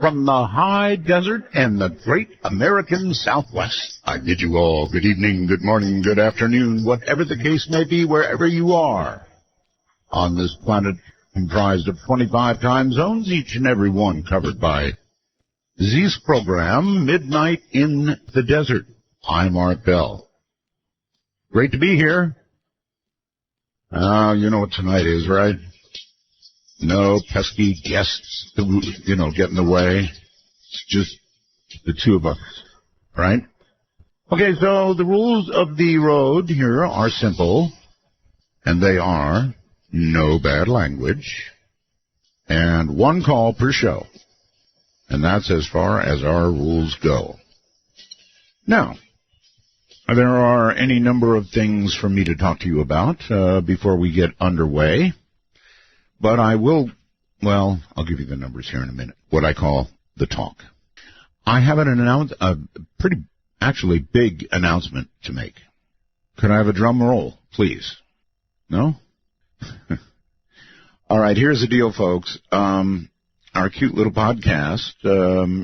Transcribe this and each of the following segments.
from the high desert and the great American Southwest. I bid you all good evening, good morning, good afternoon, whatever the case may be, wherever you are on this planet comprised of 25 time zones, each and every one covered by Z's program, Midnight in the Desert. I'm Art Bell. Great to be here. You know what tonight is, right? No pesky guests to, get in the way. It's just the two of us, right? Okay, so the rules of the road here are simple, and they are no bad language and one call per show. And that's as far as our rules go. Now, there are any number of things for me to talk to you about before we get underway. But I will, I'll give you the numbers here in a minute, what I call the talk. I have a pretty, actually big announcement to make. Could I have a drum roll, please? No? All right, here's the deal, folks. Our cute little podcast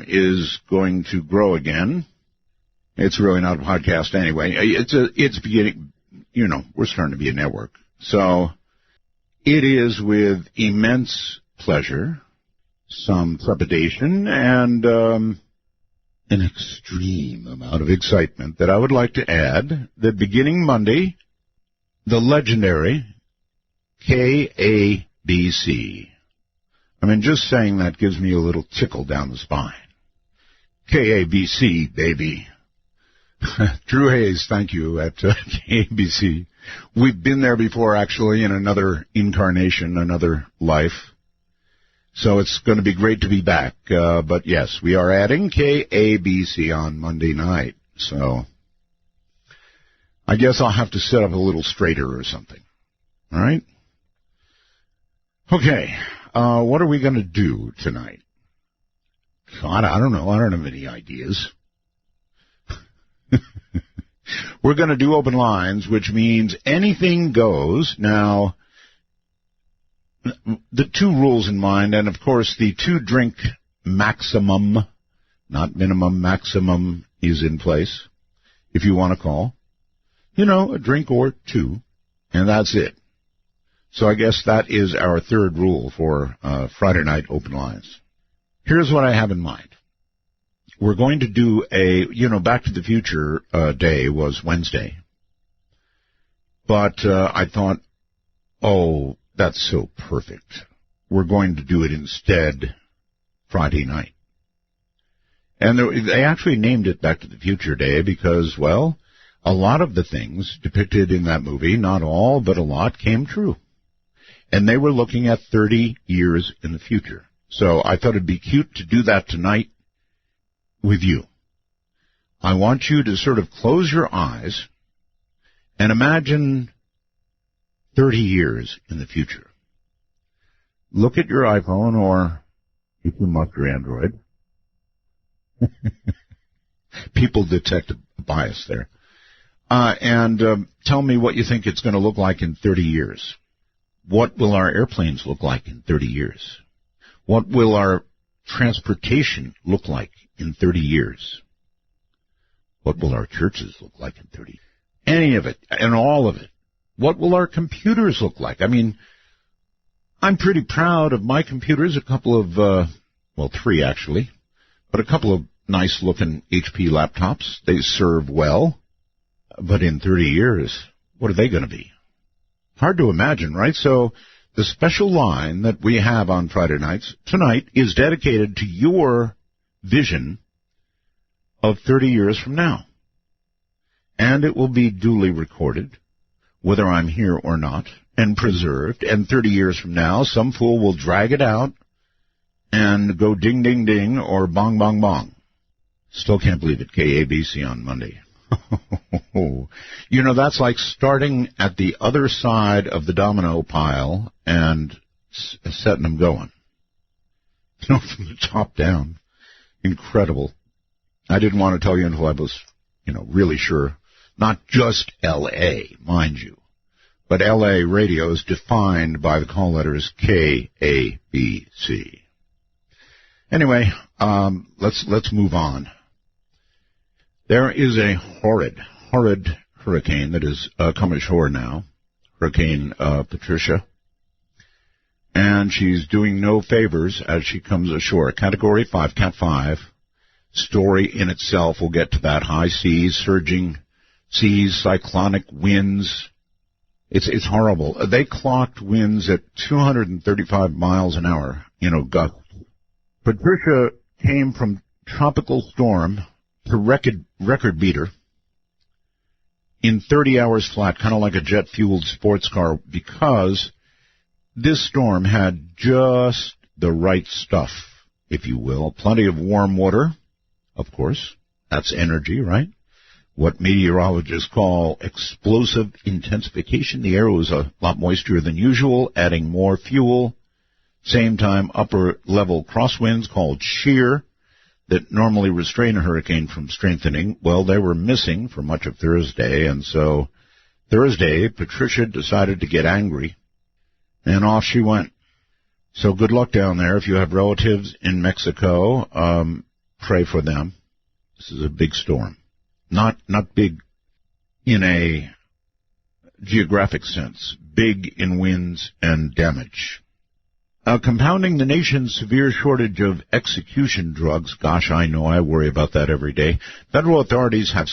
is going to grow again. It's really not a podcast anyway. It's beginning, we're starting to be a network. So it is with immense pleasure, some trepidation, and an extreme amount of excitement that I would like to add that beginning Monday, the legendary KABC. I mean, just saying that gives me a little tickle down the spine. KABC, baby. Drew Hayes, thank you, at KABC. We've been there before, actually, in another incarnation, another life. So it's going to be great to be back. But, yes, we are adding KABC on Monday night. So I guess I'll have to sit up a little straighter or something. All right? Okay. What are we going to do tonight? God, I don't know. I don't have any ideas. We're going to do open lines, which means anything goes. Now, the two rules in mind, and of course the 2-drink maximum, not minimum, maximum is in place, if you want to call. A drink or two, and that's it. So I guess that is our third rule for Friday night open lines. Here's what I have in mind. We're going to do Back to the Future day was Wednesday. But I thought, that's so perfect. We're going to do it instead Friday night. And they actually named it Back to the Future Day because, a lot of the things depicted in that movie, not all, but a lot, came true. And they were looking at 30 years in the future. So I thought it'd be cute to do that tonight with you. I want you to sort of close your eyes and imagine 30 years in the future. Look at your iPhone, or if you must, your Android. People detect a bias there. And tell me what you think it's going to look like in 30 years. What will our airplanes look like in 30 years? What will our transportation look like in 30 years? What will our churches look like in 30 years? Any of it, and all of it. What will our computers look like? I mean, I'm pretty proud of my computers, a couple of, 3 actually, but a couple of nice-looking HP laptops. They serve well, but in 30 years, what are they going to be? Hard to imagine, right? So the special line that we have on Friday nights tonight is dedicated to your vision of 30 years from now. And it will be duly recorded, whether I'm here or not, and preserved. And 30 years from now, some fool will drag it out and go ding, ding, ding, or bong, bong, bong. Still can't believe it. KABC on Monday. That's like starting at the other side of the domino pile and setting them going. From the top down. Incredible. I didn't want to tell you until I was, really sure. Not just L.A., mind you, but L.A. radio is defined by the call letters KABC. Anyway, let's move on. There is a horrid hurricane that is come ashore now, Hurricane Patricia, and she's doing no favors as she comes ashore. Category 5, Cat 5, story in itself. We'll get to that. High seas, surging seas, cyclonic winds. It's horrible. They clocked winds at 235 miles an hour, gusts. Patricia came from tropical storm to record beater in 30 hours flat, kind of like a jet-fueled sports car, because this storm had just the right stuff, if you will. Plenty of warm water, of course. That's energy, right? What meteorologists call explosive intensification. The air was a lot moister than usual, adding more fuel. Same time, upper-level crosswinds called shear that normally restrain a hurricane from strengthening. Well, they were missing for much of Thursday, and so Thursday, Patricia decided to get angry, and off she went. So good luck down there. If you have relatives in Mexico, pray for them. This is a big storm. Not big in a geographic sense, big in winds and damage. Compounding the nation's severe shortage of execution drugs, gosh, I know, I worry about that every day, federal authorities have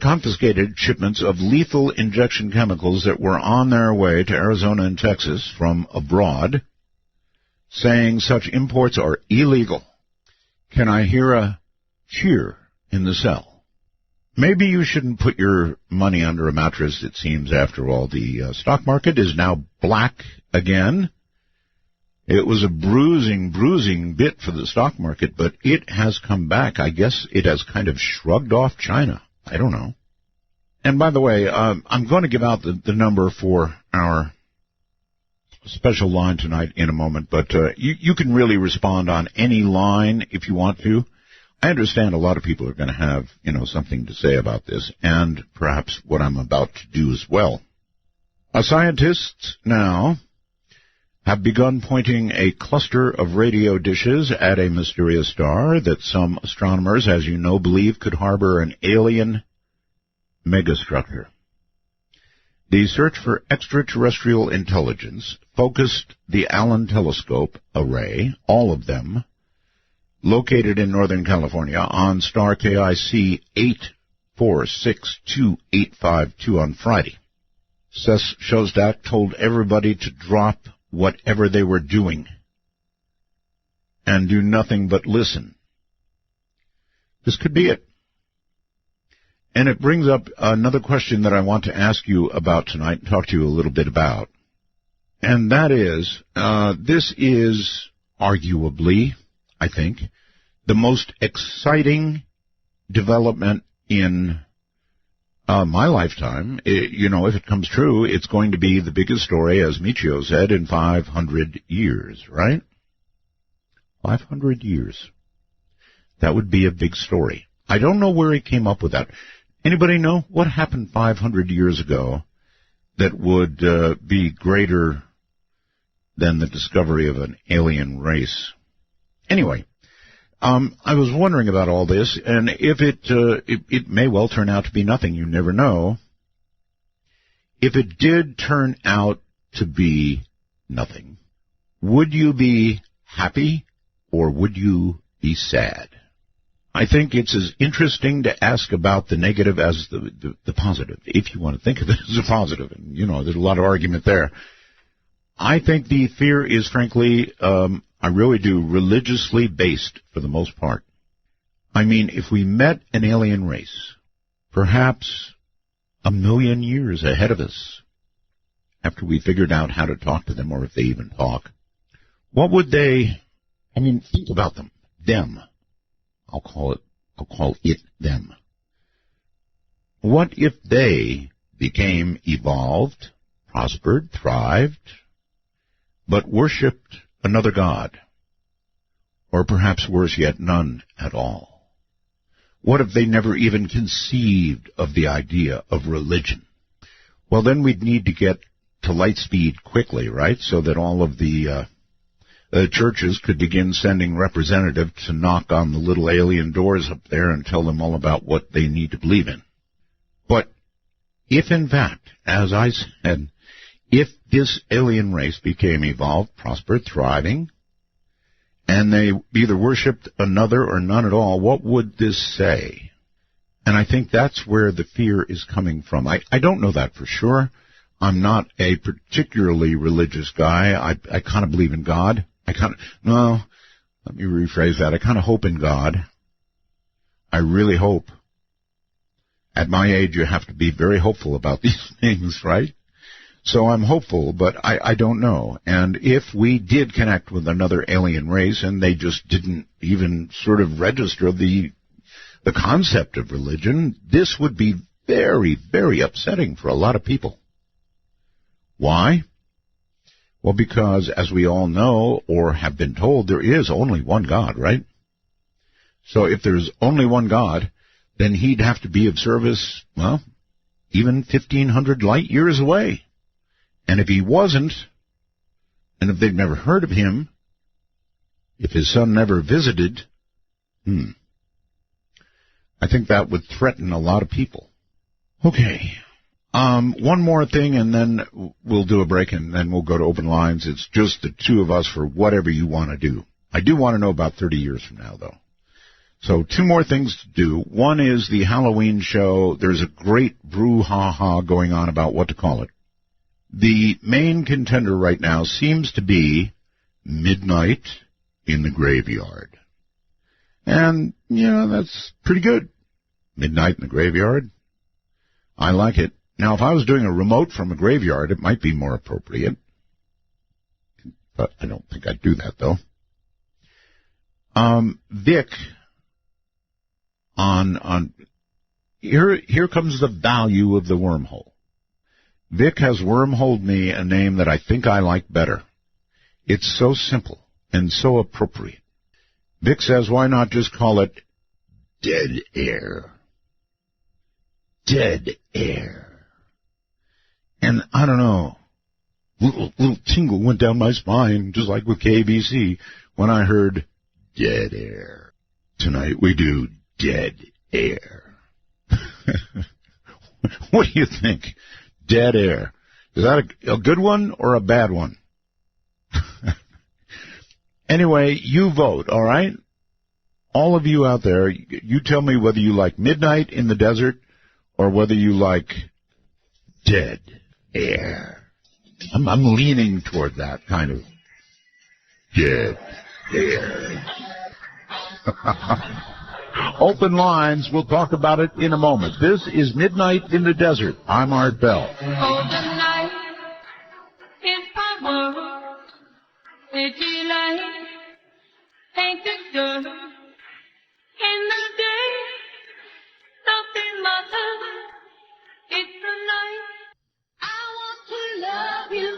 confiscated shipments of lethal injection chemicals that were on their way to Arizona and Texas from abroad, saying such imports are illegal. Can I hear a cheer in the cell? Maybe you shouldn't put your money under a mattress, it seems, after all. The stock market is now black again. It was a bruising bit for the stock market, but it has come back. I guess it has kind of shrugged off China. I don't know. And by the way, I'm going to give out the number for our special line tonight in a moment, but you can really respond on any line if you want to. I understand a lot of people are going to have, something to say about this, and perhaps what I'm about to do as well. Scientists now have begun pointing a cluster of radio dishes at a mysterious star that some astronomers, as you know, believe could harbor an alien megastructure. The search for extraterrestrial intelligence focused the Allen Telescope array, all of them, located in Northern California, on star KABC 8462852 on Friday. Seth Shostak told everybody to drop whatever they were doing and do nothing but listen. This could be it. And it brings up another question that I want to ask you about tonight and talk to you a little bit about. And that is, this is arguably, I think, the most exciting development in my lifetime. If it comes true, it's going to be the biggest story, as Michio said, in 500 years, right? 500 years. That would be a big story. I don't know where he came up with that. Anybody know what happened 500 years ago that would be greater than the discovery of an alien race? Anyway, I was wondering about all this, and if it may well turn out to be nothing. You never know. If it did turn out to be nothing, would you be happy or would you be sad? I think it's as interesting to ask about the negative as the positive, if you want to think of it as a positive. And, there's a lot of argument there. I think the fear is, frankly, I really do, religiously based for the most part. I mean, if we met an alien race, perhaps 1 million years ahead of us, after we figured out how to talk to them, or if they even talk, what would they, think about them. Them. I'll call it them. What if they became evolved, prospered, thrived, but worshipped another god? Or perhaps worse yet, none at all. What if they never even conceived of the idea of religion? Well, then we'd need to get to light speed quickly, right? So that all of the churches could begin sending representatives to knock on the little alien doors up there and tell them all about what they need to believe in. But if, in fact, as I said, if this alien race became evolved, prospered, thriving, and they either worshipped another or none at all, what would this say? And I think that's where the fear is coming from. I don't know that for sure. I'm not a particularly religious guy. I kind of believe in God. No, let me rephrase that. I kind of hope in God. I really hope. At my age, you have to be very hopeful about these things, right? So I'm hopeful, but I don't know. And if we did connect with another alien race and they just didn't even sort of register the concept of religion, this would be very, very upsetting for a lot of people. Why? Well, because, as we all know or have been told, there is only one God, right? So if there's only one God, then he'd have to be of service, well, even 1,500 light years away. And if he wasn't, and if they've never heard of him, if his son never visited, I think that would threaten a lot of people. Okay. One more thing, and then we'll do a break, and then we'll go to open lines. It's just the two of us for whatever you want to do. I do want to know about 30 years from now, though. So 2 more things to do. One is the Halloween show. There's a great brouhaha going on about what to call it. The main contender right now seems to be Midnight in the Graveyard. And, that's pretty good. Midnight in the Graveyard. I like it. Now, if I was doing a remote from a graveyard, it might be more appropriate. But I don't think I'd do that, though. Vic, here comes the value of the wormhole. Vic has wormholed me a name that I think I like better. It's so simple and so appropriate. Vic says, why not just call it Dead Air? Dead Air. And I don't know, little tingle went down my spine, just like with KABC, when I heard Dead Air. Tonight we do Dead Air. What do you think? Dead Air. Is that a good one or a bad one? Anyway, you vote, all right? All of you out there, you tell me whether you like Midnight in the Desert or whether you like Dead Air. I'm leaning toward that kind of Dead Air. Open lines. We'll talk about it in a moment. This is Midnight in the Desert. I'm Art Bell. Oh, the night is my world. City light ain't it good? In the day, nothing matters. It's the night. I want to love you,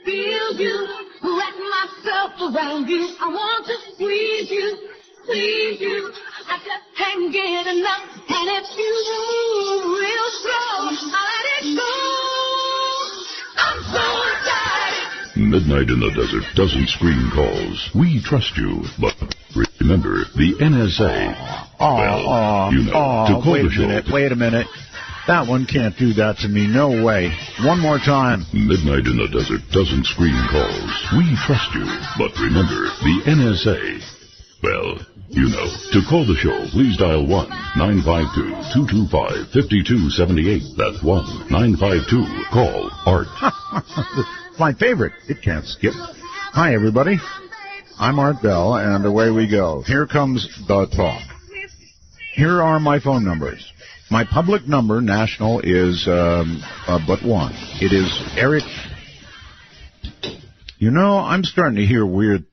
feel you, wrap myself around you. I want to squeeze you, please you. I just can't get enough. And if you move real slow, I'll let it go. I'm so excited. Midnight in the Desert doesn't screen calls. We trust you, but remember, the NSA. To call the show. Wait a minute. That one can't do that to me. No way. One more time. Midnight in the Desert doesn't screen calls. We trust you, but remember, the NSA. Well, to call the show, please dial 1-952-225-5278. That's 1-952-CALL ART. My favorite. It can't skip. Hi, everybody. I'm Art Bell, and away we go. Here comes the talk. Here are my phone numbers. My public number, national, is but one. It is Eric. I'm starting to hear weird.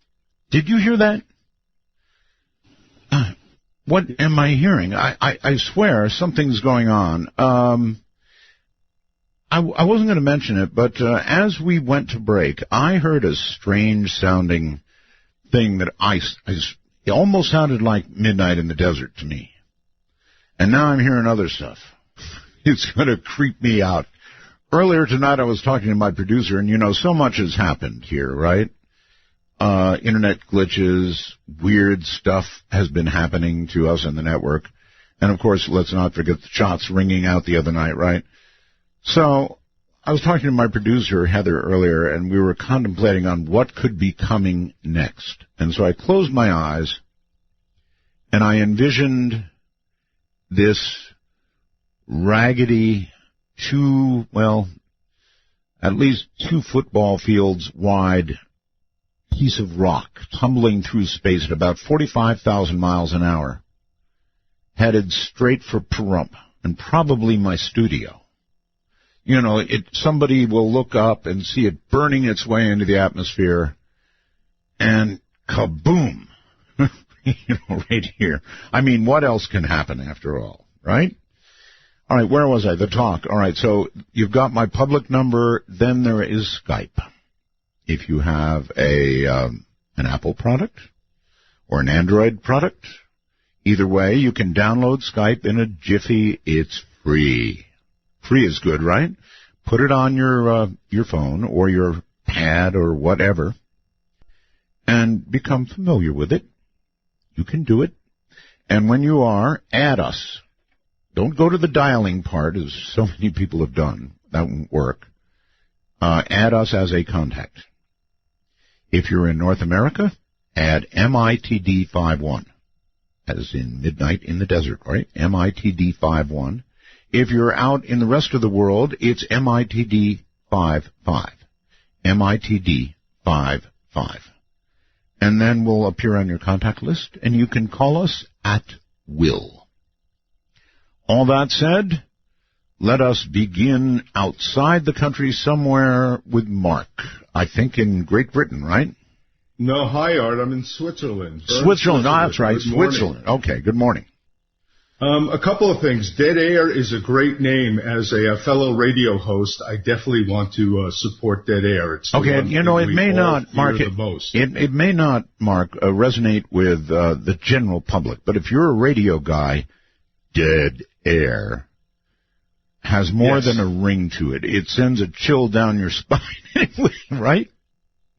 Did you hear that? What am I hearing? I swear something's going on. I wasn't going to mention it, but as we went to break, I heard a strange-sounding thing that it almost sounded like Midnight in the Desert to me. And now I'm hearing other stuff. It's going to creep me out. Earlier tonight I was talking to my producer, and so much has happened here, right? internet glitches, weird stuff has been happening to us in the network. And, of course, let's not forget the shots ringing out the other night, right? So I was talking to my producer, Heather, earlier, and we were contemplating on what could be coming next. And so I closed my eyes, and I envisioned this raggedy at least 2 football fields wide piece of rock tumbling through space at about 45,000 miles an hour, headed straight for Pahrump and probably my studio. You know, somebody will look up and see it burning its way into the atmosphere, and kaboom, right here. I mean, what else can happen after all, right? All right, where was I? The talk. All right, so you've got my public number. Then there is Skype. If you have an Apple product or an Android product, either way, you can download Skype in a jiffy. It's free. Free is good, right? Put it on your phone or your pad or whatever and become familiar with it. You can do it. And when you are, add us. Don't go to the dialing part, as so many people have done. That won't work. Add us as a contact. If you're in North America, add MITD51, as in midnight in the desert, right? MITD51. If you're out in the rest of the world, it's MITD55. MITD55. And then we'll appear on your contact list, and you can call us at will. All that said, let us begin outside the country somewhere with Mark. I think in Great Britain, right? No, hi, Art. I'm in Switzerland. Switzerland. Oh, that's right. Switzerland. Okay, good morning. A couple of things. Dead Air is a great name. As a fellow radio host, I definitely want to support Dead Air. It's okay, it may not, Mark, it may not, Mark, resonate with the general public, but if you're a radio guy, Dead Air has more than a ring to it. It sends a chill down your spine anyway, right?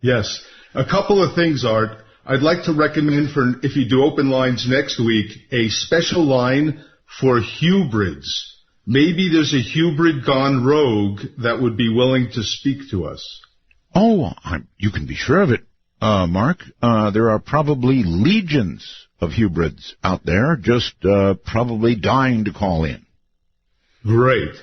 Yes. A couple of things, Art. I'd like to recommend, for if you do open lines next week, a special line for hybrids. Maybe there's a hybrid gone rogue that would be willing to speak to us. Oh, you can be sure of it, Mark. There are probably legions of hybrids out there, just probably dying to call in. Great.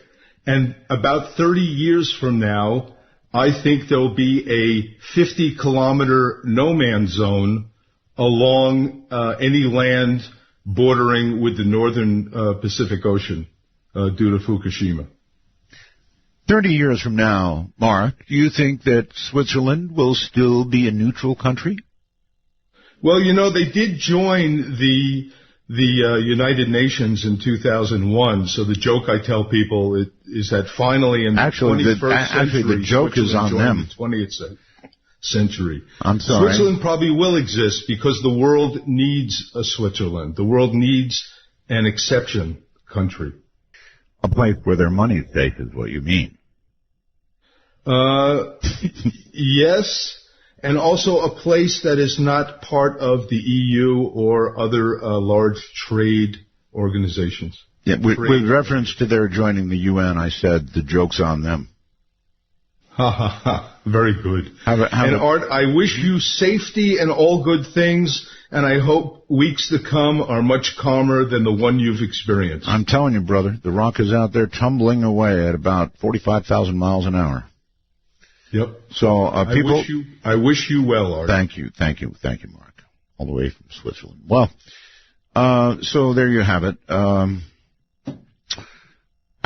And about 30 years from now, I think there'll be a 50-kilometer no-man's zone along any land bordering with the northern Pacific Ocean due to Fukushima. 30 years from now, Mark, do you think that Switzerland will still be a neutral country? Well, they did join the United Nations in 2001. So the joke I tell people is that finally in the 21st century, the joke is on them. The 20th century. I'm sorry. Switzerland probably will exist because the world needs a Switzerland. The world needs an exception country. A place where their money's safe is what you mean. Yes. And also a place that is not part of the EU or other large trade organizations. Yeah, with reference to their joining the UN, I said the joke's on them. Ha ha ha. Very good. Art, I wish you safety and all good things, and I hope weeks to come are much calmer than the one you've experienced. I'm telling you, brother, the rock is out there tumbling away at about 45,000 miles an hour. Yep. So people, I wish you well, Art. Thank you, Mark. All the way from Switzerland. Well, so there you have it. I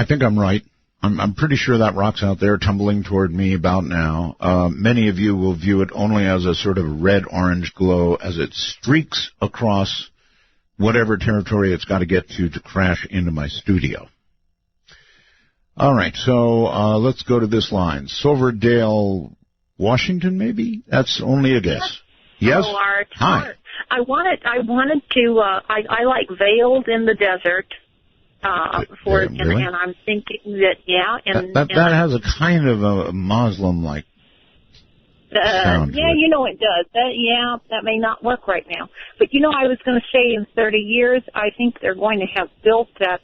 think I'm right. I'm pretty sure that rock's out there tumbling toward me about now. Many of you will view it only as a sort of red-orange glow as it streaks across whatever territory it's got to get to crash into my studio. All right, so let's go to this line. Silverdale, Washington, maybe? That's only a guess. Yes? Hello, Art. Hi. Art. I wanted to, I like Veiled in the Desert, really? and I'm thinking that, that has a kind of a Muslim-like sound Yeah, to it. you know it does. That may not work right now. But, I was going to say in 30 years, I think they're going to have built that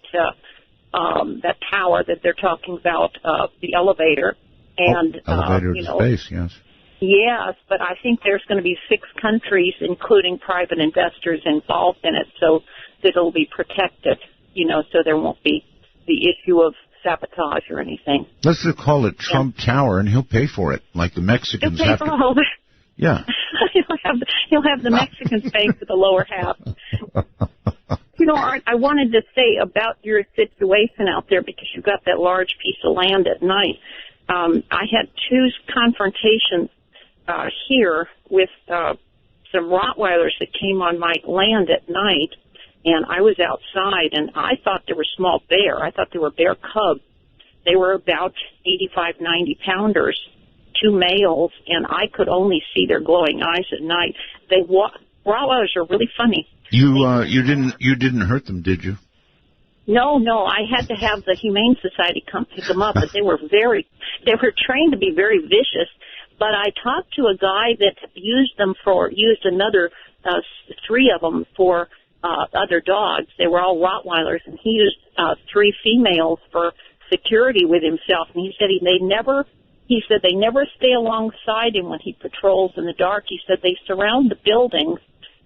tower that they're talking about, the elevator. And, elevator to space, yes. Yes, but I think there's going to be 6 countries, including private investors, involved in it, so that it'll be protected, so there won't be the issue of sabotage or anything. Let's just call it Trump Tower, and he'll pay for it, like the Mexicans He'll pay have for to. all of it. Yeah. he'll have the Mexicans pay for the lower half. Art, I wanted to say about your situation out there, because you've got that large piece of land at night. I had 2 confrontations here with some Rottweilers that came on my land at night, and I was outside, and I thought they were small bear. I thought they were bear cubs. They were about 85, 90 pounders, 2 males, and I could only see their glowing eyes at night. Rottweilers are really funny. You didn't hurt them, did you? No, I had to have the Humane Society come pick them up, but they were trained to be very vicious. But I talked to a guy that used another 3 of them for other dogs. They were all Rottweilers, and he used 3 females for security with himself. And he said they never stay alongside him when he patrols in the dark. He said they surround the buildings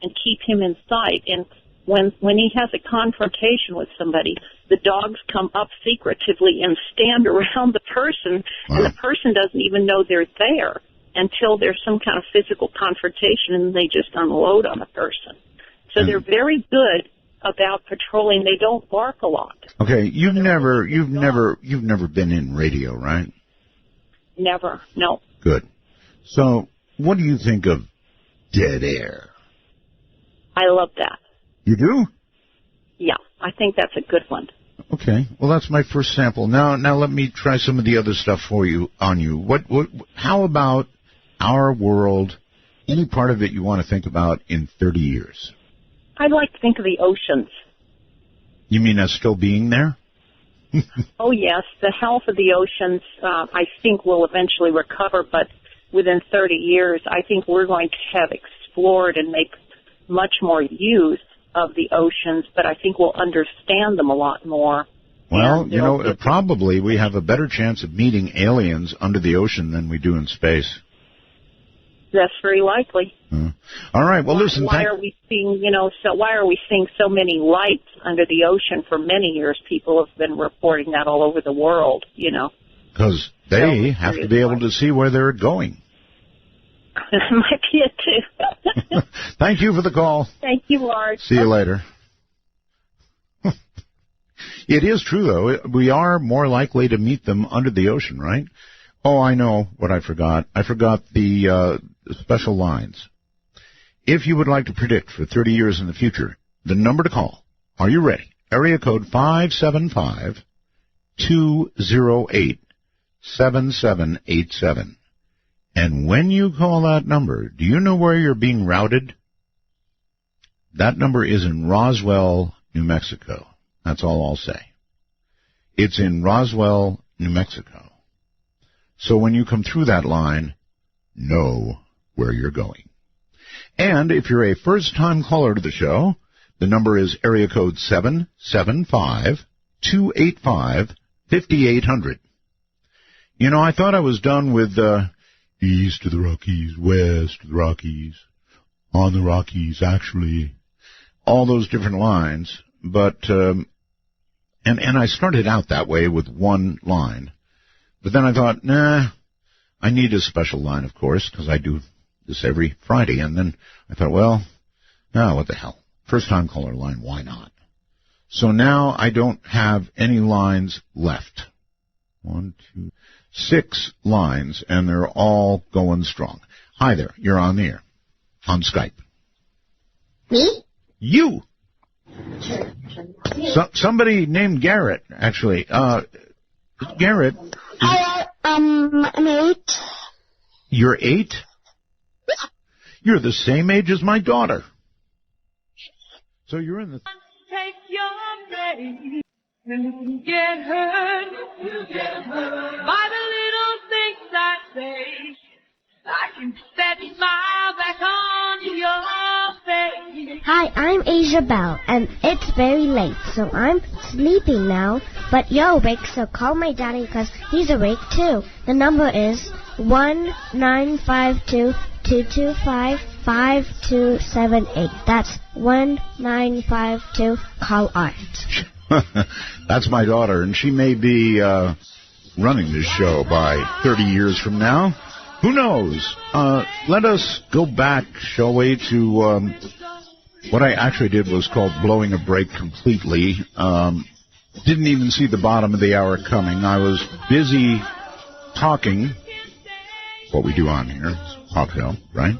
and keep him in sight. And when he has a confrontation with somebody, the dogs come up secretively and stand around the person, and the person doesn't even know they're there until there's some kind of physical confrontation, and they just unload on the person. So they're very good about patrolling. They don't bark a lot. Okay, you've never been in radio, right? Never, no. Good. So, what do you think of dead air? I love that. You do? Yeah, I think that's a good one. Okay. Well, that's my first sample. Now let me try some of the other stuff for you. How about our world? Any part of it you want to think about in 30 years? I'd like to think of the oceans. You mean us still being there? Oh, yes. The health of the oceans, I think, will eventually recover, but within 30 years, I think we're going to have explored and make much more use of the oceans, but I think we'll understand them a lot more. Well, probably we have a better chance of meeting aliens under the ocean than we do in space. That's very likely. All right. Well, listen. Why are we seeing so many lights under the ocean for many years? People have been reporting that all over the world. Because they have to be able to see where they're going. Might be it too. Thank you for the call. Thank you, Art. See you later. It is true, though. We are more likely to meet them under the ocean, right? Oh, I know what I forgot. I forgot the special lines. If you would like to predict for 30 years in the future, the number to call. Are you ready? Area code 575-208-7787. And when you call that number, do you know where you're being routed? That number is in Roswell, New Mexico. That's all I'll say. It's in Roswell, New Mexico. So when you come through that line, know where you're going. And if you're a first-time caller to the show, the number is area code 775-285-5800. I thought I was done with east of the Rockies, west of the Rockies, on the Rockies, actually, all those different lines. But, and I started out that way with one line. But then I thought, I need a special line, of course, because I do this every Friday. And then I thought, what the hell? First-time caller line, why not? So now I don't have any lines left. 1, 2, 6 lines, and they're all going strong. Hi there, you're on the air, on Skype. Me? You! Somebody named Garrett, actually. Garrett. I'm 8. You're 8? Yeah. You're the same age as my daughter. So you're in the... Take your place. You get hurt by the little things I say. I can set smile back on your face. Hi, I'm Asia Bell, and it's very late, so I'm sleeping now. But you're awake, so call my daddy because he's awake too. The number is 1-952-225-5278. That's 1952. Call Art. That's my daughter, and she may be running this show by 30 years from now. Who knows? Let us go back, shall we, to what I actually did was called blowing a break completely. Didn't even see the bottom of the hour coming. I was busy talking, what we do on here, talk show, right?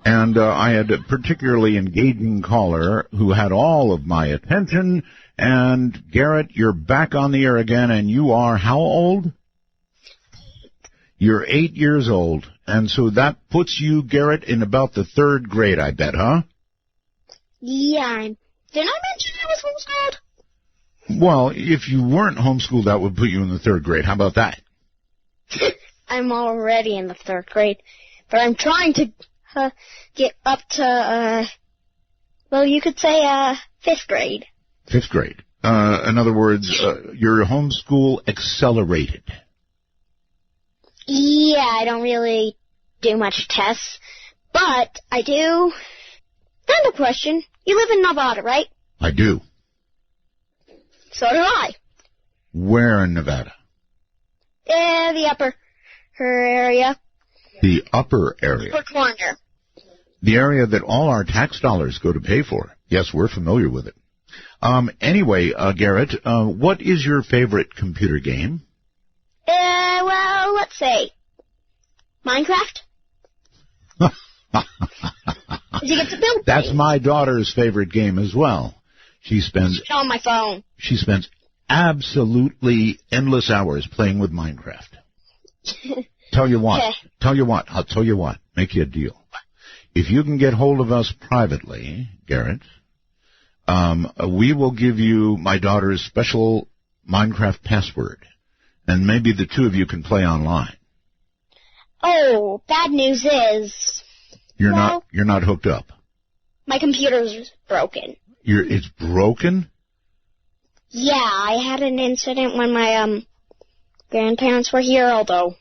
And I had a particularly engaging caller who had all of my attention. And, Garrett, you're back on the air again, and you are how old? You're 8 years old. And so that puts you, Garrett, in about the 3rd grade, I bet, huh? Yeah, didn't I mention I was homeschooled? Well, if you weren't homeschooled, that would put you in the 3rd grade. How about that? I'm already in the 3rd grade, but I'm trying to get up to, well, you could say 5th grade. 5th grade. In other words, your homeschool accelerated. Yeah, I don't really do much tests, but I do. Random question. You live in Nevada, right? I do. So do I. Where in Nevada? The upper area. The upper area. Upper corner. The area that all our tax dollars go to pay for. Yes, we're familiar with it. Anyway, Garrett, what is your favorite computer game? Well, let's say Minecraft. You get to build That's things. my daughter's favorite game as well. She spends on my phone. She spends absolutely endless hours playing with Minecraft. I'll tell you what, make you a deal. If you can get hold of us privately, Garrett, we will give you my daughter's special Minecraft password, and maybe the two of you can play online. Oh, bad news is You're not hooked up. my computer's broken. It's broken? Yeah, I had an incident when my grandparents were here, although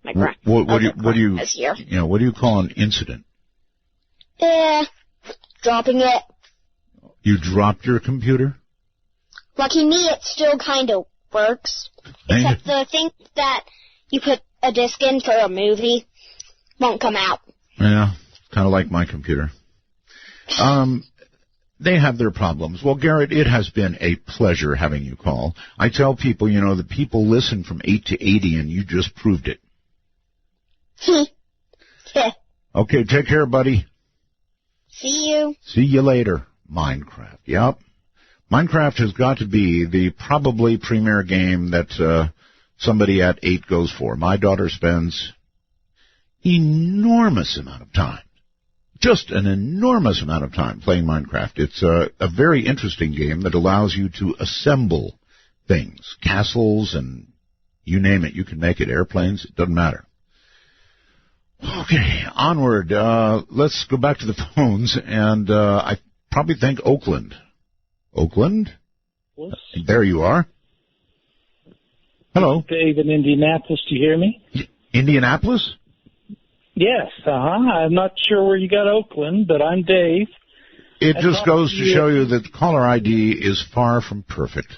my What do you was here. What do you call an incident? Dropping it. You dropped your computer? Lucky me, it still kind of works. Except the thing that you put a disc in for a movie won't come out. Yeah, kind of like my computer. They have their problems. Well, Garrett, it has been a pleasure having you call. I tell people, that people listen from 8 to 80, and you just proved it. Okay, take care, buddy. See you. See you later. Minecraft. Yep. Minecraft has got to be the probably premier game that somebody at 8 goes for. My daughter spends enormous amount of time. Just an enormous amount of time playing Minecraft. It's a very interesting game that allows you to assemble things, castles, and you name it. You can make it, airplanes, it doesn't matter. Okay, onward. Let's go back to the phones, and I probably think Oakland. Oakland? Yes. There you are. Hello. Dave in Indianapolis, do you hear me? Indianapolis? Yes, I'm not sure where you got Oakland, but I'm Dave. It just goes to show you that caller ID is far from perfect.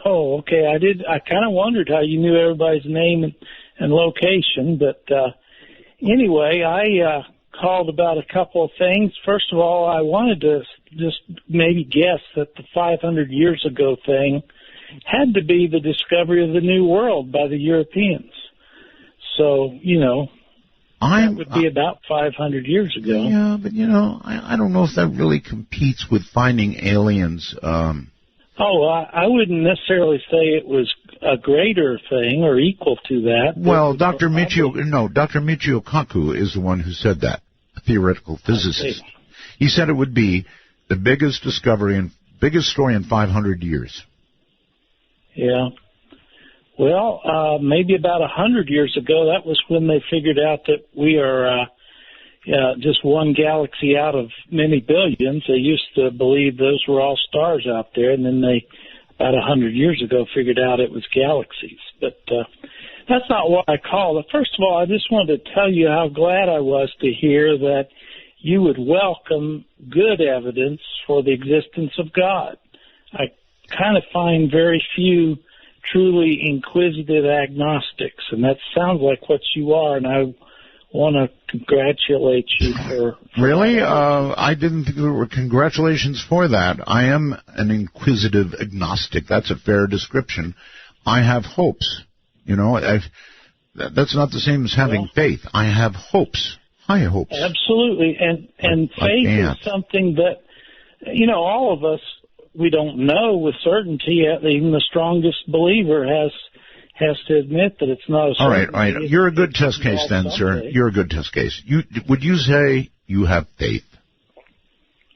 Oh, okay. I kind of wondered how you knew everybody's name and location, but anyway, I called about a couple of things. First of all, I wanted to just maybe guess that the 500 years ago thing had to be the discovery of the New World by the Europeans. So, that would be about 500 years ago. Yeah, but, I don't know if that really competes with finding aliens. I wouldn't necessarily say it was a greater thing or equal to that. Well, Dr. Michio Kaku is the one who said that, a theoretical physicist. Okay. He said it would be the biggest discovery and biggest story in 500 years. Yeah. Well, maybe about 100 years ago, that was when they figured out that we are just one galaxy out of many billions. They used to believe those were all stars out there, and then they, about 100 years ago, figured out it was galaxies. But that's not what I call it. First of all, I just wanted to tell you how glad I was to hear that you would welcome good evidence for the existence of God. I kind of find very few truly inquisitive agnostics, and that sounds like what you are, and I want to congratulate you for Really? I didn't think there were congratulations for that. I am an inquisitive agnostic. That's a fair description. I have hopes. You know, that's not the same as having faith. I have hopes, high hopes. Absolutely, and faith is something that, you know, all of us, we don't know with certainty. Even the strongest believer has to admit that it's not a certainty. All right. You're a good test case then, sir. You're a good test case. Would you say you have faith?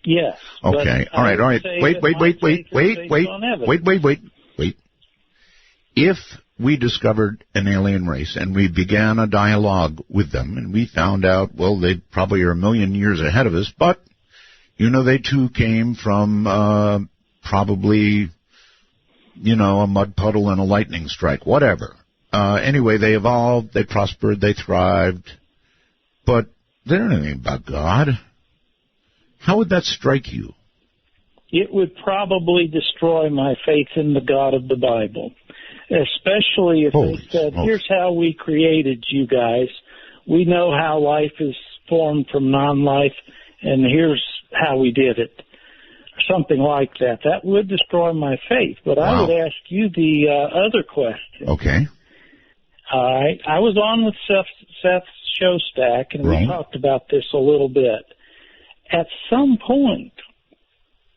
Yes. Okay. All right. Wait. If we discovered an alien race and we began a dialogue with them and we found out, well, they probably are a million years ahead of us, but, you know, they too came from probably, you know, a mud puddle and a lightning strike, whatever. Anyway, they evolved, they prospered, they thrived, but they don't know anything about God. How would that strike you? It would probably destroy my faith in the God of the Bible, especially if they said, here's how we created you guys. We know how life is formed from non-life, and here's how we did it. Something like that. That would destroy my faith. But I would ask you the other question. Okay. All right. I was on with Seth Shostak, and we talked about this a little bit. At some point,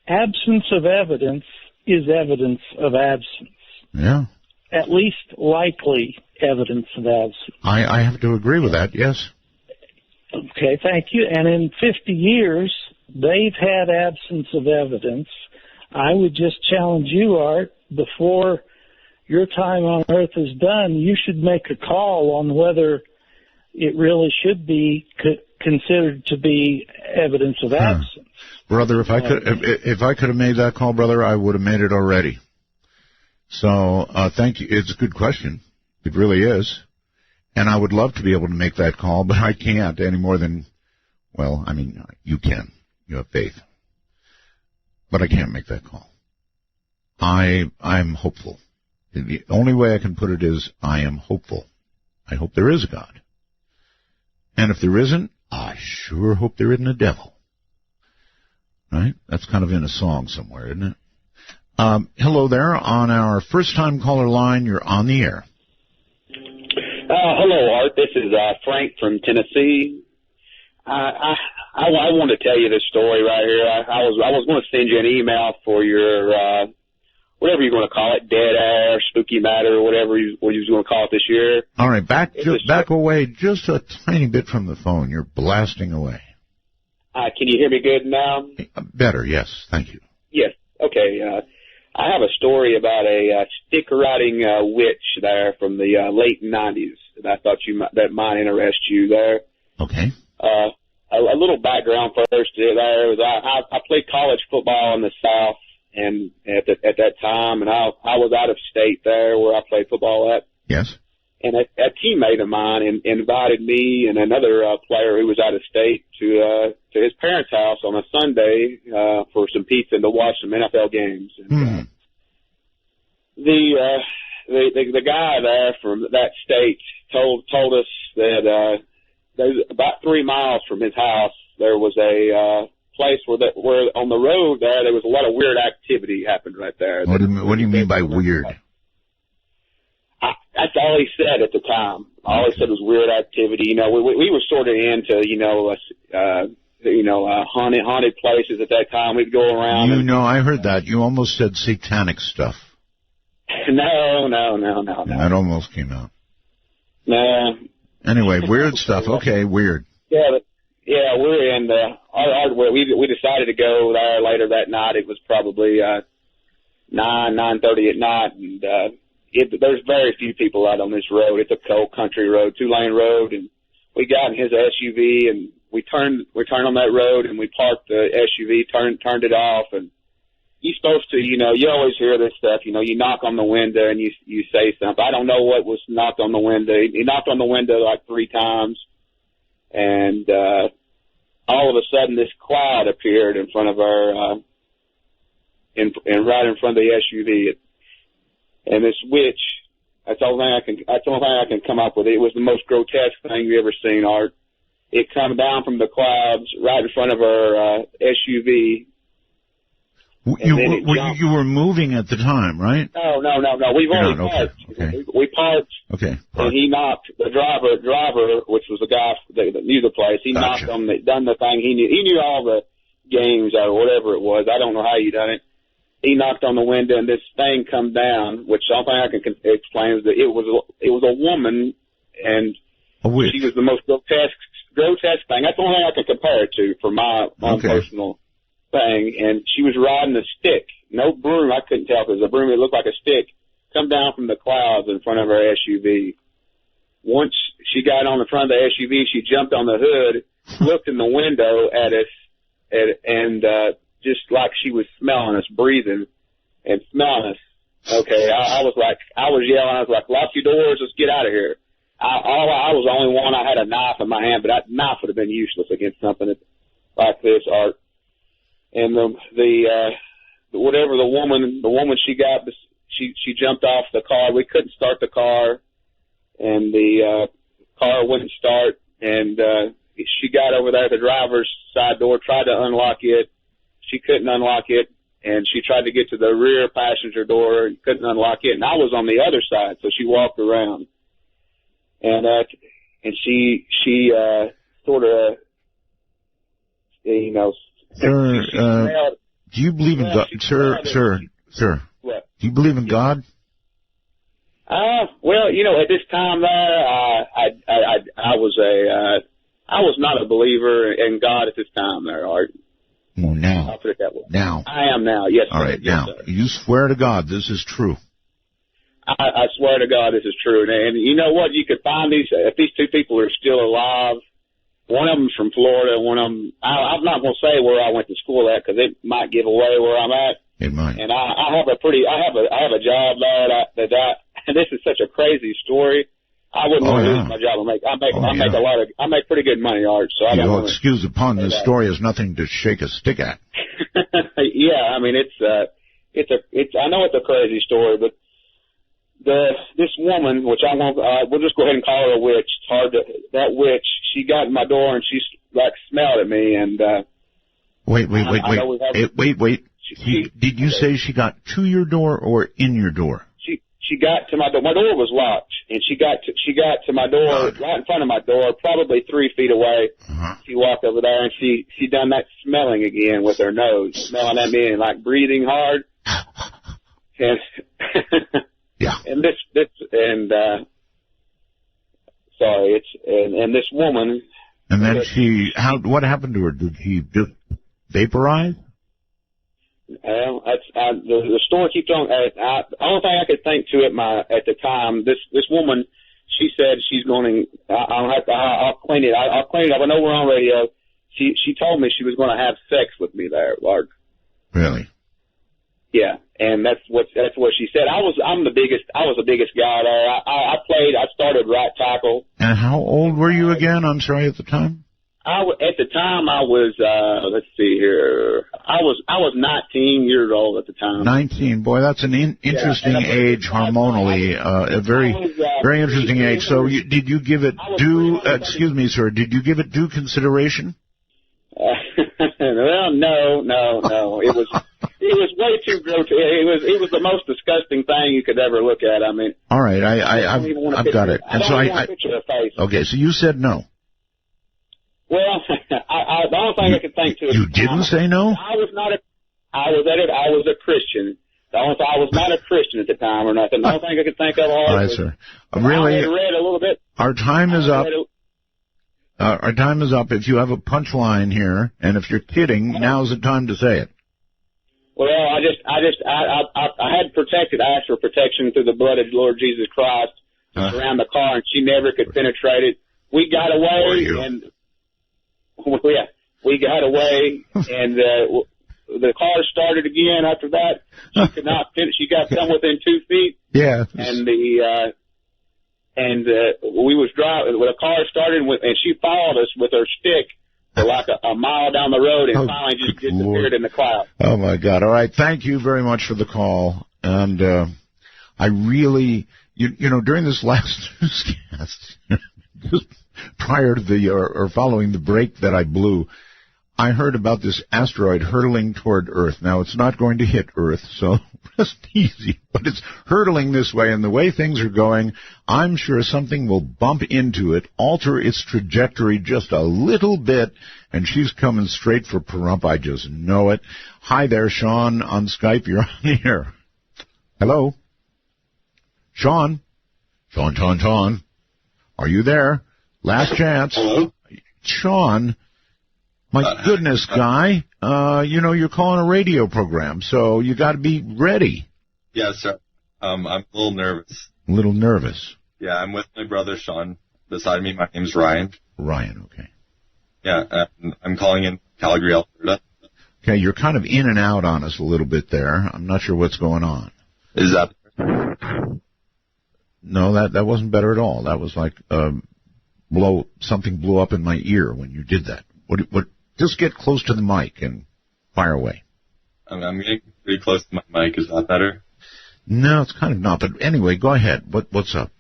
absence of evidence is evidence of absence. Yeah. At least likely evidence of absence. I have to agree with that, yes. Okay, thank you. And in 50 years, they've had absence of evidence. I would just challenge you, Art, before your time on Earth is done, you should make a call on whether it really should be considered to be evidence of absence. Brother, if I could have made that call, brother, I would have made it already. So, thank you. It's a good question. It really is. And I would love to be able to make that call, but I can't any more than, well, I mean, you can. You have faith. But I can't make that call. I'm hopeful. The only way I can put it is I am hopeful. I hope there is a God. And if there isn't, I sure hope there isn't a devil. Right? That's kind of in a song somewhere, isn't it? Hello there. On our first-time caller line, you're on the air. Hello, Art. This is Frank from Tennessee. I want to tell you this story right here. I was going to send you an email for your whatever you're going to call it, dead air, spooky matter, or whatever you was going to call it this year. All right, back away just a tiny bit from the phone. You're blasting away. Can you hear me good now? Better, yes. Thank you. Yes. Okay. I have a story about a stick-riding witch there from the late 90s that I thought that might interest you there. Okay. A little background first. There was I played college football in the South, and at that time, and I was out of state there where I played football at. Yes. And a teammate of mine invited me and another player who was out of state to his parents' house on a Sunday for some pizza and to watch some NFL games. And, the guy there from that state told us that about 3 miles from his house there was a place where on the road there was a lot of weird activity happened right there. What do you mean by weird? That's all he said at the time. All he said was weird activity. You know, we were sort of into, haunted places at that time. We'd go around. I heard that. You almost said satanic stuff. No. That almost came out. No. Anyway, weird stuff. Okay, weird. Yeah, we're in we decided to go there later that night. It was probably 9:30 at night, and there's very few people out on this road. It's a cold country road, 2-lane road, and we got in his SUV and we turned on that road and we parked the SUV, turned it off, and you're supposed to, you always hear this stuff, you knock on the window and you say something. I don't know what was knocked on the window. He knocked on the window like 3 times, and all of a sudden this cloud appeared in front of our, right in front of the SUV. And this witch, that's the only thing I can come up with. It was the most grotesque thing you ever seen, Art. It come down from the clouds right in front of our SUV. You were moving at the time, right? No. We've already parked. Okay. We parked. Okay. And he knocked the driver, which was the guy that knew the place. He knocked on done the thing. He knew all the games or whatever it was. I don't know how he done it. He knocked on the window and this thing come down, which the only thing I can explain is that it was a woman, and she was the most grotesque thing. That's the only thing I can compare it to for my own personal thing. And she was riding a stick, no broom. I couldn't tell if it was a broom. It looked like a stick. Come down from the clouds in front of her SUV. Once she got on the front of the SUV, she jumped on the hood, looked in the window at us, and just like she was smelling us, breathing and smelling us. Okay, I was yelling. I was like, lock your doors. Let's get out of here. I was the only one. I had a knife in my hand, but that knife would have been useless against something like this, Art. And whatever the woman she got, she jumped off the car. We couldn't start the car, and the car wouldn't start. And she got over there at the driver's side door, tried to unlock it. She couldn't unlock it, and she tried to get to the rear passenger door and couldn't unlock it. And I was on the other side, so she walked around, and she sort of, Sir, do you believe in God? Sir, what? Do you believe in God? Well, at this time there, I was not a believer in God at this time there, Art. Well, now. I'll put it that way. Now. I am now, yes, sir. All right, yes, now. Sir. You swear to God this is true. I swear to God this is true. And you know what? You could find if these 2 people are still alive. One of them's from Florida. One of them, I'm not going to say where I went to school at because it might give away where I'm at. It might. And I have a job there and this is such a crazy story. I wouldn't want to lose my job. I make pretty good money, Art. So I don't excuse the pun. This story is nothing to shake a stick at. Yeah, I mean it's I know it's a crazy story, but this woman, which I won't, we'll just go ahead and call her a witch. It's hard to, that witch, she got in my door and she like smelled at me and Wait. Did you say she got to your door or in your door? She got to my door. My door was locked, and she got to my door, right in front of my door, probably 3 feet away. Uh-huh. She walked over there, and she done that smelling again with her nose, smelling at me and like breathing hard. And yeah. And and this woman. And then what happened to her? Did she just vaporize? The story keeps on. The only thing I could think to at the time, this woman, she said she's going to. I'll clean it. I'll clean it up. I know we're on radio. She told me she was going to have sex with me there, Lark. Really? Yeah, and that's what she said. I was the biggest guy there. I started right tackle. And how old were you again? I'm sorry, at the time. At the time, I was, let's see here, I was 19 years old at the time. 19, boy, that's an interesting age hormonally, a very interesting age. So did you give it excuse me, sir, did you give it due consideration? Well, no. It was way too grotesque. It was the most disgusting thing you could ever look at. I mean. All right, I've got it. And so I picture her face. Okay, so you said no. Well, the only thing I could think to. You didn't say no? I was a Christian. I was not a Christian at the time or nothing. The only thing I could think of. All right, sir. Really, I read a little bit. Our time is up. Our time is up. If you have a punchline here, and if you're kidding, now's the time to say it. Well, I I had protected. I asked for protection through the blood of the Lord Jesus Christ around the car, and she never could penetrate it. We got away, and we got away, and the car started again. After that, she could not finish. She got come within 2 feet. Yeah. And we was driving. The car started and she followed us with her stick for like a mile down the road, and finally just disappeared in the cloud. Oh my God! All right, thank you very much for the call. And I really, during this last newscast, just prior to or following the break that I blew, I heard about this asteroid hurtling toward Earth. Now, it's not going to hit Earth, so rest easy, but it's hurtling this way, and the way things are going, I'm sure something will bump into it, alter its trajectory just a little bit, and she's coming straight for Pahrump. I just know it. Hi there, Sean, on Skype. You're on the air. Hello? Sean? Sean. Are you there? Last chance. Hello? Sean? My goodness, guy, you're calling a radio program, so you got to be ready. Yes, sir. I'm a little nervous. A little nervous? Yeah, I'm with my brother, Sean. Beside me, my name's Ryan. Ryan, okay. Yeah, and I'm calling in Calgary, Alberta. Okay, you're kind of in and out on us a little bit there. I'm not sure what's going on. Is that... No, that wasn't better at all. That was like something blew up in my ear when you did that. What? Just get close to the mic and fire away. I'm getting pretty close to my mic. Is that better? No, it's kind of not. But anyway, go ahead. What's up?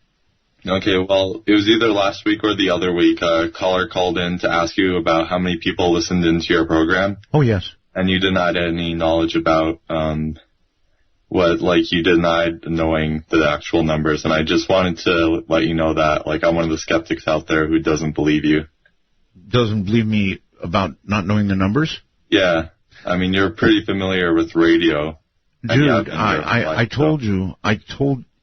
Okay, well, it was either last week or the other week. A caller called in to ask you about how many people listened into your program. Oh, yes. And you denied any knowledge about you denied knowing the actual numbers. And I just wanted to let you know that, I'm one of the skeptics out there who doesn't believe you. Doesn't believe me about not knowing the numbers? Yeah. I mean, you're pretty familiar with radio. Dude, I told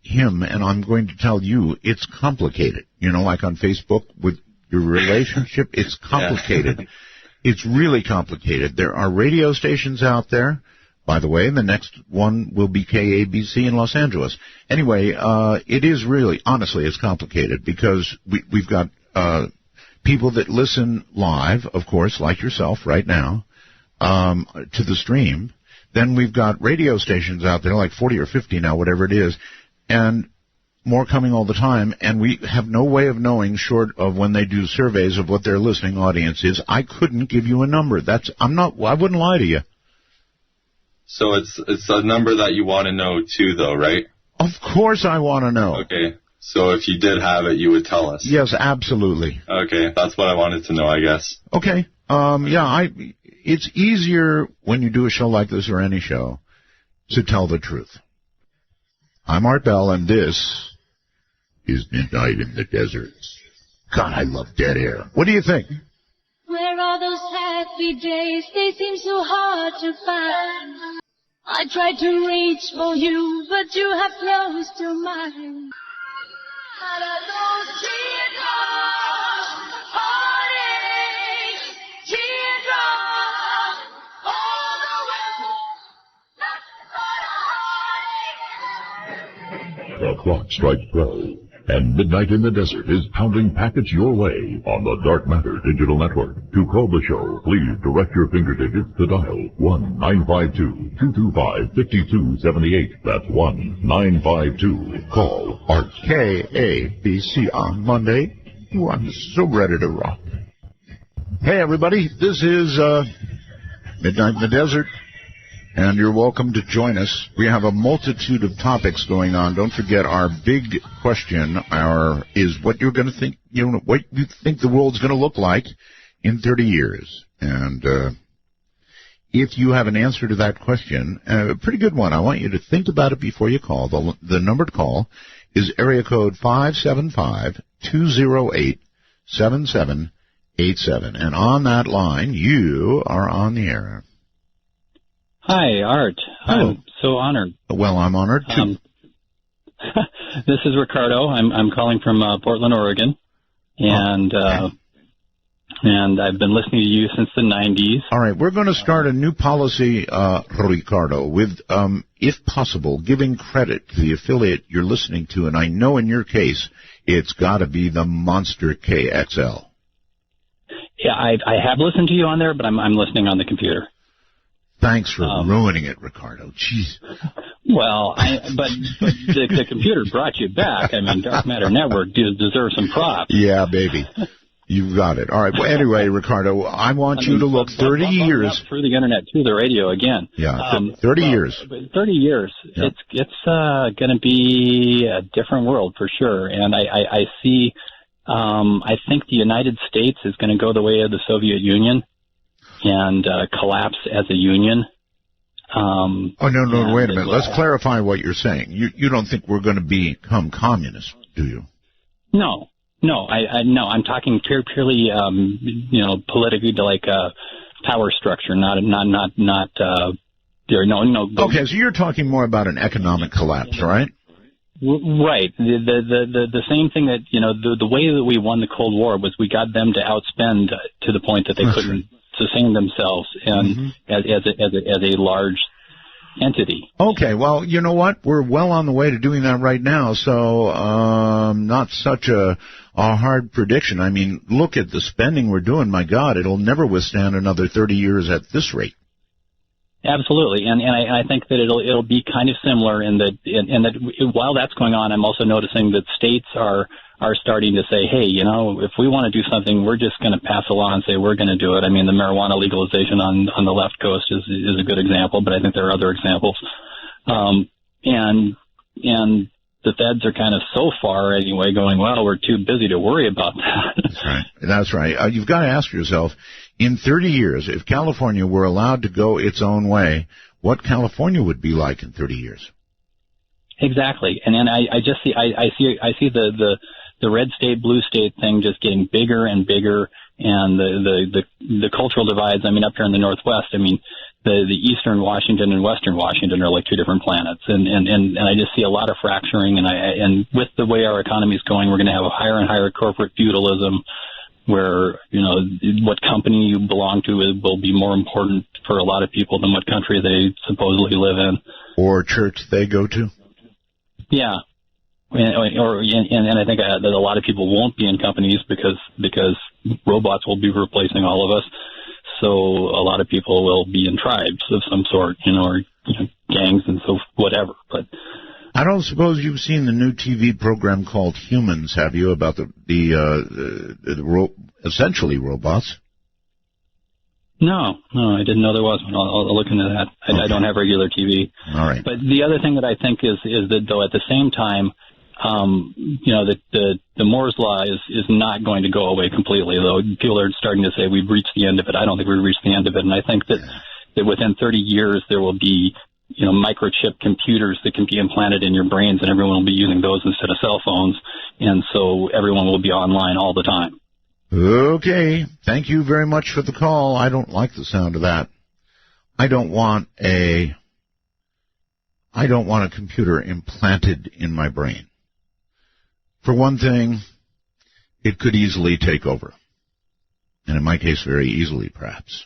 him, and I'm going to tell you, it's complicated. Like on Facebook with your relationship, it's complicated. Yeah. It's really complicated. There are radio stations out there. By the way, the next one will be KABC in Los Angeles. Anyway, it is really, honestly, it's complicated because we've got people that listen live, of course, like yourself right now, to the stream. Then we've got radio stations out there, like 40 or 50 now, whatever it is, and more coming all the time, and we have no way of knowing, short of when they do surveys of what their listening audience is. I couldn't give you a number. I wouldn't lie to you. So it's a number that you want to know too, though, right? Of course I want to know. Okay. So if you did have it, you would tell us. Yes, absolutely. Okay, that's what I wanted to know, I guess. Okay. It's easier when you do a show like this or any show to tell the truth. I'm Art Bell, and this is Midnight in the Desert. God, I love dead air. What do you think? Where are those happy days? They seem so hard to find. I tried to reach for you, but you have closed your mind. Out of those teardrops, heartache, teardrops, all the way. The clock strikes 12, and Midnight in the Desert is pounding packets your way on the Dark Matter Digital Network. To call the show, please direct your finger digits to dial 1-952-225-5278. That's 1-952. Call Art. KABC on Monday. Ooh, I'm so ready to rock. Hey, everybody. This is Midnight in the Desert. And you're welcome to join us. We have a multitude of topics going on. Don't forget, our big question is what you're going to think, what you think the world's going to look like in 30 years. And if you have an answer to that question, a pretty good one, I want you to think about it before you call. The number to call is area code 575-208-7787. And on that line, you are on the air. Hi, Art. Hello. I'm so honored. Well, I'm honored, too. This is Ricardo. I'm calling from Portland, Oregon. And And I've been listening to you since the 90s. All right, we're going to start a new policy, Ricardo, with, if possible, giving credit to the affiliate you're listening to. And I know in your case, it's got to be the Monster KXL. Yeah, I have listened to you on there, but I'm listening on the computer. Thanks for ruining it, Ricardo. Jeez. Well, but the computer brought you back. I mean, Dark Matter Network deserves some props. Yeah, baby. You've got it. All right. Well, anyway, Ricardo, I want you to look 30 years. Through the Internet to the radio again. Yeah, 30 years. 30 years. Yep. It's going to be a different world for sure. And I see, I think the United States is going to go the way of the Soviet Union and collapse as a union. No, wait a minute. Let's clarify what you're saying. You don't think we're going to become communist, do you? No, I'm talking purely, politically, like power structure, not. Okay, so you're talking more about an economic collapse, right? Right. The same thing that the way that we won the Cold War was we got them to outspend to the point that they couldn't sustain themselves and as a large entity. Okay, well, you know what? We're well on the way to doing that right now, so not such a hard prediction. I mean, look at the spending we're doing. My God, it'll never withstand another 30 years at this rate. Absolutely, and I think that it'll be kind of similar in that while that's going on, I'm also noticing that states are starting to say, hey, if we want to do something, we're just going to pass a law and say we're going to do it. I mean, the marijuana legalization on the left coast is a good example, but I think there are other examples. And the feds are kind of so far anyway going, well, we're too busy to worry about that. That's right. You've got to ask yourself, in 30 years, if California were allowed to go its own way, what California would be like in 30 years? Exactly. And then I just see the red state, blue state thing just getting bigger and bigger, and the cultural divides. I mean, up here in the Northwest, I mean, the Eastern Washington and Western Washington are like two different planets, and I just see a lot of fracturing. And with the way our economy is going, we're going to have a higher and higher corporate feudalism, where what company you belong to will be more important for a lot of people than what country they supposedly live in, or church they go to. Yeah. And I think that a lot of people won't be in companies because robots will be replacing all of us. So a lot of people will be in tribes of some sort, or gangs and so whatever. But I don't suppose you've seen the new TV program called Humans, have you? About the essentially robots. No, I didn't know there was one. I'll look into that. I don't have regular TV. All right. But the other thing that I think is that, though, at the same time, the Moore's Law is not going to go away completely, though people are starting to say we've reached the end of it. I don't think we've reached the end of it. And I think that within 30 years there will be, microchip computers that can be implanted in your brains, and everyone will be using those instead of cell phones. And so everyone will be online all the time. Okay. Thank you very much for the call. I don't like the sound of that. I don't want a computer implanted in my brain. For one thing, it could easily take over. And in my case, very easily, perhaps.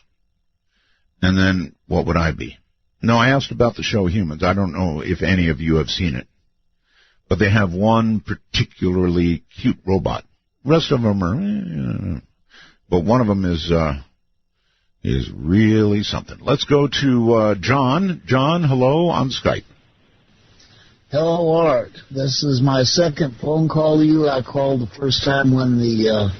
And then what would I be? No, I asked about the show Humans. I don't know if any of you have seen it. But they have one particularly cute robot. The rest of them are, but one of them is really something. Let's go to John. John, hello on Skype. Hello, Art. This is my second phone call to you. I called the first time when the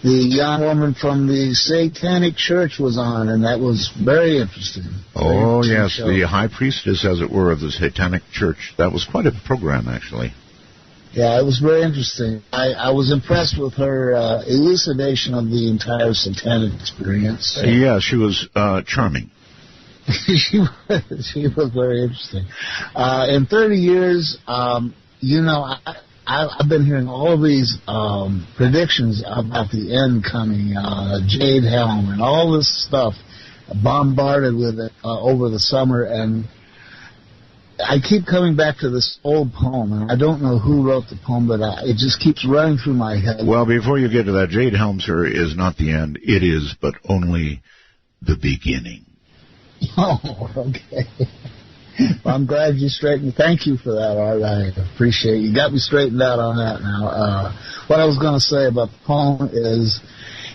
young woman from the Satanic Church was on, and that was very interesting. Yes, show. The high priestess, as it were, of the Satanic Church. That was quite a program, actually. Yeah, it was very interesting. I was impressed with her elucidation of the entire satanic experience. Yeah, she was charming. She was very interesting. In 30 years, I've been hearing all of these predictions about the end coming, Jade Helm and all this stuff, bombarded with it over the summer, and I keep coming back to this old poem, and I don't know who wrote the poem, but it just keeps running through my head. Well, before you get to that, Jade Helmser is not the end. It is but only the beginning. Oh, okay. Well, I'm glad you straightened. Thank you for that, Art. I appreciate it. You got me straightened out on that now. What I was going to say about the poem is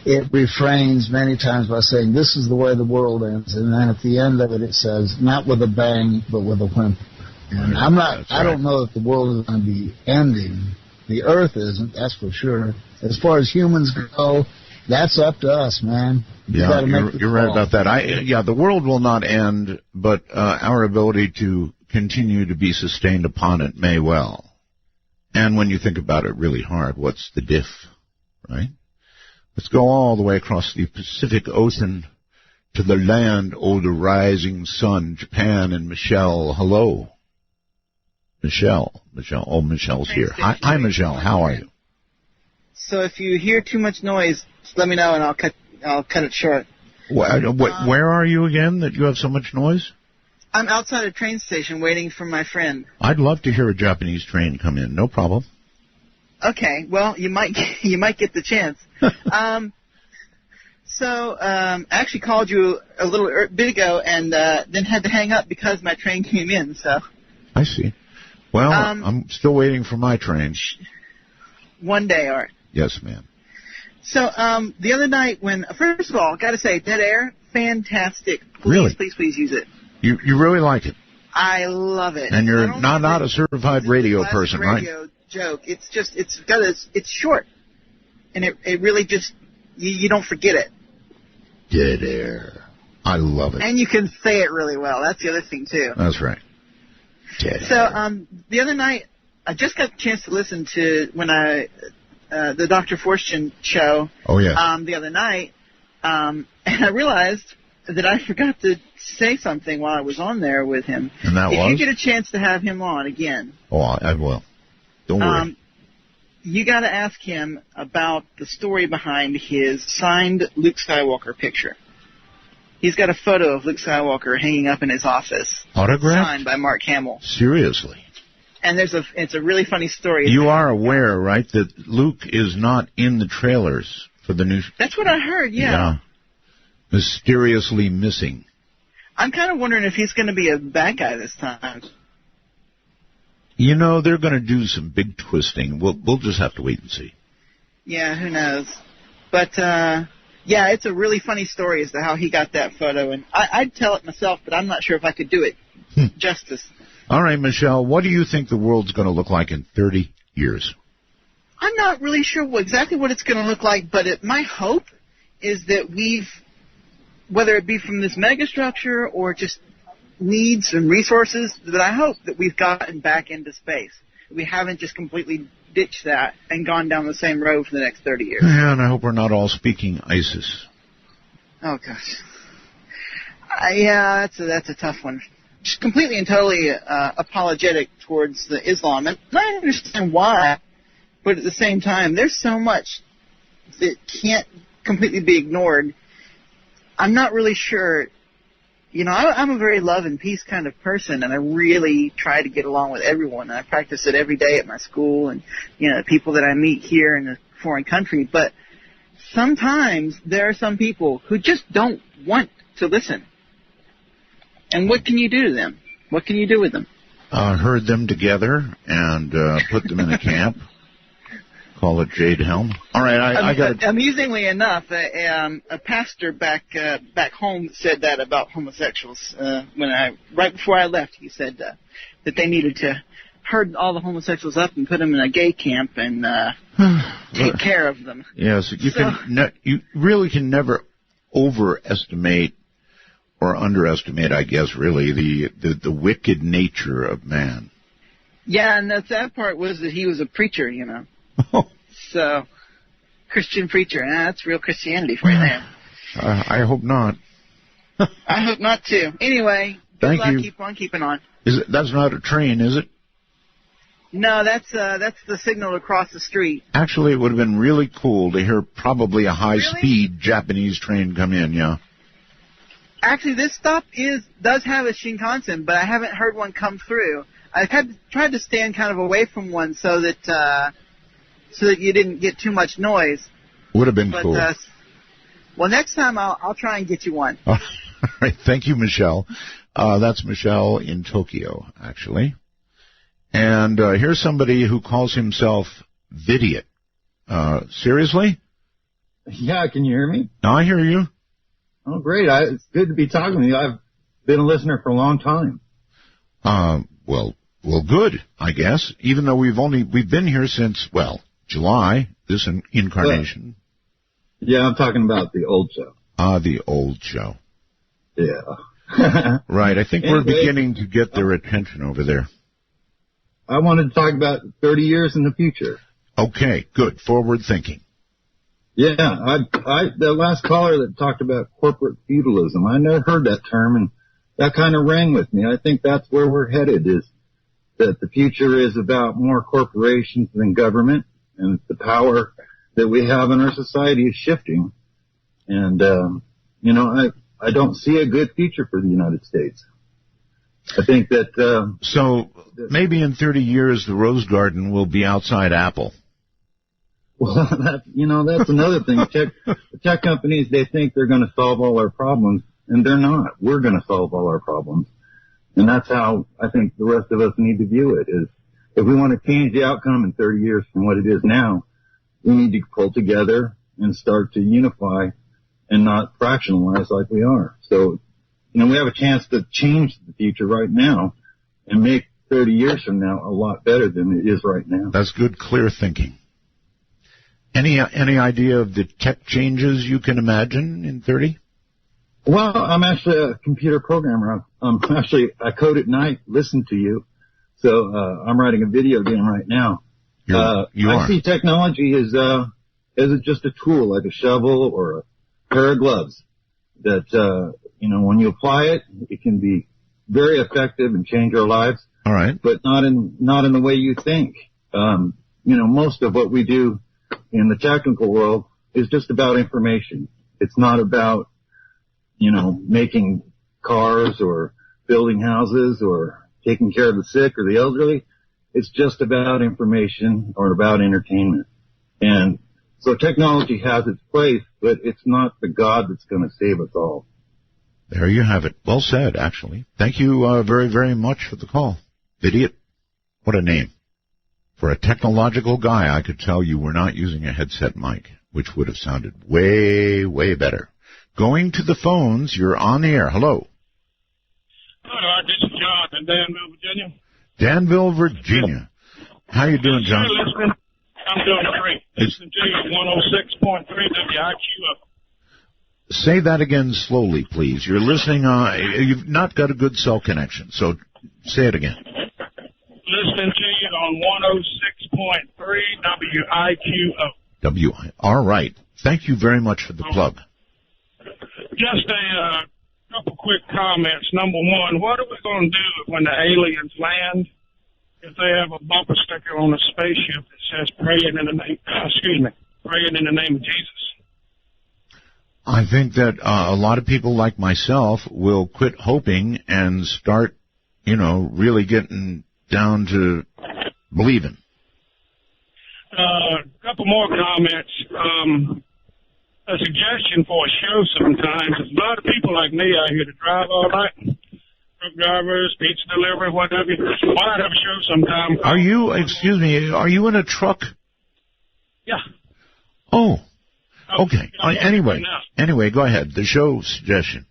it refrains many times by saying, this is the way the world ends. And then at the end of it, it says, not with a bang, but with a whimper. And I don't know that the world is going to be ending. The earth isn't, that's for sure. As far as humans go, that's up to us, man. Yeah, you're right about that. The world will not end, but our ability to continue to be sustained upon it may well. And when you think about it really hard, what's the diff, right? Let's go all the way across the Pacific Ocean to the land, oh, the rising sun, Japan and Michelle. Hello. Michelle. Oh, Michelle's here. Hi, Michelle. How are you? So if you hear too much noise, just let me know and I'll cut it short. Where are you again that you have so much noise? I'm outside a train station waiting for my friend. I'd love to hear a Japanese train come in. No problem. Okay. Well, you might get the chance. I actually called you a little bit ago and then had to hang up because my train came in. So. I see. Well, I'm still waiting for my train. One day, Art. Yes, ma'am. So the other night when, first of all, got to say, Dead Air, fantastic. Really? Please use it. You really like it? I love it. And you're not a certified radio person, right? Radio joke. It's just it's short, and it really just you don't forget it. Dead Air. I love it. And you can say it really well. That's the other thing too. That's right. Dead so Air. The other night I just got a chance to listen to the Dr. Forstchen show. Oh yeah. The other night, and I realized that I forgot to say something while I was on there with him. And that was? If you get a chance to have him on again. Oh, I will. Don't worry. You got to ask him about the story behind his signed Luke Skywalker picture. He's got a photo of Luke Skywalker hanging up in his office. Autographed? Signed by Mark Hamill. Seriously? And it's a really funny story. You are aware, right, that Luke is not in the trailers for the new... That's what I heard, yeah. Mysteriously missing. I'm kind of wondering if he's going to be a bad guy this time. You know, they're going to do some big twisting. We'll just have to wait and see. Yeah, who knows? But, it's a really funny story as to how he got that photo. And I'd tell it myself, but I'm not sure if I could do it justice. All right, Michelle, what do you think the world's going to look like in 30 years? I'm not really sure exactly what it's going to look like, but my hope is that whether it be from this megastructure or just needs and resources, that I hope that we've gotten back into space. We haven't just completely ditched that and gone down the same road for the next 30 years. Yeah, and I hope we're not all speaking ISIS. Oh, gosh. That's a tough one. Just completely and totally apologetic towards the Islam. And I understand why, but at the same time, there's so much that can't completely be ignored. I'm not really sure. You know, I'm a very love and peace kind of person, and I really try to get along with everyone. And I practice it every day at my school and, people that I meet here in a foreign country. But sometimes there are some people who just don't want to listen. And what can you do to them? What can you do with them? Herd them together and put them in a camp. Call it Jade Helm. All right, I got. Amusingly enough, a pastor back home said that about homosexuals. Right before I left, he said that they needed to herd all the homosexuals up and put them in a gay camp and take care of them. Yes, you really can never overestimate or underestimate, I guess, really the wicked nature of man. Yeah, and the sad part was that he was a preacher, So, Christian preacher, that's real Christianity for you there. I hope not. I hope not, too. Anyway, good luck. Keep on keeping on. That's not a train, is it? No, that's the signal across the street. Actually, it would have been really cool to hear probably a high-speed Japanese train come in, yeah. Actually, this stop does have a Shinkansen, but I haven't heard one come through. I tried to stand kind of away from one so that you didn't get too much noise. Would have been cool. Well, next time I'll try and get you one. All right. Thank you, Michelle. That's Michelle in Tokyo, actually. And here's somebody who calls himself Vidiot. Seriously? Yeah, can you hear me? I hear you. Oh, great. It's good to be talking to you. I've been a listener for a long time. Well, good, I guess, even though we've been here since, July, this incarnation. Yeah, I'm talking about the old show. The old show. Yeah. Right, I think we're beginning to get their attention over there. I wanted to talk about 30 years in the future. Okay, good. Forward thinking. Yeah, the last caller that talked about corporate feudalism, I never heard that term, and that kind of rang with me. I think that's where we're headed, is that the future is about more corporations than government, and the power that we have in our society is shifting. And, I don't see a good future for the United States. I think that... So maybe in 30 years the Rose Garden will be outside Apple. Well, that's another thing. The tech companies, they think they're going to solve all our problems, and they're not. We're going to solve all our problems. And that's how I think the rest of us need to view it, is if we want to change the outcome in 30 years from what it is now, we need to pull together and start to unify and not fractionalize like we are. So, we have a chance to change the future right now and make 30 years from now a lot better than it is right now. That's good, clear thinking. Any idea of the tech changes you can imagine in 30? Well, I'm actually a computer programmer. I code at night, listen to you. So I'm writing a video game right now. I see technology as just a tool, like a shovel or a pair of gloves. That when you apply it, it can be very effective and change our lives. All right, but not in the way you think. Most of what we do in the technical world is just about information. It's not about, making cars or building houses or taking care of the sick or the elderly. It's just about information or about entertainment. And so technology has its place, but it's not the God that's going to save us all. There you have it. Well said, actually. Thank you very, very much for the call. Idiot. What a name. For a technological guy, I could tell you were not using a headset mic, which would have sounded way, way better. Going to the phones, you're on the air. Hello. Hello, this is John in Danville, Virginia. Danville, Virginia. How you doing, John? I'm doing great. Listen to you, 106.3 WIQ. Say that again slowly, please. You're listening you've not got a good cell connection, so say it again. Listening to you on 106.3 WIQ. All right. Thank you very much for the plug. Just a couple quick comments. Number one, what are we going to do when the aliens land? If they have a bumper sticker on a spaceship that says praying in the name of Jesus. I think that a lot of people like myself will quit hoping and start, really getting down to believing. A couple more comments. A suggestion for a show sometimes is a lot of people like me out here to drive all night. Truck drivers, pizza delivery, whatever. Why not have a show sometime? Are you in a truck? Yeah. Oh. Okay. Anyway, go ahead. The show suggestion.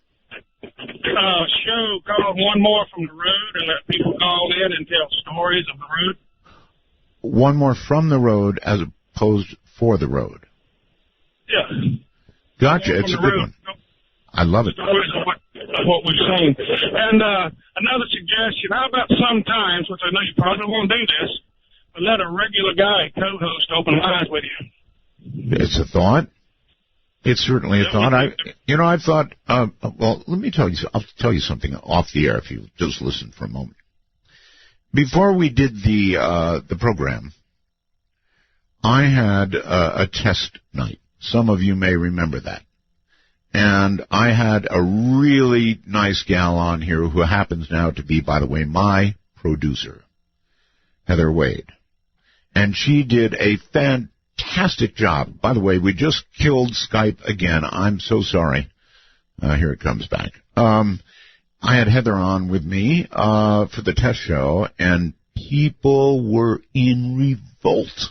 Show called One More from the Road and let people call in and tell stories of the road. One more from the road as opposed for the road. Yeah. Gotcha. It's a good one. I love it. Stories of what we've seen. And another suggestion, how about sometimes, which I know you probably won't do this, but let a regular guy co-host open lines with you. It's a thought. It's certainly a thought. I've thought, let me tell you, I'll tell you something off the air if you just listen for a moment. Before we did the program, I had a test night. Some of you may remember that. And I had a really nice gal on here who happens now to be, by the way, my producer, Heather Wade. And she did a fantastic job. By the way, we just killed Skype again. I'm so sorry. Here it comes back. I had Heather on with me for the test show, and people were in revolt.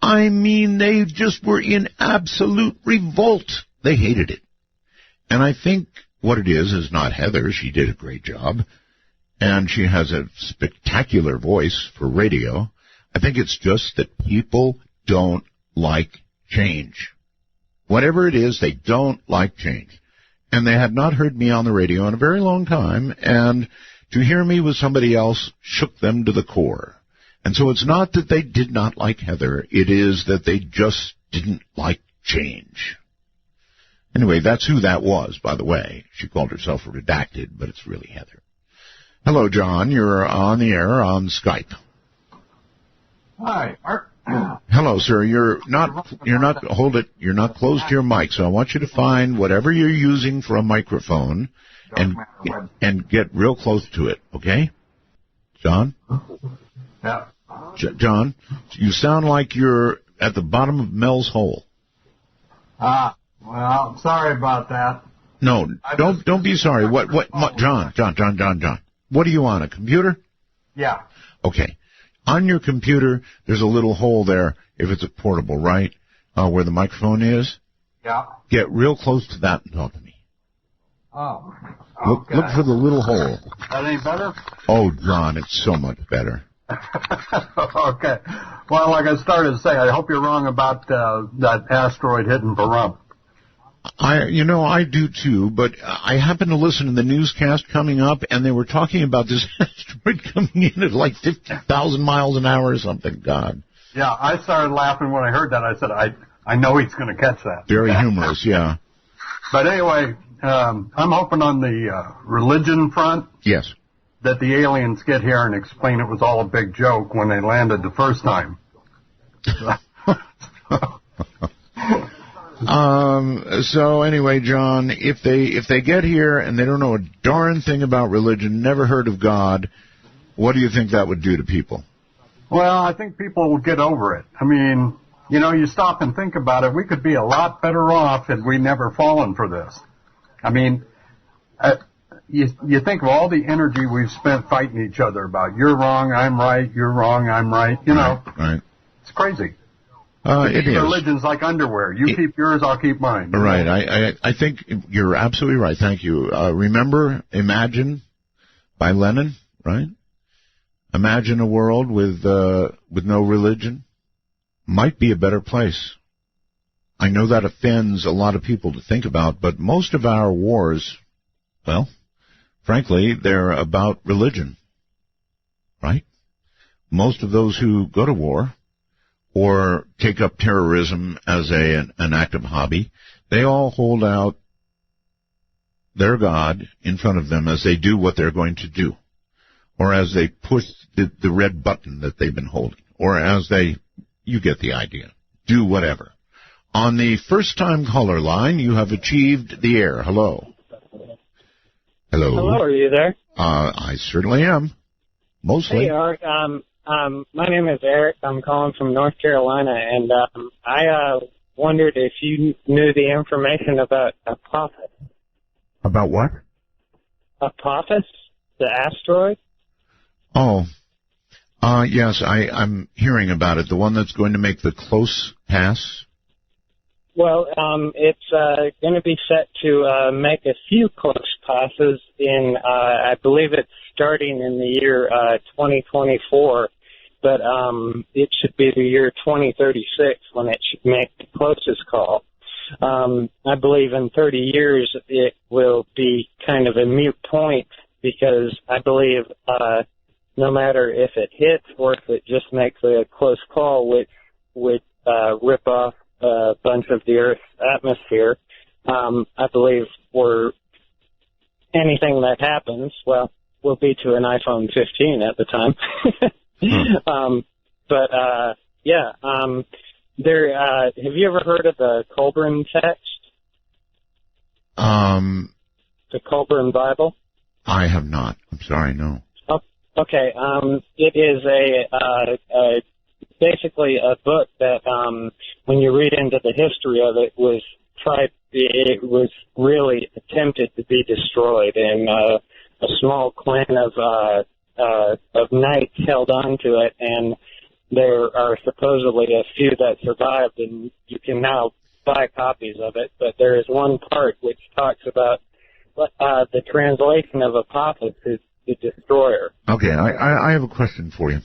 I mean, they just were in absolute revolt. They hated it. And I think what it is not Heather. She did a great job. And she has a spectacular voice for radio. I think it's just that people don't like change. Whatever it is, they don't like change. And they had not heard me on the radio in a very long time, and to hear me with somebody else shook them to the core. And so it's not that they did not like Heather, it is that they just didn't like change. Anyway, that's who that was, by the way. She called herself Redacted, but it's really Heather. Hello, John. You're on the air on Skype. Hi, Art. Hello, sir. You're not close to your mic, so I want you to find whatever you're using for a microphone and get real close to it, okay? John? Yeah. John, you sound like you're at the bottom of Mel's hole. Well, sorry about that. No, don't be sorry. What, John. What are you on, a computer? Yeah. Okay. On your computer, there's a little hole there, if it's a portable, right? Where the microphone is. Yeah. Get real close to that and talk to me. Oh. Okay. Look for the little hole. That any better? Oh, John, it's so much better. Okay. Well, like I started to say, I hope you're wrong about that asteroid hitting Pahrump. I do too, but I happened to listen to the newscast coming up, and they were talking about this asteroid coming in at like 50,000 miles an hour or something. God. Yeah, I started laughing when I heard that. I said, I know he's going to catch that. Very humorous, yeah. But anyway, I'm hoping on the religion front. Yes. That the aliens get here and explain it was all a big joke when they landed the first time. So anyway, John, if they get here and they don't know a darn thing about religion, never heard of God, what do you think that would do to people? Well, I think people will get over it. I mean, you stop and think about it. We could be a lot better off had we never fallen for this. I mean, you think of all the energy we've spent fighting each other about you're wrong, I'm right, you're wrong, I'm right. Right. It's crazy. It is. Religion's like underwear. You keep yours, I'll keep mine. Right. I think you're absolutely right. Thank you. Remember Imagine by Lennon, right? Imagine a world with no religion. Might be a better place. I know that offends a lot of people to think about, but most of our wars, well, frankly, they're about religion, right? Most of those who go to war or take up terrorism as an active hobby, they all hold out their God in front of them as they do what they're going to do, or as they push the red button that they've been holding, or as you get the idea, do whatever. On the first-time caller line, you have achieved the air. Hello. Hello, are you there? I certainly am. Mostly. Hey, Art. My name is Eric. I'm calling from North Carolina, and I wondered if you knew the information about Apophis. About what? Apophis, the asteroid? Oh, yes, I'm hearing about it. The one that's going to make the close pass? Well, it's going to be set to make a few close passes in, I believe it's starting in the year 2024, but it should be the year 2036 when it should make the closest call. I believe in 30 years it will be kind of a moot point because I believe no matter if it hits or if it just makes a close call, which would rip off a bunch of the Earth's atmosphere, I believe anything that happens, well, will be to an iPhone 15 at the time. Have you ever heard of the Colburn text? The Colburn Bible? I have not. I'm sorry, no. Oh, okay. It is basically a book that, when you read into the history of it, it was really attempted to be destroyed, and a small clan of knights held on to it, and there are supposedly a few that survived, and you can now buy copies of it. But there is one part which talks about the translation of Apophis is the destroyer. Okay, I have a question for you.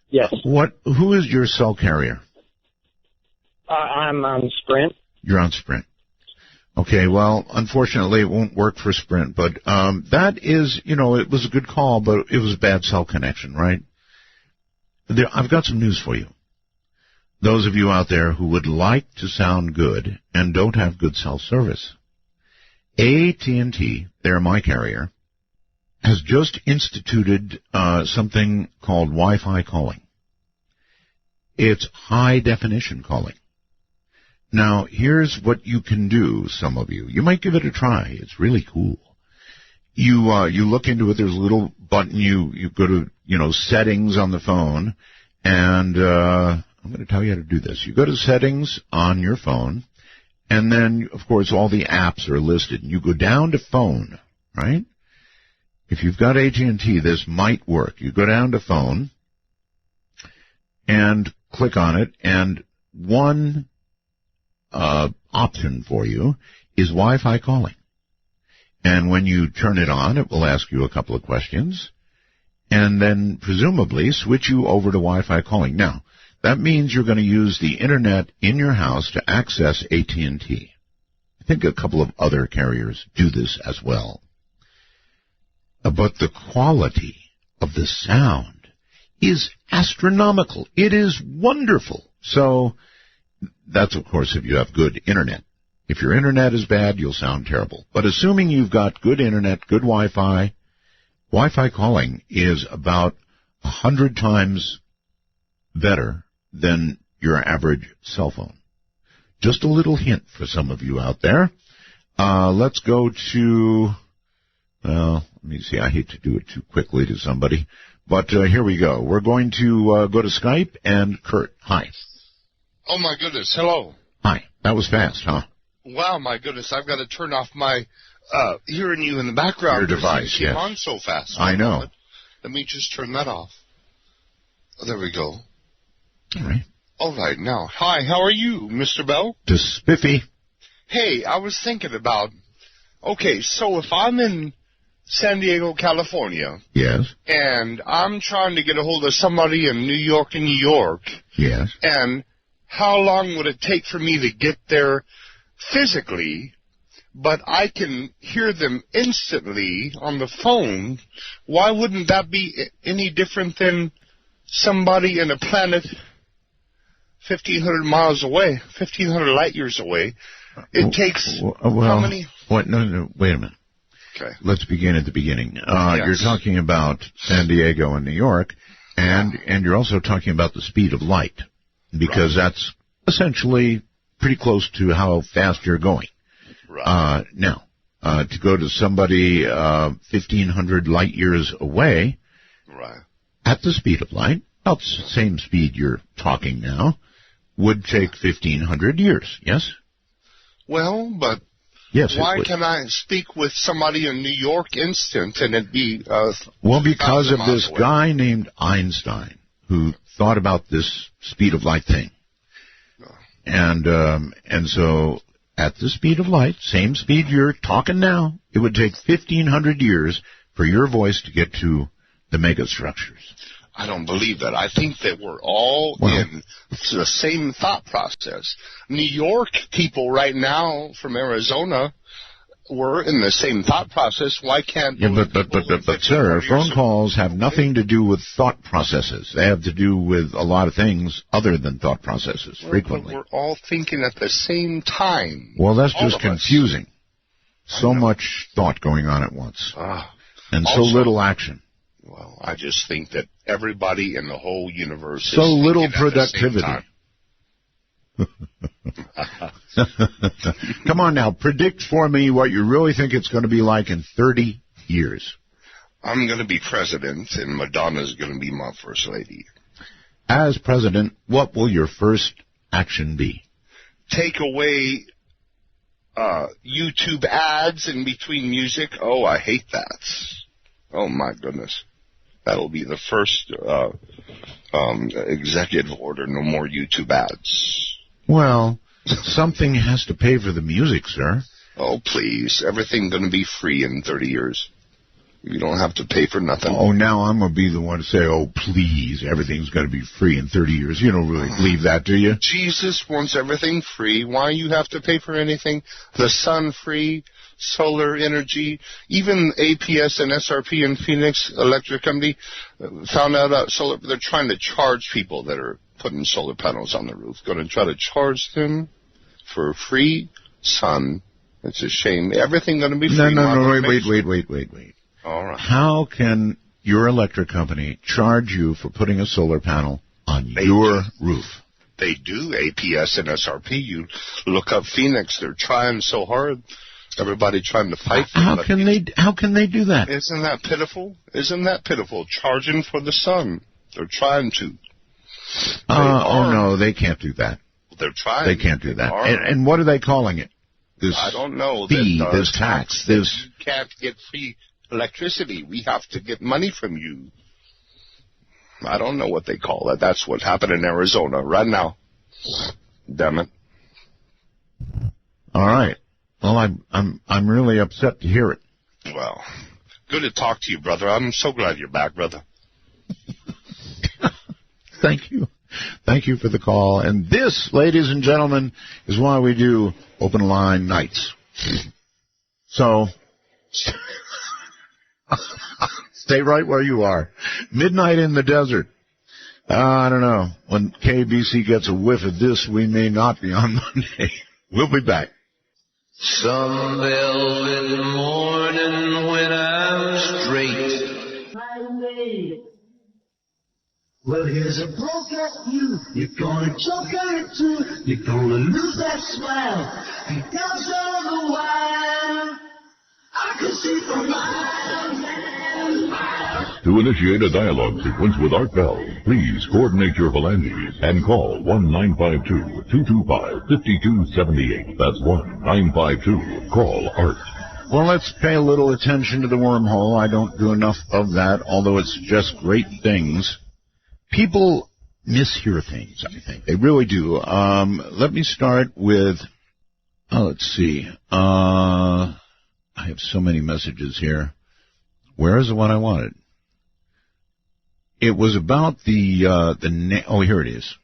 Yes. Who is your cell carrier? I'm on Sprint. You're on Sprint. Okay, well, unfortunately, it won't work for Sprint, but that is, it was a good call, but it was a bad cell connection, right? I've got some news for you. Those of you out there who would like to sound good and don't have good cell service, AT&T, they're my carrier, has just instituted something called Wi-Fi calling. It's high-definition calling. Now, here's what you can do, some of you. You might give it a try. It's really cool. You look into it. There's a little button. You go to, settings on the phone, and I'm going to tell you how to do this. You go to settings on your phone, and then, of course, all the apps are listed. And you go down to phone, right? If you've got AT&T, this might work. You go down to phone and click on it, and one option for you is Wi-Fi calling. And when you turn it on, it will ask you a couple of questions, and then presumably switch you over to Wi-Fi calling. Now, that means you're going to use the Internet in your house to access AT&T. I think a couple of other carriers do this as well. But the quality of the sound is astronomical. It is wonderful. So that's, of course, if you have good Internet. If your Internet is bad, you'll sound terrible. But assuming you've got good Internet, good Wi-Fi, Wi-Fi calling is about 100 times better than your average cell phone. Just a little hint for some of you out there. Let's go to, let me see, I hate to do it too quickly to somebody, but here we go. We're going to go to Skype, and Kurt, hi. Oh, my goodness. Hello. Hi. That was fast, huh? Wow, my goodness. I've got to turn off my hearing you in the background. Your device, yes. Yes. On so fast. I know. Let me just turn that off. Oh, there we go. All right. All right. Now, hi. How are you, Mr. Bell? Just spiffy. Hey, I was thinking about, okay, so if I'm in San Diego, California. Yes. And I'm trying to get a hold of somebody in New York, Yes. and how long would it take for me to get there physically, but I can hear them instantly on the phone? Why wouldn't that be any different than somebody in a planet 1,500 miles away, 1,500 light years away? It takes how many? What? No, wait a minute. Okay. Let's begin at the beginning. Yes. You're talking about San Diego and New York, and you're also talking about the speed of light, because that's essentially pretty close to how fast you're going. Right. Now, to go to somebody 1,500 light years away, right, at the speed of light, about the same speed you're talking now, would take 1,500 years, yes? Well, but yes, why can I speak with somebody in New York instant and it be well, because of this away? guy named Einstein who thought about this speed of light thing. And so at the speed of light, same speed you're talking now, it would take 1,500 years for your voice to get to the megastructures. I don't believe that. I think that we're all in the same thought process. New York people right now from Arizona were in the same thought process. Why can't... Yeah, but sir, phone calls have nothing to do with thought processes. They have to do with a lot of things other than thought processes, frequently. But we're all thinking at the same time. Well, that's just confusing. So much thought going on at once. And so little action. Well, I just think that everybody in the whole universe so is little thinking at the same productivity. time. Come on now, predict for me what you really think it's going to be like in 30 years. I'm going to be president, and Madonna's going to be my first lady. As president, what will your first action be? Take away YouTube ads in between music. Oh, I hate that. Oh, my goodness. That'll be the first executive order, no more YouTube ads. Well, something has to pay for the music, sir. Oh, please. Everything's going to be free in 30 years. You don't have to pay for nothing. Oh, now I'm going to be the one to say, oh, please, everything's going to be free in 30 years. You don't really believe that, do you? Jesus wants everything free. Why you have to pay for anything? The sun free, solar energy, even APS and SRP and Phoenix Electric Company found out about solar. They're trying to charge people that are putting solar panels on the roof. Going to try to charge them for free sun. It's a shame. Everything going to be free. No, wait. All right. How can your electric company charge you for putting a solar panel on your roof? They do, APS and SRP. You look up Phoenix. They're trying so hard. Everybody trying to fight for How can they do that? Isn't that pitiful? Isn't that pitiful? Charging for the sun. They're trying to. Oh, no, they can't do that. They're trying. They can't do that. And what are they calling it? This I don't know. Fee, this tax, this... You can't get free electricity. We have to get money from you. I don't know what they call it. That's what happened in Arizona right now. Damn it. All right. Well, I'm really upset to hear it. Well, good to talk to you, brother. I'm so glad you're back, brother. Thank you. Thank you for the call. And this, ladies and gentlemen, is why we do open line nights. So, stay right where you are. Midnight in the desert. I don't know. When KABC gets a whiff of this, we may not be on Monday. We'll be back. Some velvet morning when I'm straight. Well, here's a poke at you. You're gonna choke on it too. You're gonna lose that smile because of the wine. I can see for miles and miles. To initiate a dialogue sequence with Art Bell, please coordinate your phalanges and call 1-952-225-5278. That's 1-952-CALL-ART. Well, let's pay a little attention to the wormhole. I don't do enough of that, although it's just great things. People mishear things, I think. They really do. Let me start with, let's see. I have so many messages here. Where is the one I wanted? It was about oh, here it is.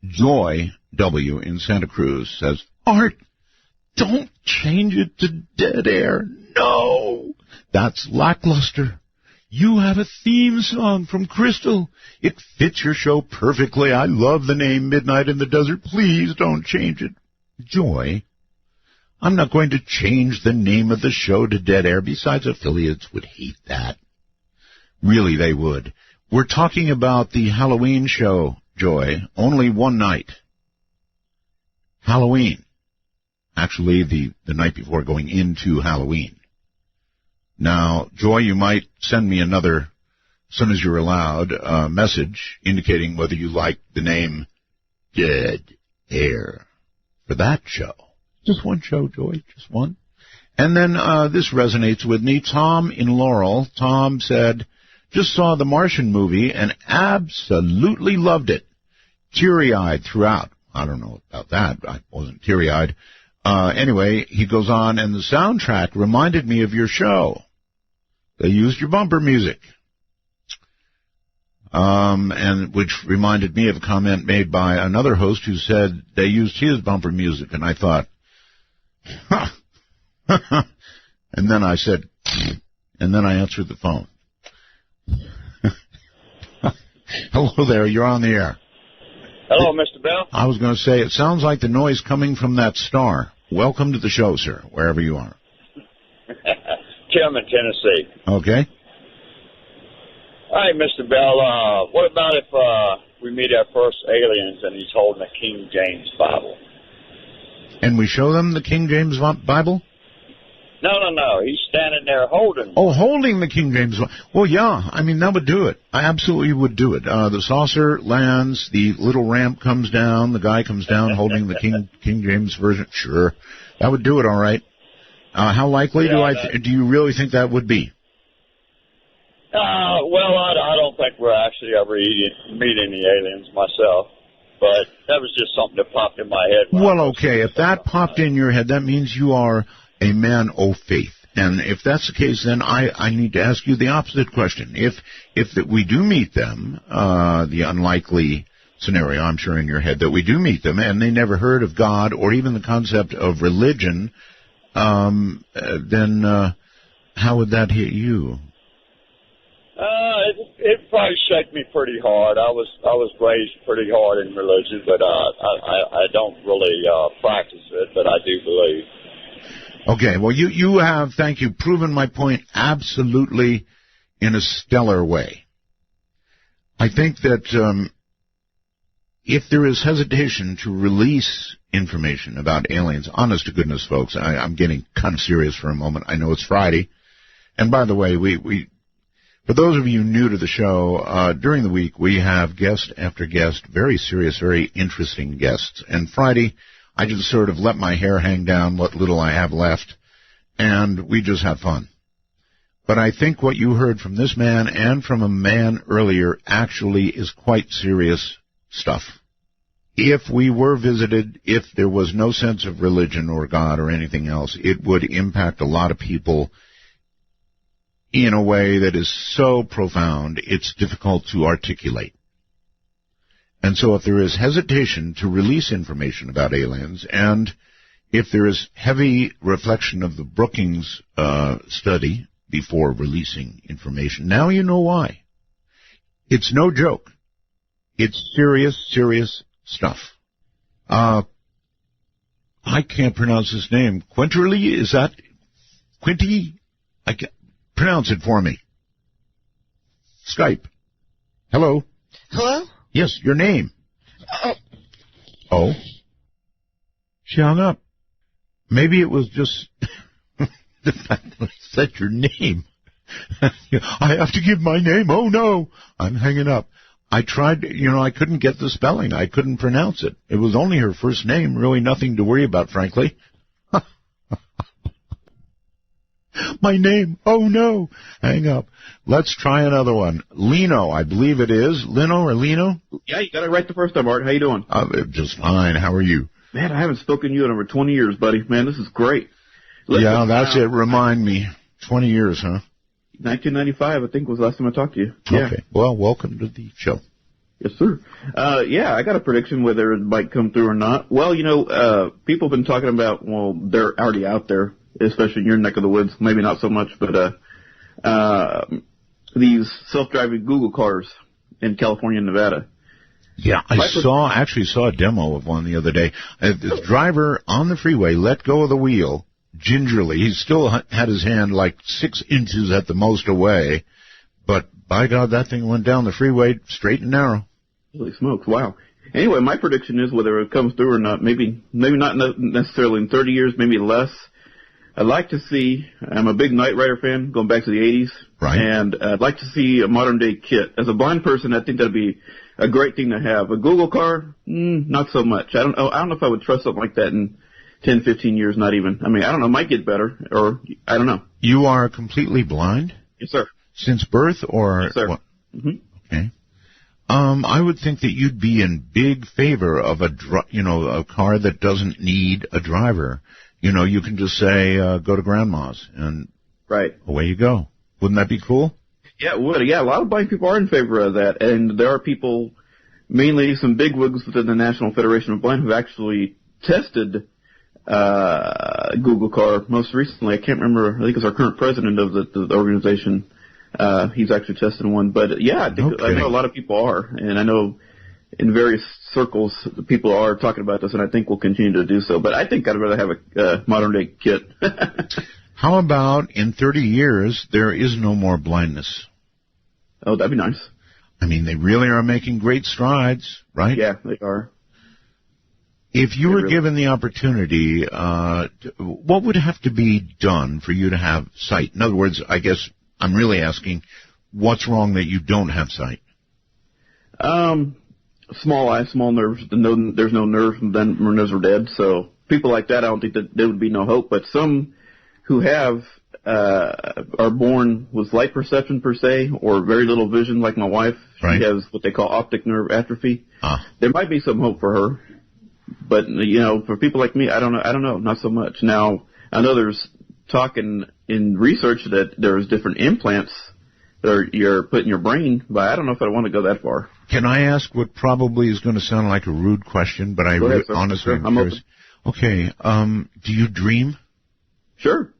Joy W. in Santa Cruz says, Art, don't change it to Dead Air. No, that's lackluster. You have a theme song from Crystal. It fits your show perfectly. I love the name Midnight in the Desert. Please don't change it. Joy, I'm not going to change the name of the show to Dead Air. Besides, affiliates would hate that. Really, they would. We're talking about the Halloween show, Joy. Only one night. Halloween. Actually, the night before going into Halloween. Now, Joy, you might send me another, as soon as you're allowed, message indicating whether you like the name Dead Air for that show. Just one show, Joy, just one. And then this resonates with me. Tom in Laurel. Tom said, just saw the Martian movie and absolutely loved it. Teary-eyed throughout. I don't know about that. I wasn't teary-eyed. Anyway, he goes on, and the soundtrack reminded me of your show. They used your bumper music. And which reminded me of a comment made by another host who said they used his bumper music, and I thought, huh. And then I said, and then I answered the phone. Hello there, you're on the air. Hello, Mr. Bell. I was going to say, it sounds like the noise coming from that star. Welcome to the show, sir, wherever you are. Tim in Tennessee. Okay. All right, Mr. Bell, what about if we meet our first aliens, and he's holding a King James Bible. And we show them the King James Bible? No. He's standing there holding. Oh, holding the King James Bible. Well, yeah. I mean, that would do it. I absolutely would do it. The saucer lands, the little ramp comes down, the guy comes down holding the King James version. Sure. That would do it all right. How likely do you really think that would be? Well, I don't think we'll actually ever meet any aliens myself, but that was just something that popped in my head. Well, okay, if that popped in your head, that means you are a man of faith. And if that's the case, then I need to ask you the opposite question. If we do meet them, the unlikely scenario, I'm sure, in your head, that we do meet them, and they never heard of God or even the concept of religion, then how would that hit you? It probably shake me pretty hard. I was raised pretty hard in religion, but I don't really practice it, but I do believe. Okay, well, you have, thank you, proven my point absolutely in a stellar way. I think that if there is hesitation to release information about aliens, honest to goodness, folks, I'm getting kind of serious for a moment. I know it's Friday. And by the way, we for those of you new to the show, during the week we have guest after guest, very serious, very interesting guests. And Friday, I just sort of let my hair hang down, what little I have left, and we just have fun. But I think what you heard from this man and from a man earlier actually is quite serious stuff. If we were visited, if there was no sense of religion or God or anything else, it would impact a lot of people in a way that is so profound, it's difficult to articulate. And so if there is hesitation to release information about aliens, and if there is heavy reflection of the Brookings study before releasing information, now you know why. It's no joke. It's serious, serious stuff. I can't pronounce his name. Quinterly, is that Quinty? I can't pronounce it for me. Skype. Hello. Hello? Yes, your name. Oh? She hung up. Maybe it was just the fact that I said your name. I have to give my name. Oh, no. I'm hanging up. I tried, I couldn't get the spelling. I couldn't pronounce it. It was only her first name. Really nothing to worry about, frankly. My name. Oh, no. Hang up. Let's try another one. Lino, I believe it is. Lino or Lino? Yeah, you got it right the first time, Art. How you doing? Just fine. How are you? Man, I haven't spoken to you in over 20 years, buddy. Man, this is great. Yeah, that's it. Remind me. 20 years, huh? 1995, I think, was the last time I talked to you. Yeah. Okay. Well, welcome to the show. Yes, sir. Yeah, I got a prediction whether it might come through or not. Well, people have been talking about, they're already out there, especially in your neck of the woods. Maybe not so much, but these self-driving Google cars in California and Nevada. Yeah, I actually saw a demo of one the other day. The driver on the freeway let go of the wheel gingerly. He still had his hand like 6 inches at the most away, but by God, that thing went down the freeway straight and narrow. Holy smokes, wow. Anyway, my prediction is whether it comes through or not, maybe not necessarily in 30 years, maybe less. I'd like to see, I'm a big Knight Rider fan, going back to the 80s. Right. And I'd like to see a modern-day kit. As a blind person, I think that'd be a great thing to have. A Google car, not so much. I don't know if I would trust something like that in 10, 15 years, not even. I mean, I don't know, it might get better, or I don't know. You are completely blind? Yes, sir. Since birth, or? Yes, sir. Mm-hmm. Okay. I would think that you'd be in big favor of a car that doesn't need a driver. You can just say, go to grandma's, and right away you go. Wouldn't that be cool? Yeah, it would. Yeah, a lot of blind people are in favor of that, and there are people, mainly some bigwigs within the National Federation of Blind, who've actually tested Google car. Most recently, I can't remember, I think it's our current president of the organization. He's actually tested one. But, yeah, I know a lot of people are, and I know in various circles, people are talking about this, and I think we'll continue to do so. But I think I'd rather have a modern-day kit. How about in 30 years, there is no more blindness? Oh, that'd be nice. I mean, they really are making great strides, right? Yeah, they are. If you were given the opportunity, what would have to be done for you to have sight? In other words, I guess I'm really asking, what's wrong that you don't have sight? Small eyes, small nerves. There's no nerves, then my nerves are dead. So people like that, I don't think that there would be no hope. But some who have are born with light perception per se, or very little vision, like my wife. Right. She has what they call optic nerve atrophy. There might be some hope for her. But, for people like me, I don't know, not so much. Now, I know there's talk in research that there's different implants that you're put in your brain, but I don't know if I want to go that far. Can I ask what probably is going to sound like a rude question, but honestly am curious. Okay, do you dream? Sure.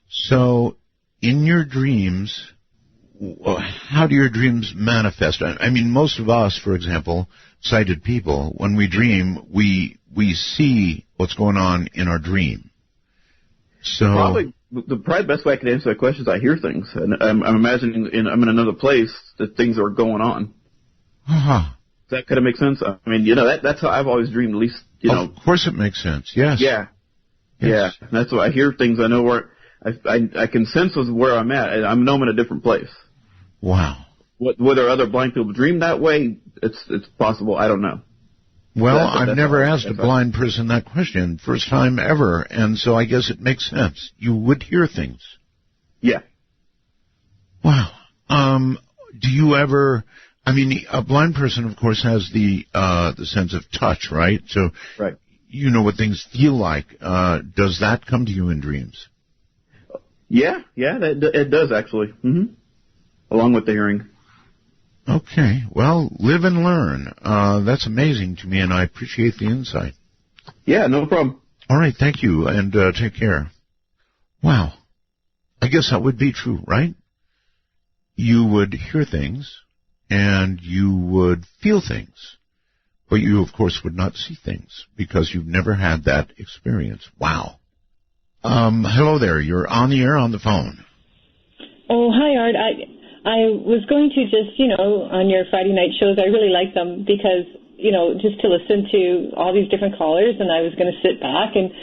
So, in your dreams, how do your dreams manifest? I mean, most of us, for example, sighted people, when we dream, we see what's going on in our dream. So probably the best way I can answer that question is I hear things, and I'm imagining I'm in another place that things are going on. Does that kind of make sense? I mean, that's how I've always dreamed. At least, Of course, it makes sense. Yes. Yeah. Yes. Yeah. That's why I hear things. I know where I can sense where I'm at. I know I'm in a different place. Wow. Whether other blind people dream that way, it's possible. I don't know. Well, I've never asked a blind person that question. First time ever. And so I guess it makes sense. You would hear things. Yeah. Wow. Do you ever, I mean, a blind person, of course, has the sense of touch, right? So right. You know what things feel like. Does that come to you in dreams? Yeah, it does actually. Mm-hmm. Along with the hearing. Okay. Well, live and learn. That's amazing to me, and I appreciate the insight. Yeah, no problem. All right, thank you, and take care. Wow. I guess that would be true, right? You would hear things, and you would feel things, but you, of course, would not see things because you've never had that experience. Wow. Hello there. You're on the air on the phone. Oh, hi, Art. I was going to just, on your Friday night shows, I really like them because, just to listen to all these different callers, and I was going to sit back and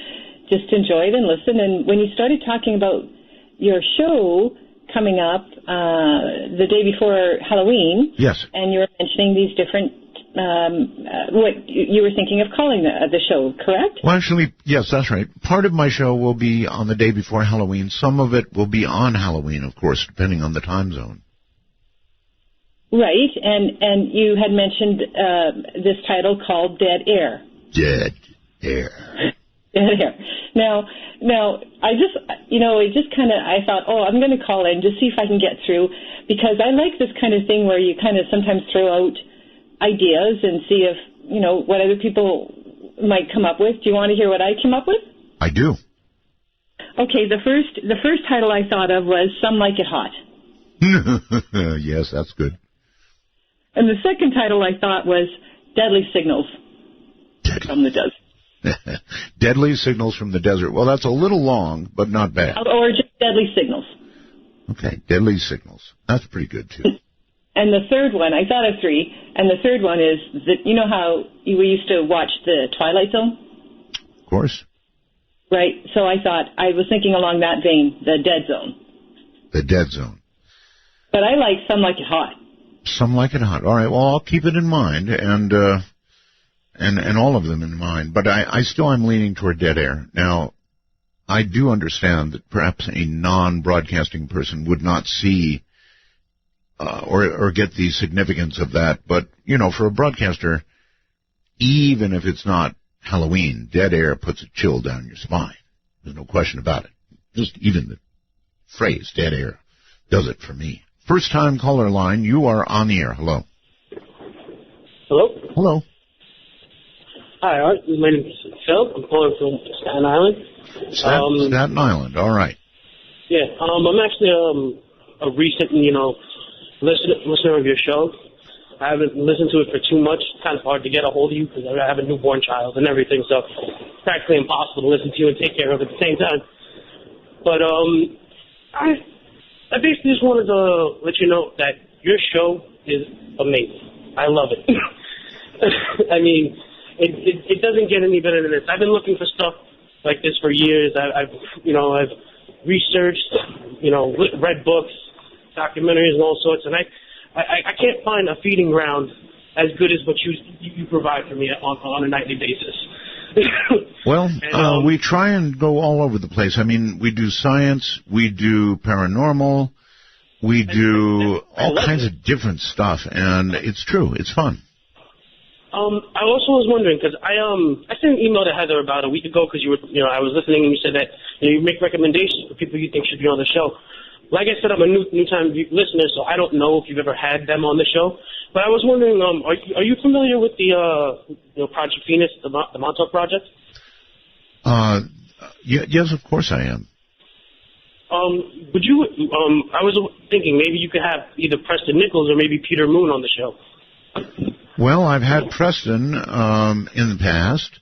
just enjoy it and listen. And when you started talking about your show coming up the day before Halloween, yes, and you were mentioning these different, what you were thinking of calling the show, correct? Well, actually, yes, that's right. Part of my show will be on the day before Halloween. Some of it will be on Halloween, of course, depending on the time zone. Right, and you had mentioned this title called Dead Air. Dead Air. Dead Air. Now, I just, it just kind of, I thought, I'm going to call in, just see if I can get through, because I like this kind of thing where you kind of sometimes throw out ideas and see if, what other people might come up with. Do you want to hear what I came up with? I do. Okay, the first title I thought of was Some Like It Hot. Yes, that's good. And the second title I thought was Deadly Signals from the Desert. Deadly Signals from the Desert. Well, that's a little long, but not bad. Or just Deadly Signals. Okay, Deadly Signals. That's pretty good, too. And the third one, I thought of three, and the third one is, that you know how we used to watch the Twilight Zone? Of course. Right, so I was thinking along that vein, the Dead Zone. The Dead Zone. But I like Some Like It Hot. Some Like It Hot. All right, well, I'll keep it in mind, and all of them in mind. But I still am leaning toward Dead Air. Now, I do understand that perhaps a non-broadcasting person would not see or get the significance of that. But, for a broadcaster, even if it's not Halloween, Dead Air puts a chill down your spine. There's no question about it. Just even the phrase Dead Air does it for me. First time caller line, you are on the air. Hello. Hello? Hello. Hi, Art. My name is Phil. I'm calling from Staten Island. Staten Island, all right. Yeah, I'm actually a recent, listener of your show. I haven't listened to it for too much. It's kind of hard to get a hold of you because I have a newborn child and everything, so it's practically impossible to listen to you and take care of it at the same time. But I basically just wanted to let you know that your show is amazing. I love it. I mean, it doesn't get any better than this. I've been looking for stuff like this for years. I've researched, read books, documentaries, and all sorts, and I can't find a feeding ground as good as what you provide for me on a nightly basis. Well, we try and go all over the place. I mean, we do science, we do paranormal, we do all kinds of different stuff, and it's true. It's fun. I also was wondering, because I sent an email to Heather about a week ago, because I was listening and you said that you make recommendations for people you think should be on the show. Like I said, I'm a new time listener, so I don't know if you've ever had them on the show. But I was wondering, are you familiar with the Project Venus, the Montauk Project? Yes, of course I am. Would you? I was thinking maybe you could have either Preston Nichols or maybe Peter Moon on the show. Well, I've had Preston in the past,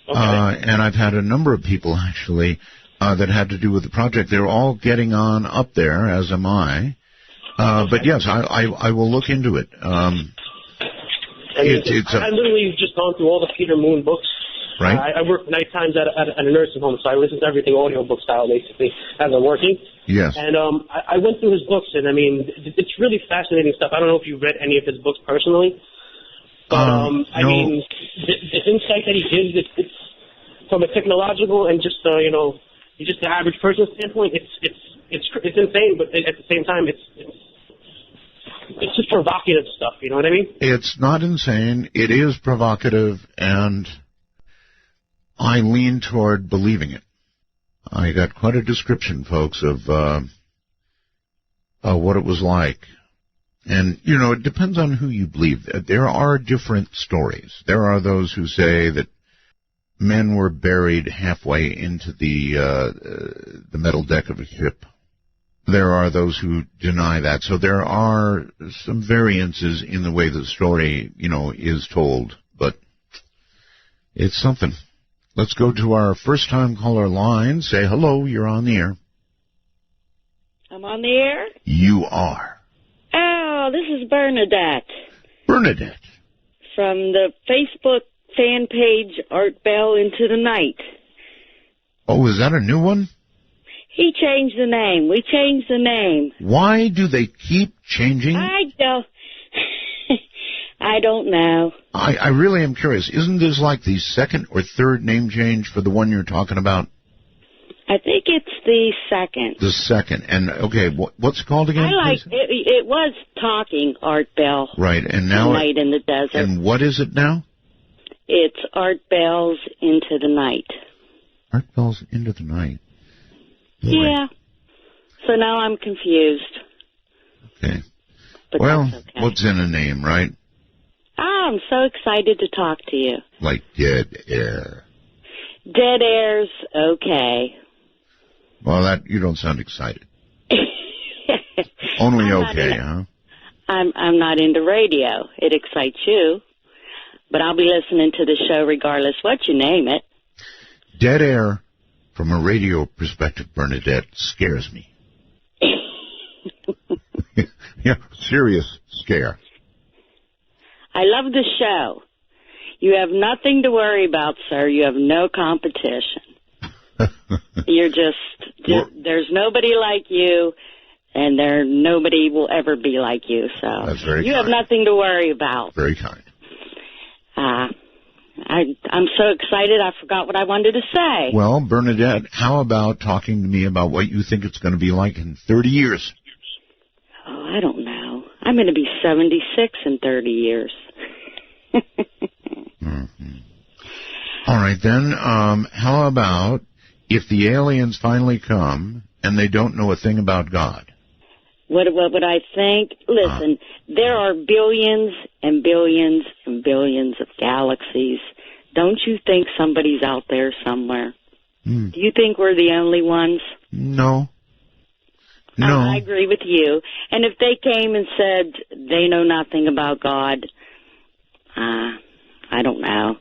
and I've had a number of people, actually, that had to do with the project. They're all getting on up there, as am I. But, yes, I will look into it. I literally just gone through all the Peter Moon books. Right. I work night times at a nursing home, so I listen to everything audiobook style, basically, as I'm working. Yes. And I went through his books, and, I mean, it's really fascinating stuff. I don't know if you've read any of his books personally. But, I mean, the insight that he gives, it's from a technological and just, just the average person standpoint, it's insane, but at the same time, it's just provocative stuff, you know what I mean? It's not insane. It is provocative, and I lean toward believing it. I got quite a description, folks, of what it was like. And, it depends on who you believe. There are different stories. There are those who say that men were buried halfway into the metal deck of a ship. There are those who deny that. So there are some variances in the way the story, is told. But it's something. Let's go to our first-time caller line. Say hello. You're on the air. I'm on the air? You are. Oh, this is Bernadette. Bernadette. From the Facebook fan page, Art Bell Into the Night. Oh, is that a new one? He changed the name. We changed the name. Why do they keep changing? I don't know. I really am curious. Isn't this like the second or third name change for the one you're talking about? I think it's the second. The second. And, okay, what's it called again? It was Talking Art Bell. Right, and now... Night in the Desert. And what is it now? It's Art Bell's Into the Night. Art Bell's Into the Night. Yeah. So now I'm confused. Okay. But well, that's okay. What's in a name, right? Oh, I'm so excited to talk to you. Like dead air. Dead air's okay. Well, you don't sound excited. Only okay, huh? I'm not into radio. It excites you. But I'll be listening to the show regardless what you name it. Dead air, from a radio perspective, Bernadette, scares me. Yeah, serious scare. I love the show. You have nothing to worry about, sir. You have no competition. You're there's nobody like you, and nobody will ever be like you. So that's very you kind. have nothing to worry about. Very kind. I'm so excited I forgot what I wanted to say. Well, Bernadette, how about talking to me about what you think it's going to be like in 30 years? Oh, I don't know. I'm going to be 76 in 30 years. Mm-hmm. All right, then. How about if the aliens finally come and they don't know a thing about God? What would I think? Listen, there are billions and billions and billions of galaxies. Don't you think somebody's out there somewhere? Do you think we're the only ones? No. I agree with you. And if they came and said they know nothing about God, I don't know.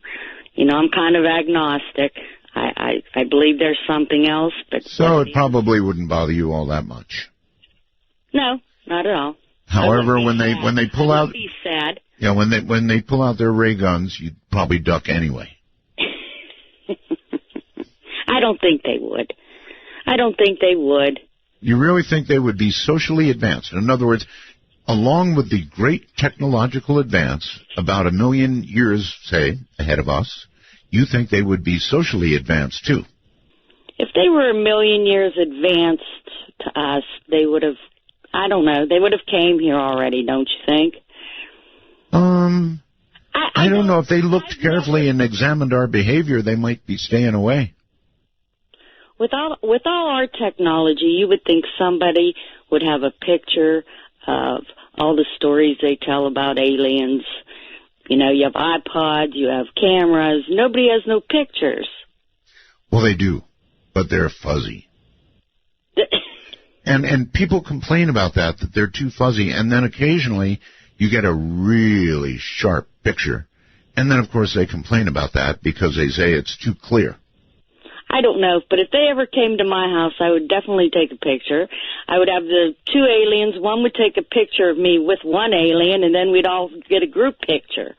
I'm kind of agnostic. I believe there's something else, but... So it probably wouldn't bother you all that much. No, not at all. However, when they pull I out, would be sad. yeah, when they pull out their ray guns, you'd probably duck anyway. I don't think they would. I don't think they would. You really think they would be socially advanced? In other words, along with the great technological advance, about 1 million years, say, ahead of us, you think they would be socially advanced too? If they were 1 million years advanced to us, they would have, I don't know, they would have came here already, don't you think? I don't know. If they looked carefully and examined our behavior, they might be staying away. With all our technology, you would think somebody would have a picture of all the stories they tell about aliens. You know, you have iPods, you have cameras. Nobody has no pictures. Well, they do, but they're fuzzy. And people complain about that they're too fuzzy, and then occasionally you get a really sharp picture. And then, of course, they complain about that because they say it's too clear. I don't know, but if they ever came to my house, I would definitely take a picture. I would have the two aliens. One would take a picture of me with one alien, and then we'd all get a group picture.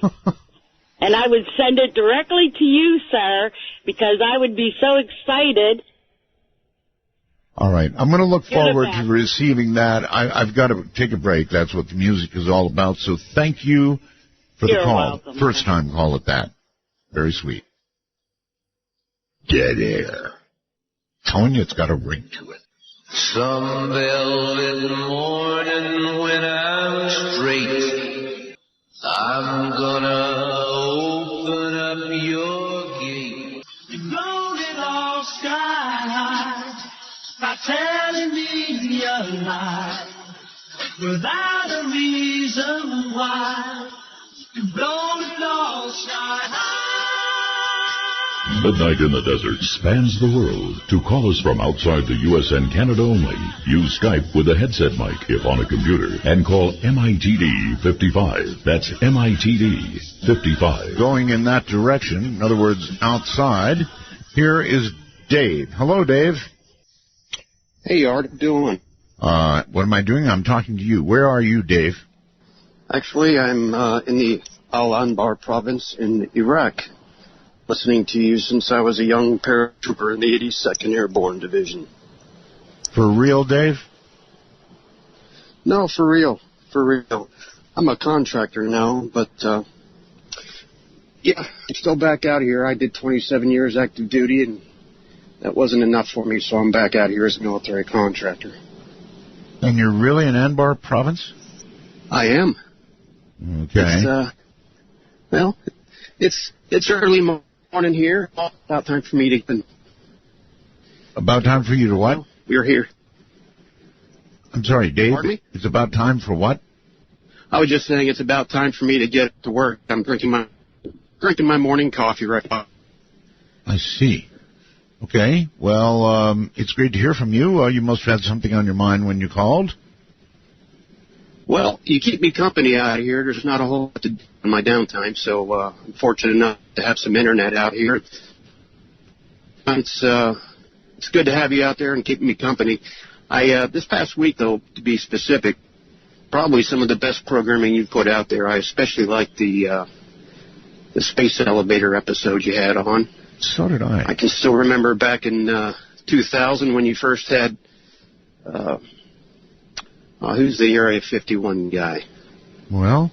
And I would send it directly to you, sir, because I would be so excited. All right. I'm going to look forward to receiving that. I've got to take a break. That's what the music is all about. So thank you for the call. Welcome. First time call at that. Very sweet. Dead air. Telling you it's got a ring to it. Some velvet morning when I'm straight, I'm gonna open up your gate. You're blowing all sky high by telling me a lie without a reason why. You're blowing all sky high. Midnight in the Desert spans the world. To call us from outside the U.S. and Canada only, use Skype with a headset mic if on a computer and call MITD 55. That's MITD 55. Going in that direction, in other words, outside, here is Dave. Hello, Dave. Hey, Art. How you doing? What am I doing? I'm talking to you. Where are you, Dave? Actually, I'm in the Al-Anbar province in Iraq, listening to you since I was a young paratrooper in the 82nd Airborne Division. For real, Dave? No, for real. For real. I'm a contractor now, but, yeah, I'm still back out here. I did 27 years active duty, and that wasn't enough for me, so I'm back out here as a military contractor. And you're really in Anbar province? I am. Okay. It's early morning here. About time for me to... About time for you to what? We're here. I'm sorry, Dave. Pardon me? It's about time for what? I was just saying it's about time for me to get to work. I'm drinking my morning coffee right now. I see. Okay. Well, it's great to hear from you. You must have had something on your mind when you called. Well, you keep me company out here. There's not a whole lot to do in my downtime, so I'm fortunate enough to have some internet out here. It's good to have you out there and keeping me company. This past week, though, to be specific, probably some of the best programming you've put out there. I especially liked the space elevator episode you had on. So did I. I can still remember back in 2000 when you first had... who's the Area 51 guy? Well,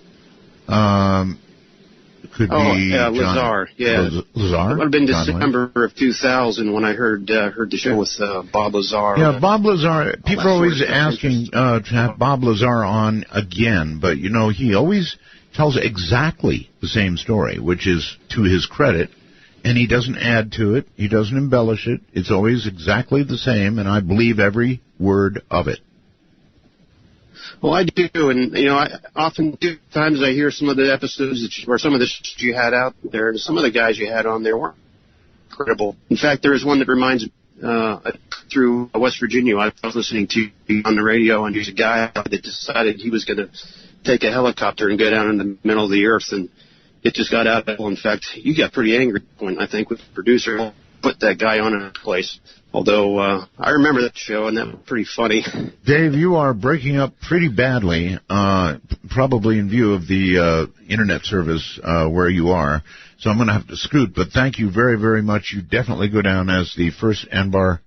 it could be John, Lazar. Yeah, Lazar. It would have been John December of 2000 when I heard the show with Bob Lazar. Yeah, Bob Lazar. People are always asking to have Bob Lazar on again, but you know he always tells exactly the same story, which is to his credit, and he doesn't add to it. He doesn't embellish it. It's always exactly the same, and I believe every word of it. Well, I do, and times I hear some of the episodes or some of the you had out there, and some of the guys you had on there weren't incredible. In fact, there is one that reminds through West Virginia. I was listening to you on the radio, and there's a guy that decided he was going to take a helicopter and go down in the middle of the earth, and it just got out of control. In fact, you got pretty angry at one point, I think, with the producer. put that guy on in place. Although I remember that show, and that was pretty funny. Dave, you are breaking up pretty badly, probably in view of the internet service where you are. So I'm going to have to scoot, but thank you very, very much. You definitely go down as the first Anbar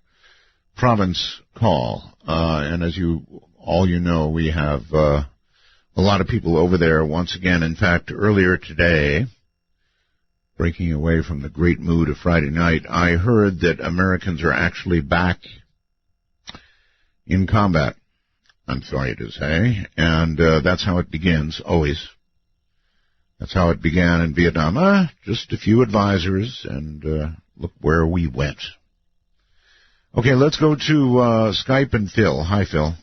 province call. And as all you know, we have a lot of people over there once again. In fact, earlier today, breaking away from the great mood of Friday night, I heard that Americans are actually back in combat. I'm sorry to say. And that's how it begins, always. That's how it began in Vietnam. Just a few advisors, and look where we went. Okay, let's go to Skype and Phil. Hi, Phil.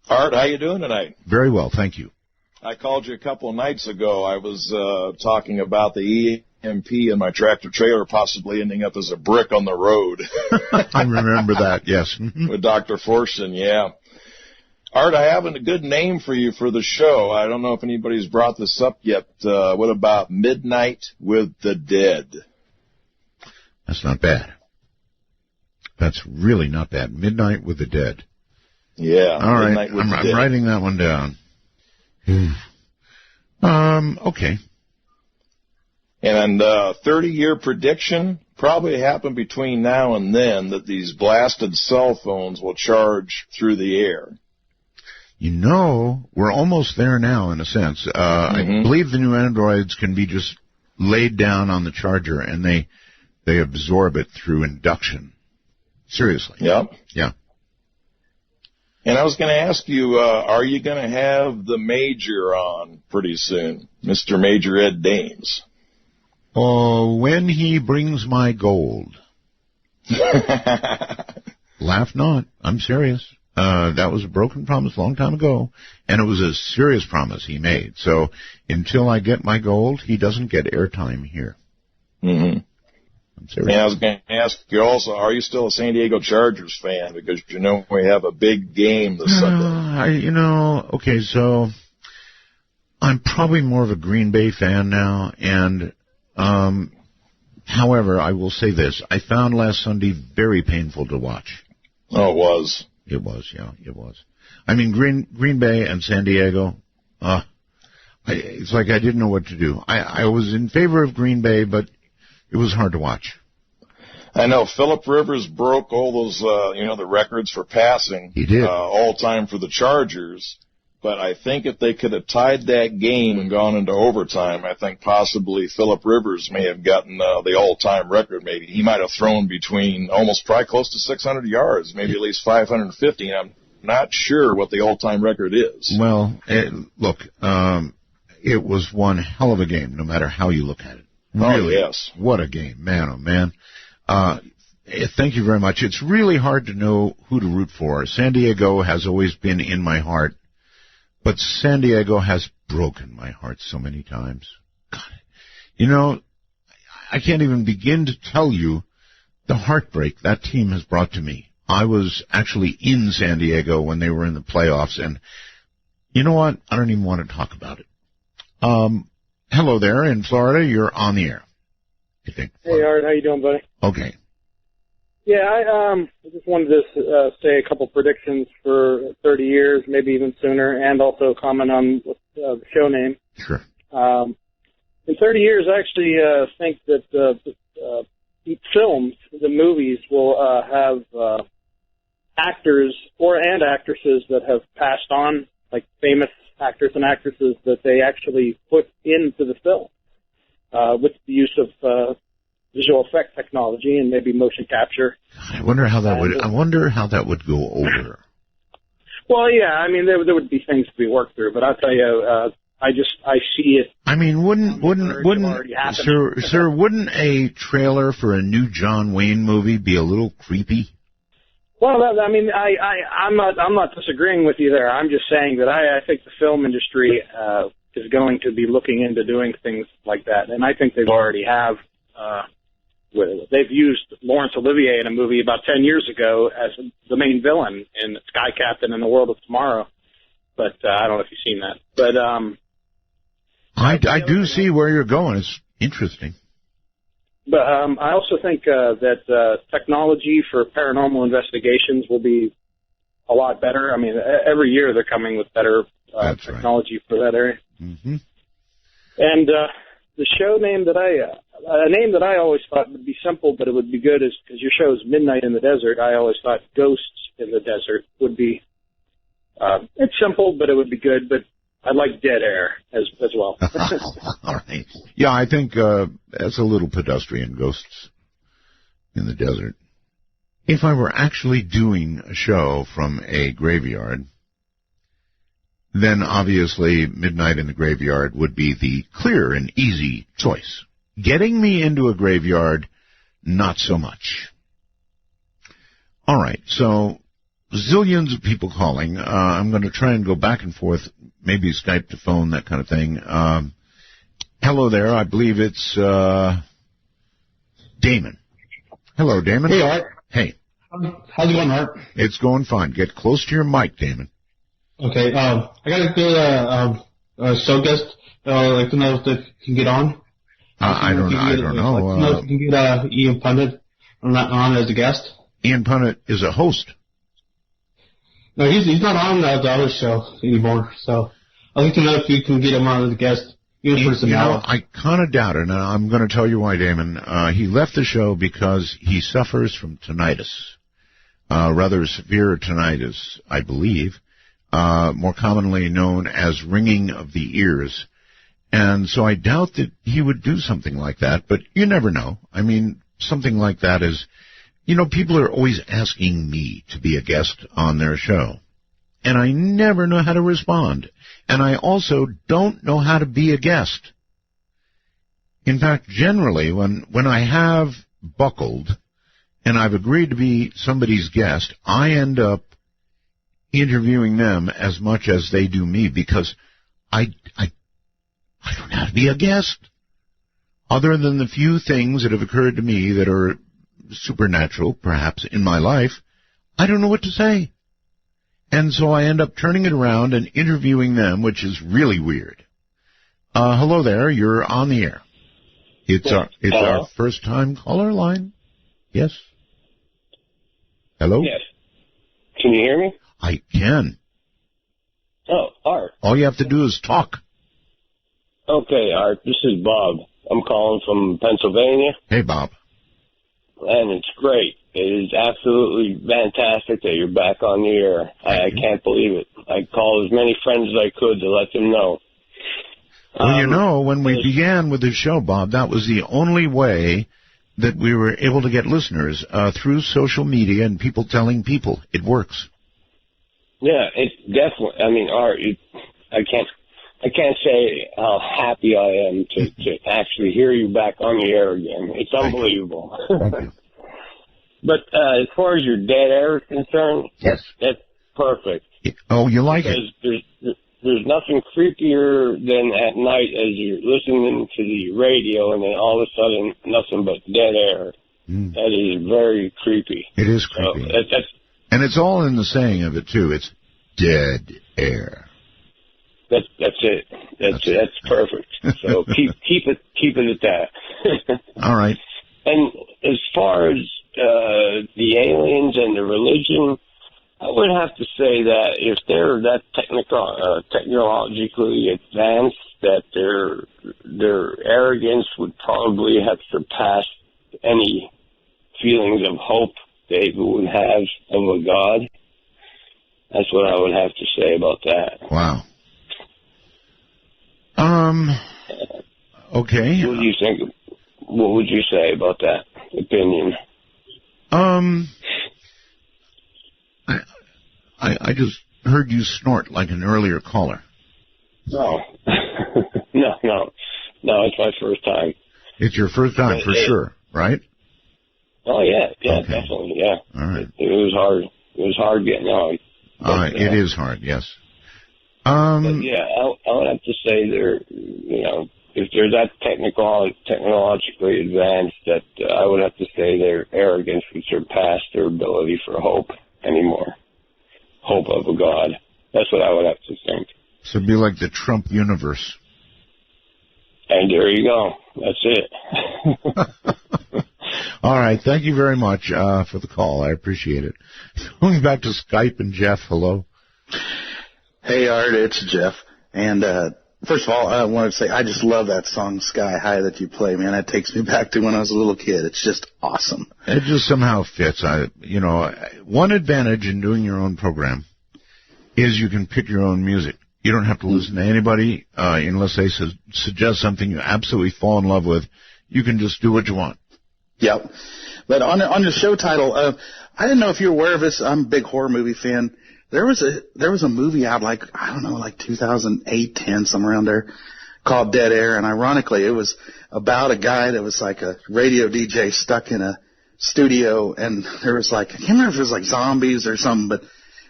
Art, how you doing tonight? Very well, thank you. I called you a couple of nights ago. I was talking about the EMP in my tractor-trailer possibly ending up as a brick on the road. I remember that, yes. With Dr. Forsen, yeah. Art, I have a good name for you for the show. I don't know if anybody's brought this up yet. What about Midnight with the Dead? That's not bad. That's really not bad. Midnight with the Dead. Yeah. All right, I'm writing that one down. Okay. And 30-year prediction, probably happen between now and then that these blasted cell phones will charge through the air. You know, we're almost there now in a sense. I believe the new Androids can be just laid down on the charger and they absorb it through induction. Seriously. Yep. Yeah. And I was going to ask you, are you going to have the Major on pretty soon, Mr. Major Ed Dames? Oh, when he brings my gold. Laugh not. I'm serious. That was a broken promise a long time ago, and it was a serious promise he made. So until I get my gold, he doesn't get airtime here. Mm-hmm. I'm serious. And I was going to ask you also, are you still a San Diego Chargers fan? Because you know we have a big game this Sunday. Okay, so I'm probably more of a Green Bay fan now, and however, I will say this. I found last Sunday very painful to watch. Oh, it was. It was, yeah, it was. I mean, Green Bay and San Diego, it's like I didn't know what to do. I was in favor of Green Bay, but it was hard to watch. I know Phillip Rivers broke all those, the records for passing. He did. All time for the Chargers. But I think if they could have tied that game and gone into overtime, I think possibly Phillip Rivers may have gotten the all-time record. Maybe he might have thrown between probably close to 600 yards, maybe at least 550. I'm not sure what the all-time record is. Well, look, it was one hell of a game, no matter how you look at it. Really, oh, yes. What a game, man, oh, man. Thank you very much. It's really hard to know who to root for. San Diego has always been in my heart. But San Diego has broken my heart so many times. God, I can't even begin to tell you the heartbreak that team has brought to me. I was actually in San Diego when they were in the playoffs, and you know what? I don't even want to talk about it. Hello there in Florida. You're on the air. I think. Hey, Art. How you doing, buddy? Okay. Yeah, I just wanted to say a couple predictions for 30 years, maybe even sooner, and also comment on the show name. Sure. In 30 years, I actually think that the films, the movies, will have actors and actresses that have passed on, like famous actors and actresses that they actually put into the film with the use of visual effect technology and maybe motion capture. I wonder how that would go over. Well, yeah, I mean there would be things to be worked through, but I'll tell you, I see it. I mean, wouldn't sir, wouldn't a trailer for a new John Wayne movie be a little creepy? Well, I'm not disagreeing with you there. I'm just saying that I think the film industry is going to be looking into doing things like that, and I think they already have. They've used Laurence Olivier in a movie about 10 years ago as the main villain in Sky Captain and the World of Tomorrow. But I don't know if you've seen that. But I do see where you're going. It's interesting. But I also think that technology for paranormal investigations will be a lot better. I mean, every year they're coming with better technology for that area. Mm-hmm. And the show name that a name that I always thought would be simple, but it would be good, is because your show is Midnight in the Desert. I always thought Ghosts in the Desert would be. It's simple, but it would be good. But I'd like Dead Air as well. All right. Yeah, I think that's a little pedestrian, Ghosts in the Desert. If I were actually doing a show from a graveyard, then obviously Midnight in the Graveyard would be the clear and easy choice. Getting me into a graveyard, not so much. All right, so zillions of people calling. I'm going to try and go back and forth, maybe Skype to phone, that kind of thing. Hello there. I believe it's Damon. Hello, Damon. Hey, Art. Hey. How's it going, Art? It's going fine. Get close to your mic, Damon. Okay. I got a show guest. I'd like to know if they can get on. I don't know. I'd like to know if you can get Ian Punnett on as a guest. Ian Punnett is a host. No, he's not on the other show anymore. So I'd like to know if you can get him on as a guest. I kind of doubt it, and I'm going to tell you why, Damon. He left the show because he suffers from tinnitus, rather severe tinnitus, I believe, more commonly known as ringing of the ears. And so I doubt that he would do something like that, but you never know. I mean, something like that is, people are always asking me to be a guest on their show, and I never know how to respond. And I also don't know how to be a guest. In fact, generally, when I have buckled and I've agreed to be somebody's guest, I end up interviewing them as much as they do me, because I don't know how to be a guest. Other than the few things that have occurred to me that are supernatural, perhaps, in my life, I don't know what to say. And so I end up turning it around and interviewing them, which is really weird. Hello there, you're on the air. It's our first time caller line. Yes. Hello? Yes. Can you hear me? I can. Oh, Art. All you have to do is talk. Okay, Art, this is Bob. I'm calling from Pennsylvania. Hey, Bob. And it's great. It is absolutely fantastic that you're back on the air. I can't believe it. I called as many friends as I could to let them know. Well, when we began with the show, Bob, that was the only way that we were able to get listeners, through social media and people telling people. It works. Yeah, it definitely. I mean, Art, I can't say how happy I am to actually hear you back on the air again. It's unbelievable. Thank you. But as far as your dead air is concerned, yes, that's perfect. Oh, you like it? Because there's nothing creepier than at night as you're listening to the radio and then all of a sudden nothing but dead air. Mm. That is very creepy. It is creepy. So and it's all in the saying of it, too. It's dead air. That's it. That's perfect. So keep it at that. All right. And as far as the aliens and the religion, I would have to say that if they're that technologically advanced, that their arrogance would probably have surpassed any feelings of hope they would have of a God. That's what I would have to say about that. Wow. Okay. What do you think? What would you say about that opinion? I just heard you snort like an earlier caller. No. No, it's my first time. It's your first time, for sure, right? Oh, yeah, okay. Definitely, yeah. All right. It was hard. It was hard getting on. All right, it is hard, yes. But yeah, I would have to say if they're that technologically advanced, that I would have to say their arrogance would surpass their ability for hope anymore. Hope of a God. That's what I would have to think. So it'd be like the Trump universe. And there you go. That's it. All right. Thank you very much for the call. I appreciate it. Going back to Skype and Jeff. Hello. Hey, Art. It's Jeff. And first of all, I wanted to say I just love that song Sky High that you play, man. That takes me back to when I was a little kid. It's just awesome. It just somehow fits. One advantage in doing your own program is you can pick your own music. You don't have to listen to anybody unless they suggest something you absolutely fall in love with. You can just do what you want. Yep. But on your show title, I didn't know if you're aware of this. I'm a big horror movie fan. There was a movie out like 2008, 10, somewhere around there, called Dead Air, and ironically, it was about a guy that was like a radio DJ stuck in a studio, and there was I can't remember if it was like zombies or something, but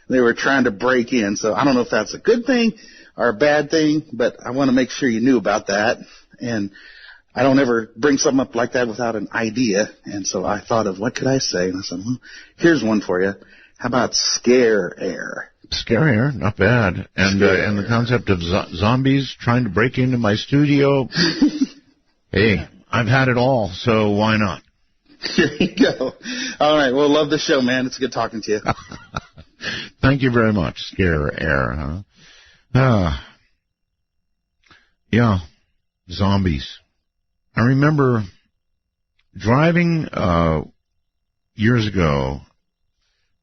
they were trying to break in. So I don't know if that's a good thing or a bad thing, but I want to make sure you knew about that. And I don't ever bring something up like that without an idea, and so I thought of what could I say, and I said, well, here's one for you. How about Scare Air? Scare Air, not bad. And the concept of zombies trying to break into my studio. Hey, I've had it all, so why not? There you go. All right, well, love the show, man. It's good talking to you. Thank you very much. Scare Air, huh? Yeah, zombies. I remember driving years ago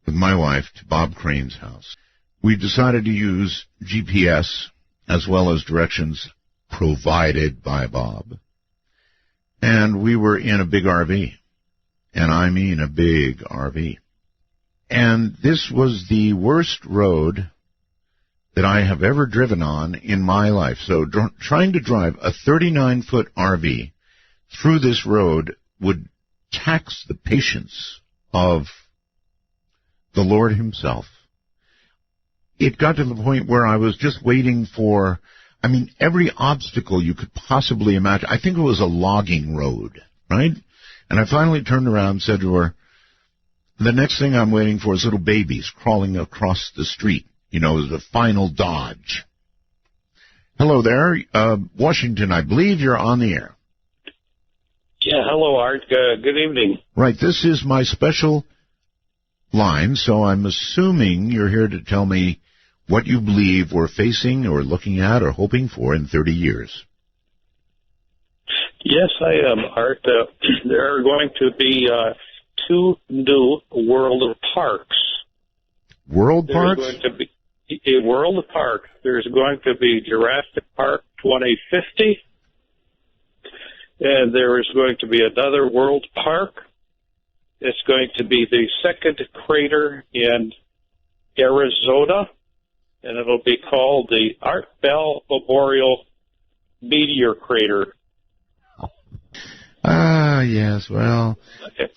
with my wife to Bob Crane's house. We decided to use GPS as well as directions provided by Bob. And we were in a big RV. And I mean a big RV. And this was the worst road that I have ever driven on in my life. So trying to drive a 39-foot RV through this road would tax the patience of the Lord himself. It got to the point where I was just waiting for, every obstacle you could possibly imagine. I think it was a logging road, right? And I finally turned around and said to her, the next thing I'm waiting for is little babies crawling across the street, the final dodge. Hello there, Washington, I believe you're on the air. Yeah, hello, Art. Good evening. Right, this is my special line, so I'm assuming you're here to tell me what you believe we're facing or looking at or hoping for in 30 years. Yes, I am, Art. There are going to be 2 new world parks. World parks? There's going to be a world park. There's going to be Jurassic Park 2050. And there is going to be another world park. It's going to be the second crater in Arizona, and it'll be called the Art Bell Memorial Meteor Crater. Yes, well,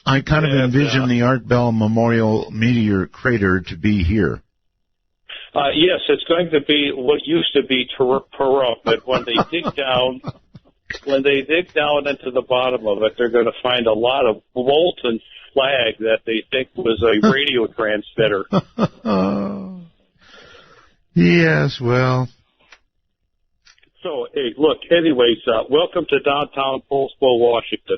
I kind of envision the Art Bell Memorial Meteor Crater to be here. Yes, it's going to be what used to be Pahrump, but when they dig down... When they dig down into the bottom of it, they're going to find a lot of molten slag that they think was a radio transmitter. Yes, well. So, hey, look, anyways, welcome to downtown Poulsbo, Washington.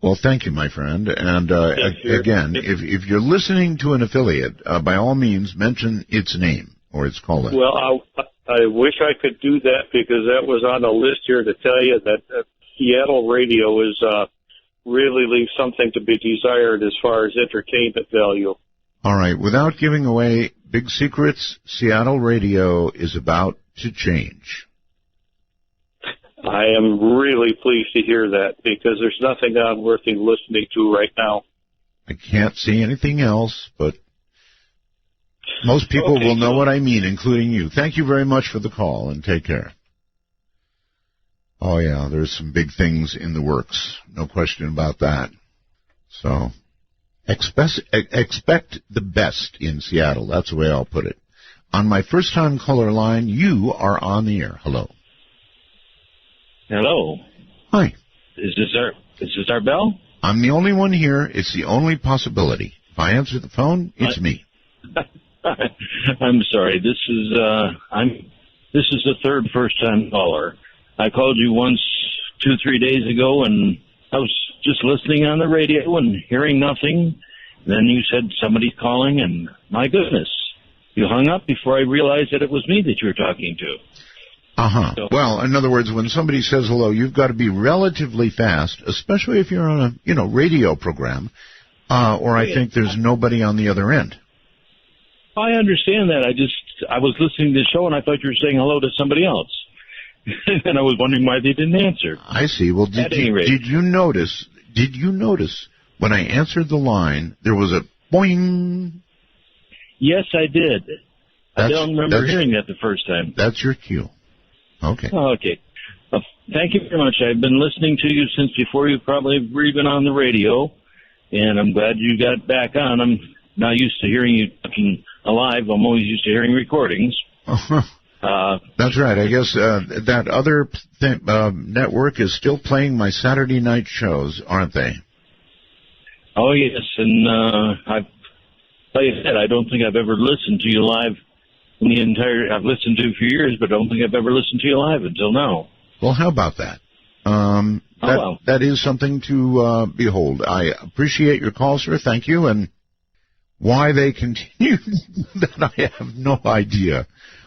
Well, thank you, my friend. And again, if you're listening to an affiliate, by all means, mention its name or its call-in. Well, I wish I could do that because that was on the list here to tell you that Seattle radio is really leaves something to be desired as far as entertainment value. All right. Without giving away big secrets, Seattle radio is about to change. I am really pleased to hear that because there's nothing I'm worth listening to right now. I can't see anything else, but most people will know what I mean, including you. Thank you very much for the call, and take care. Oh, yeah, there's some big things in the works. No question about that. So, expect the best in Seattle. That's the way I'll put it. On my first-time caller line, you are on the air. Hello. Hello. Hi. Is this Art Bell? I'm the only one here. It's the only possibility. If I answer the phone, it's me. I'm sorry. This is the third first-time caller. I called you once 2-3 days ago, and I was just listening on the radio and hearing nothing. Then you said somebody's calling, and my goodness, you hung up before I realized that it was me that you were talking to. Uh-huh. So, well, in other words, when somebody says hello, you've got to be relatively fast, especially if you're on a, radio program, or I think there's nobody on the other end. I understand that. I was listening to the show, and I thought you were saying hello to somebody else. And I was wondering why they didn't answer. I see. Well, did you notice when I answered the line, there was a boing? Yes, I did. I don't remember hearing that the first time. That's your cue. Okay. Oh, okay. Well, thank you very much. I've been listening to you since before you probably were even on the radio, and I'm glad you got back on. I'm not used to hearing you talking alive. I'm always used to hearing recordings. That's right. I guess that other network is still playing my Saturday night shows, aren't they? Oh, yes, and like I said, I don't think I've ever listened to you live in the entire... I've listened to you for years, but I don't think I've ever listened to you live until now. Well, how about that? That is something to behold. I appreciate your call, sir. Thank you. And why they continue, that I have no idea.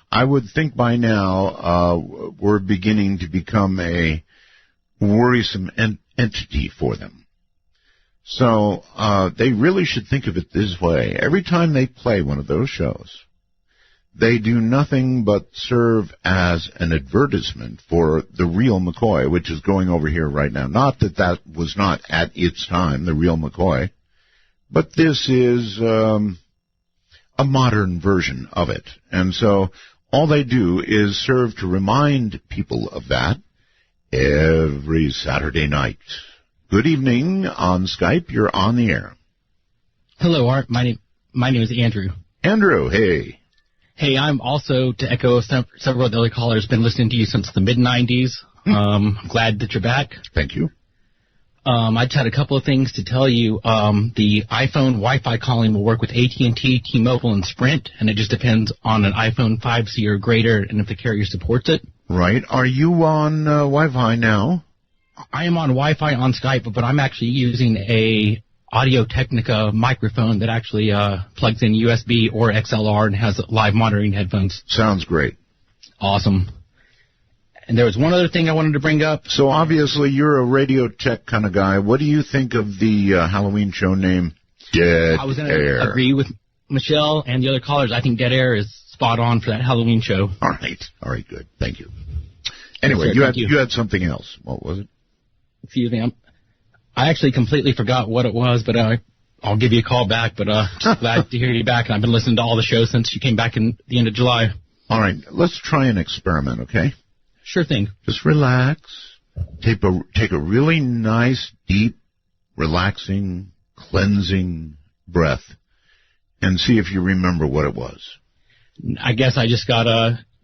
I would think by now we're beginning to become a worrisome entity for them. So they really should think of it this way. Every time they play one of those shows, they do nothing but serve as an advertisement for the real McCoy, which is going over here right now. Not that was not at its time the real McCoy, but this is a modern version of it. And so all they do is serve to remind people of that every Saturday night. Good evening on Skype. You're on the air. Hello, Art. My name is Andrew. Andrew, hey. Hey, I'm also, to echo several of the other callers, been listening to you since the mid-'90s. Glad that you're back. Thank you. I just had a couple of things to tell you. The iPhone Wi-Fi calling will work with AT&T, T-Mobile, and Sprint, and it just depends on an iPhone 5C or greater and if the carrier supports it. Right. Are you on Wi-Fi now? I am on Wi-Fi on Skype, but I'm actually using a Audio-Technica microphone that actually plugs in USB or XLR and has live monitoring headphones. Sounds great. Awesome. And there was one other thing I wanted to bring up. So obviously you're a radio tech kind of guy. What do you think of the Halloween show name Dead I was going Air? to agree with Michelle and the other callers. I think Dead Air is spot on for that Halloween show. All right, good. Thank you. Anyway, Yes, sir, you had something else. What was it? Excuse me. I actually completely forgot what it was, but I'll give you a call back. But just glad to hear you back. And I've been listening to all the shows since you came back in the end of July. All right, let's try an experiment, okay? Sure thing. Just relax. Take a really nice, deep, relaxing, cleansing breath and see if you remember what it was. I guess I just got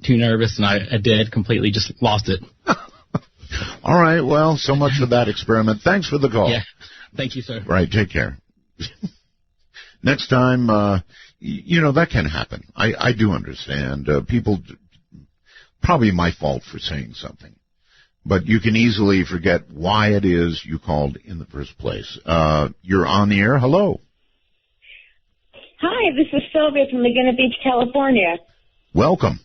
too nervous, and I did completely just lost it. All right, well, so much for that experiment. Thanks for the call. Yeah, thank you, sir. Right, take care. Next time, that can happen. I do understand. People, probably my fault for saying something. But you can easily forget why it is you called in the first place. You're on the air. Hello. Hi, this is Sylvia from Laguna Beach, California. Welcome.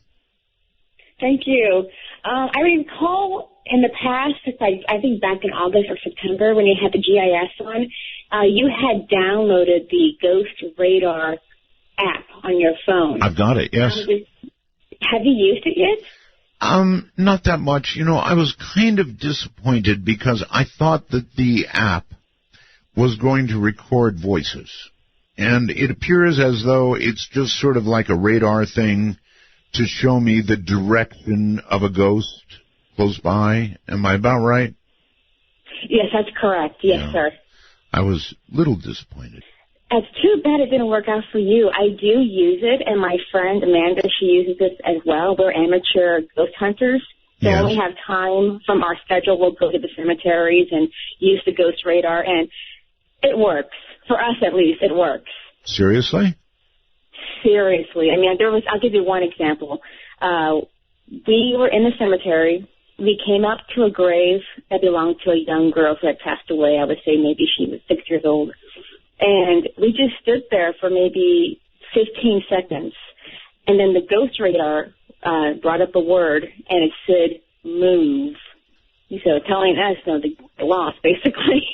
Thank you. I recall in the past, I think back in August or September when you had the GIS on, you had downloaded the Ghost Radar app on your phone. I've got it, yes. Have you used it yet? Not that much. I was kind of disappointed because I thought that the app was going to record voices. And it appears as though it's just sort of like a radar thing to show me the direction of a ghost close by. Am I about right? Yes, that's correct. Yes, sir. I was a little disappointed. It's too bad it didn't work out for you. I do use it, and my friend Amanda, she uses it as well. We're amateur ghost hunters. So when we have time from our schedule, we'll go to the cemeteries and use the Ghost Radar, and it works. For us, at least, it works. Seriously? Seriously. I mean, I'll give you one example. We were in the cemetery. We came up to a grave that belonged to a young girl who had passed away. I would say maybe she was 6 years old. And we just stood there for maybe 15 seconds. And then the ghost radar brought up a word, and it said, move. So telling us, the loss, basically.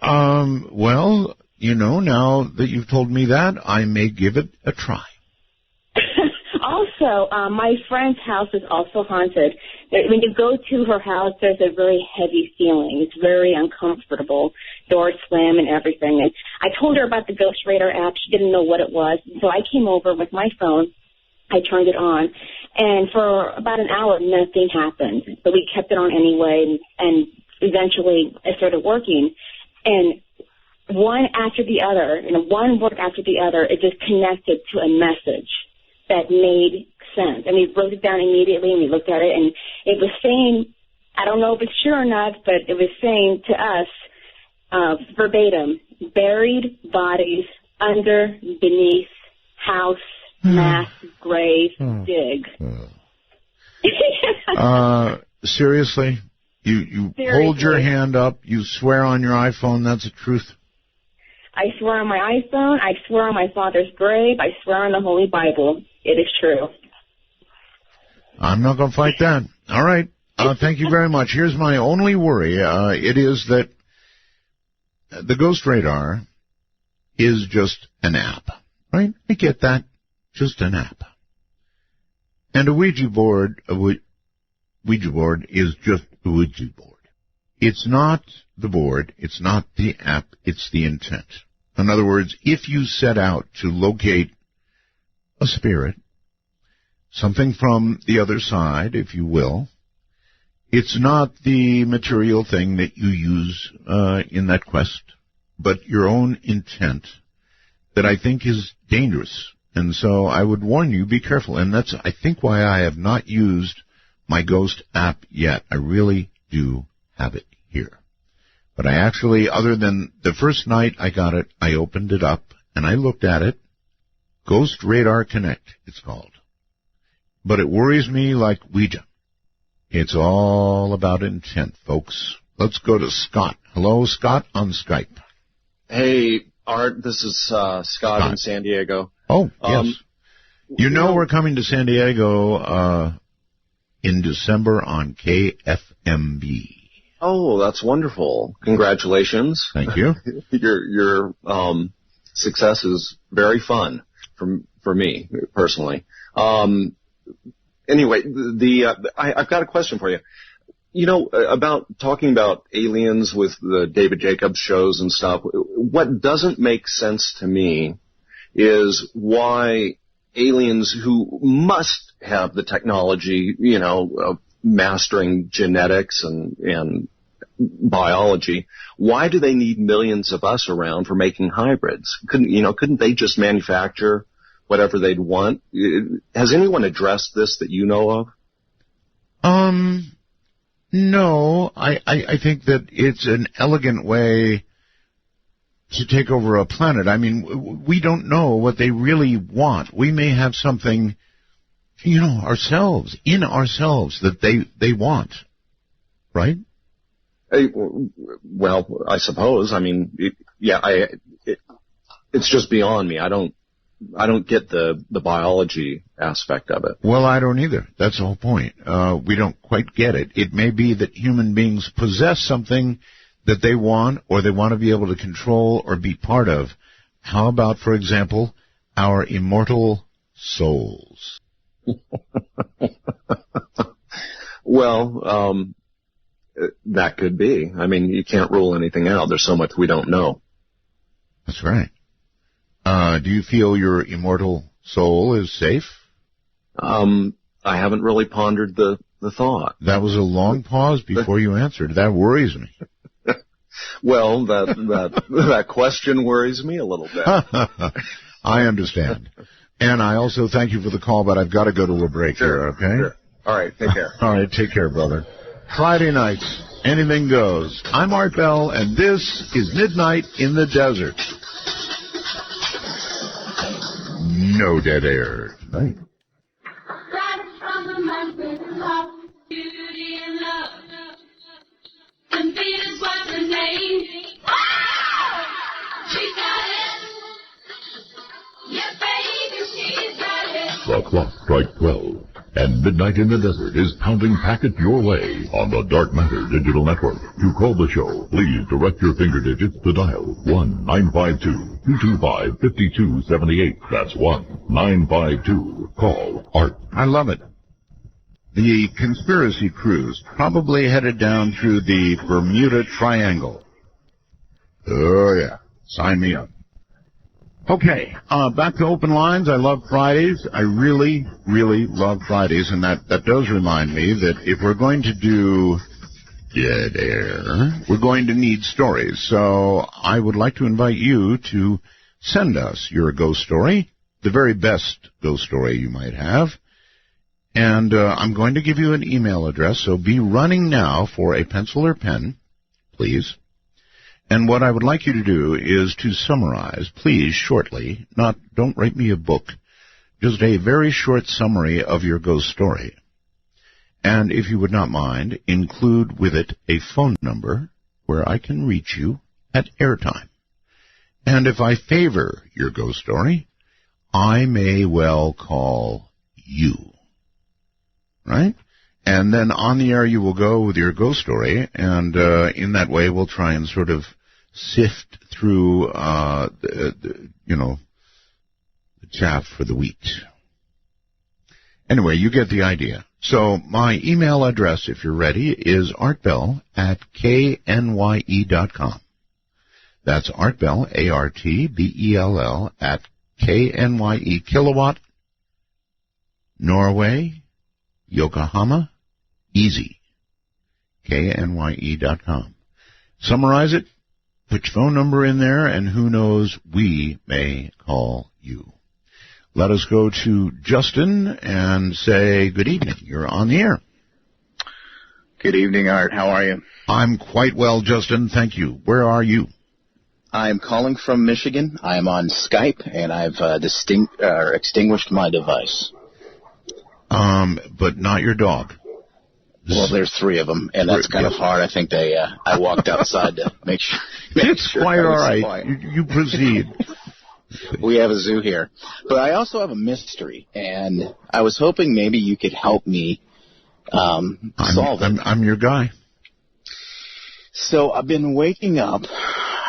Well, now that you've told me that, I may give it a try. Also, my friend's house is also haunted. When you go to her house, there's a very heavy feeling. It's very uncomfortable. Doors slam and everything. And I told her about the Ghost Radar app. She didn't know what it was. So I came over with my phone. I turned it on. And for about an hour, nothing happened. But we kept it on anyway. And eventually, it started working. And one after the other, one word after the other, it just connected to a message that made sense. And we wrote it down immediately, and we looked at it, and it was saying, I don't know if it's true or not, but it was saying to us, verbatim, buried bodies under, beneath, house, mass, grave, dig. Seriously? You hold your hand up, you swear on your iPhone that's the truth? I swear on my iPhone, I swear on my father's grave, I swear on the Holy Bible. It is true. I'm not going to fight that. All right. Thank you very much. Here's my only worry. It is that the Ghost Radar is just an app, right? I get that. Just an app. And a Ouija board is just a Ouija board. It's not the board, it's not the app, it's the intent. In other words, if you set out to locate a spirit, something from the other side, if you will, it's not the material thing that you use in that quest, but your own intent that I think is dangerous. And so I would warn you, be careful. And that's, I think, why I have not used my Ghost app yet. I really do have it here. But I actually, other than the first night I got it, I opened it up and I looked at it. Ghost Radar Connect, it's called. But it worries me like Ouija. It's all about intent, folks. Let's go to Scott. Hello, Scott, on Skype. Hey, Art, this is Scott in San Diego. Oh, yes. We're coming to San Diego in December on KFMB. Oh, that's wonderful. Congratulations. Thank you. Your success is very fun for me, personally. Anyway, I've got a question for you. About talking about aliens with the David Jacobs shows and stuff, what doesn't make sense to me is why aliens who must have the technology, of mastering genetics and biology, why do they need millions of us around for making hybrids? Couldn't they just manufacture whatever they'd want? Has anyone addressed this that you know of? No. I think that it's an elegant way to take over a planet. I mean, we don't know what they really want. We may have something, ourselves that they want, right? Well, I suppose. I mean, it's just beyond me. I don't get the biology aspect of it. Well, I don't either. That's the whole point. We don't quite get it. It may be that human beings possess something that they want, or they want to be able to control or be part of. How about, for example, our immortal souls? Well, that could be. I mean, you can't rule anything out. There's so much we don't know. That's right. Do you feel your immortal soul is safe? I haven't really pondered the thought. That was a long pause before you answered. That worries me. Well, that question worries me a little bit. I understand. And I also thank you for the call, but I've got to go to a break here, okay? Sure. All right, take care. All right, take care, brother. Friday nights, anything goes. I'm Art Bell, and this is Midnight in the Desert. No dead air tonight. Right from the mountain top, beauty and love. And Venus was her name. Wow! She got it. Yes, baby, she's got it. The clock strikes 12, and midnight in the desert is pounding packets your way on the Dark Matter Digital Network. To call the show, please direct your finger digits to dial 1-952-225-5278. That's 1-952. Call Art. I love it. The conspiracy cruise probably headed down through the Bermuda Triangle. Oh, yeah. Sign me up. Okay, back to open lines. I love Fridays. I really, really love Fridays, and that does remind me that if we're going to do dead air, we're going to need stories. So I would like to invite you to send us your ghost story, the very best ghost story you might have. And I'm going to give you an email address, so be running now for a pencil or pen, please. And what I would like you to do is to summarize, please, shortly, don't write me a book, just a very short summary of your ghost story. And if you would not mind, include with it a phone number where I can reach you at airtime. And if I favor your ghost story, I may well call you. Right? And then on the air you will go with your ghost story, and in that way we'll try and sort of sift through, the chaff for the wheat. Anyway, you get the idea. So my email address, if you're ready, is artbell@knye.com. That's artbell, ARTBELL, @KNYE, kilowatt, Norway, Yokohama, easy, knye.com. Summarize it, put your phone number in there, and who knows, we may call you. Let us go to Justin and say, good evening. You're on the air. Good evening, Art. How are you? I'm quite well, Justin. Thank you. Where are you? I'm calling from Michigan. I'm on Skype, and I've extinguished my device. But not your dog. Well, there's 3 of them, and that's kind of hard. I think I walked outside to make sure. It's quite all right. You proceed. We have a zoo here. But I also have a mystery, and I was hoping maybe you could help me solve it. I'm your guy. So I've been waking up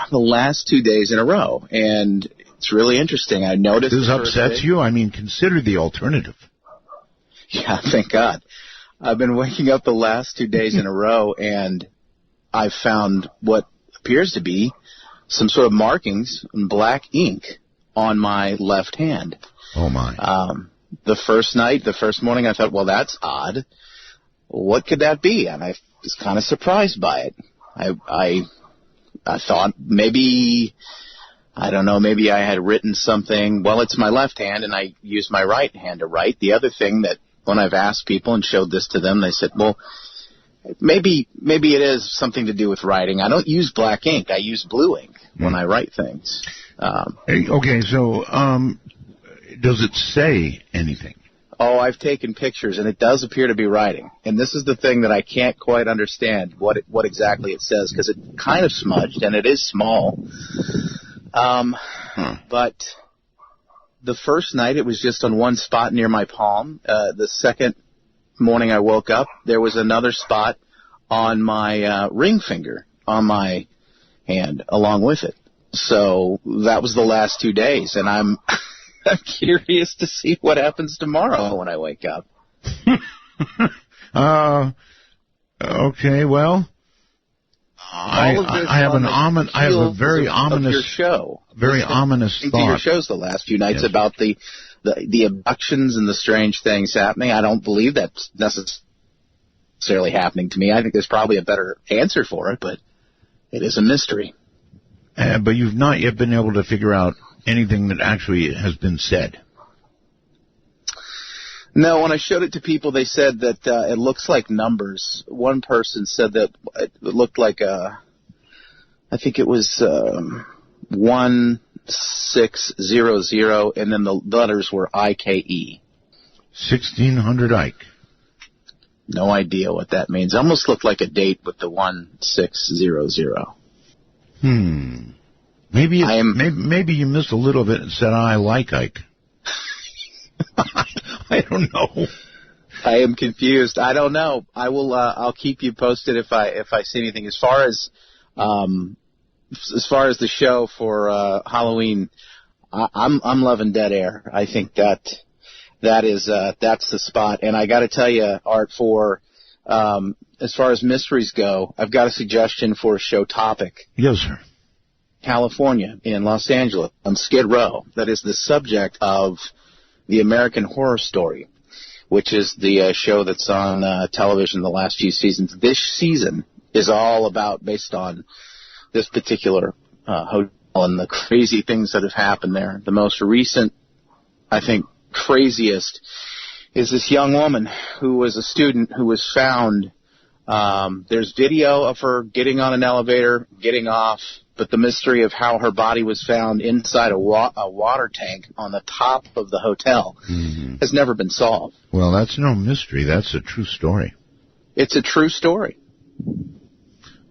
the last 2 days in a row, and it's really interesting. I noticed this upsets you? I mean, consider the alternative. Yeah, thank God. I've been waking up the last 2 days in a row, and I've found what appears to be some sort of markings in black ink on my left hand. Oh, my. The first morning, I thought, well, that's odd. What could that be? And I was kind of surprised by it. I thought maybe, I don't know, maybe I had written something. Well, it's my left hand, and I use my right hand to write. The other thing that when I've asked people and showed this to them, they said, well, maybe it is something to do with writing. I don't use black ink. I use blue ink when I write things. Okay, so does it say anything? Oh, I've taken pictures, and it does appear to be writing. And this is the thing that I can't quite understand what exactly it says, because it kind of smudged, and it is small. But the first night, it was just on one spot near my palm. The second morning I woke up, there was another spot on my ring finger on my hand along with it. So that was the last 2 days, and I'm curious to see what happens tomorrow when I wake up. Okay, well, I have a very ominous your show. Ominous thought. Your shows the last few nights about the abductions and the strange things happening. I don't believe that's necessarily happening to me. I think there's probably a better answer for it, but it is a mystery. But you've not yet been able to figure out anything that actually has been said. No, when I showed it to people, they said that it looks like numbers. One person said that it looked like I think it was 1600, and then the letters were IKE. 1600 Ike. No idea what that means. It almost looked like a date with the 1600. Maybe you missed a little bit and said, I like Ike. I don't know. I am confused. I don't know. I will. I'll keep you posted if I see anything. As far as the show for Halloween, I'm loving Dead Air. I think that's the spot. And I got to tell you, Art, for as far as mysteries go, I've got a suggestion for a show topic. Yes, sir. California in Los Angeles on Skid Row. That is the subject of the American Horror Story, which is the show that's on television the last few seasons. This season is all based on this particular hotel and the crazy things that have happened there. The most recent, I think, craziest is this young woman who was a student who was found. There's video of her getting on an elevator, getting off, but the mystery of how her body was found inside a water tank on the top of the hotel has never been solved. Well, that's no mystery. That's a true story. It's a true story.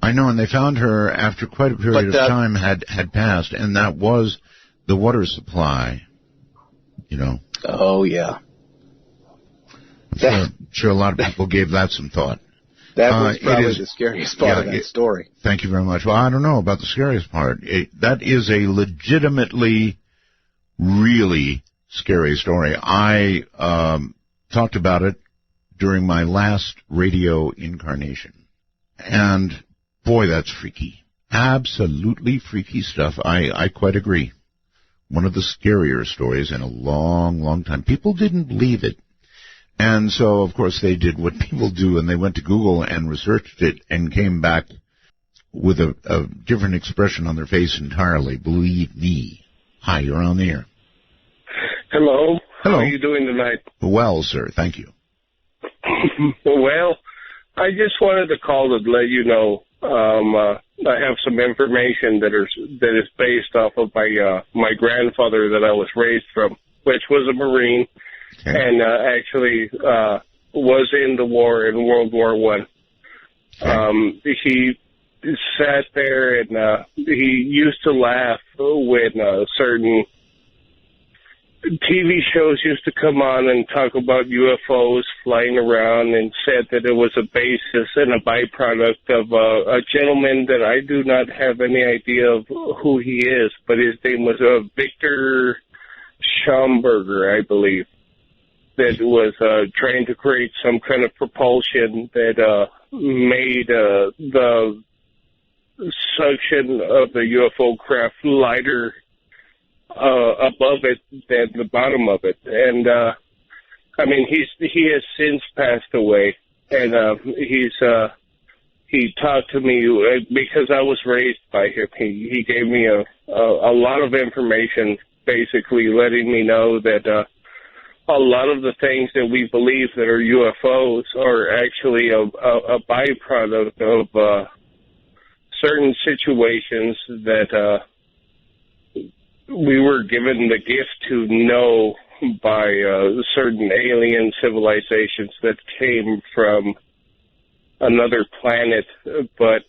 I know, and they found her after quite a period of time had passed, and that was the water supply, you know. Oh, yeah. I'm sure a lot of people gave that some thought. That was probably the scariest part of that story. Thank you very much. Well, I don't know about the scariest part. That is a legitimately, really scary story. I talked about it during my last radio incarnation. And, boy, that's freaky. Absolutely freaky stuff. I quite agree. One of the scarier stories in a long, long time. People didn't believe it. And so, of course, they did what people do, and they went to Google and researched it and came back with a different expression on their face entirely. Believe me. Hi, you're on the air. Hello. Hello. How are you doing tonight? Well, sir, thank you. Well, I just wanted to call to let you know I have some information that is based off of my grandfather that I was raised from, which was a Marine. Okay. And actually was in the war in World War I. He sat there and he used to laugh when certain TV shows used to come on and talk about UFOs flying around, and said that it was a basis and a byproduct of a gentleman that I do not have any idea of who he is, but his name was Victor Schomburger, I believe, that was trying to create some kind of propulsion that made the suction of the UFO craft lighter above it than the bottom of it. And, I mean, he has since passed away, and he talked to me because I was raised by him. He gave me a lot of information, basically letting me know that a lot of the things that we believe that are UFOs are actually a byproduct of certain situations that we were given the gift to know by certain alien civilizations that came from another planet, but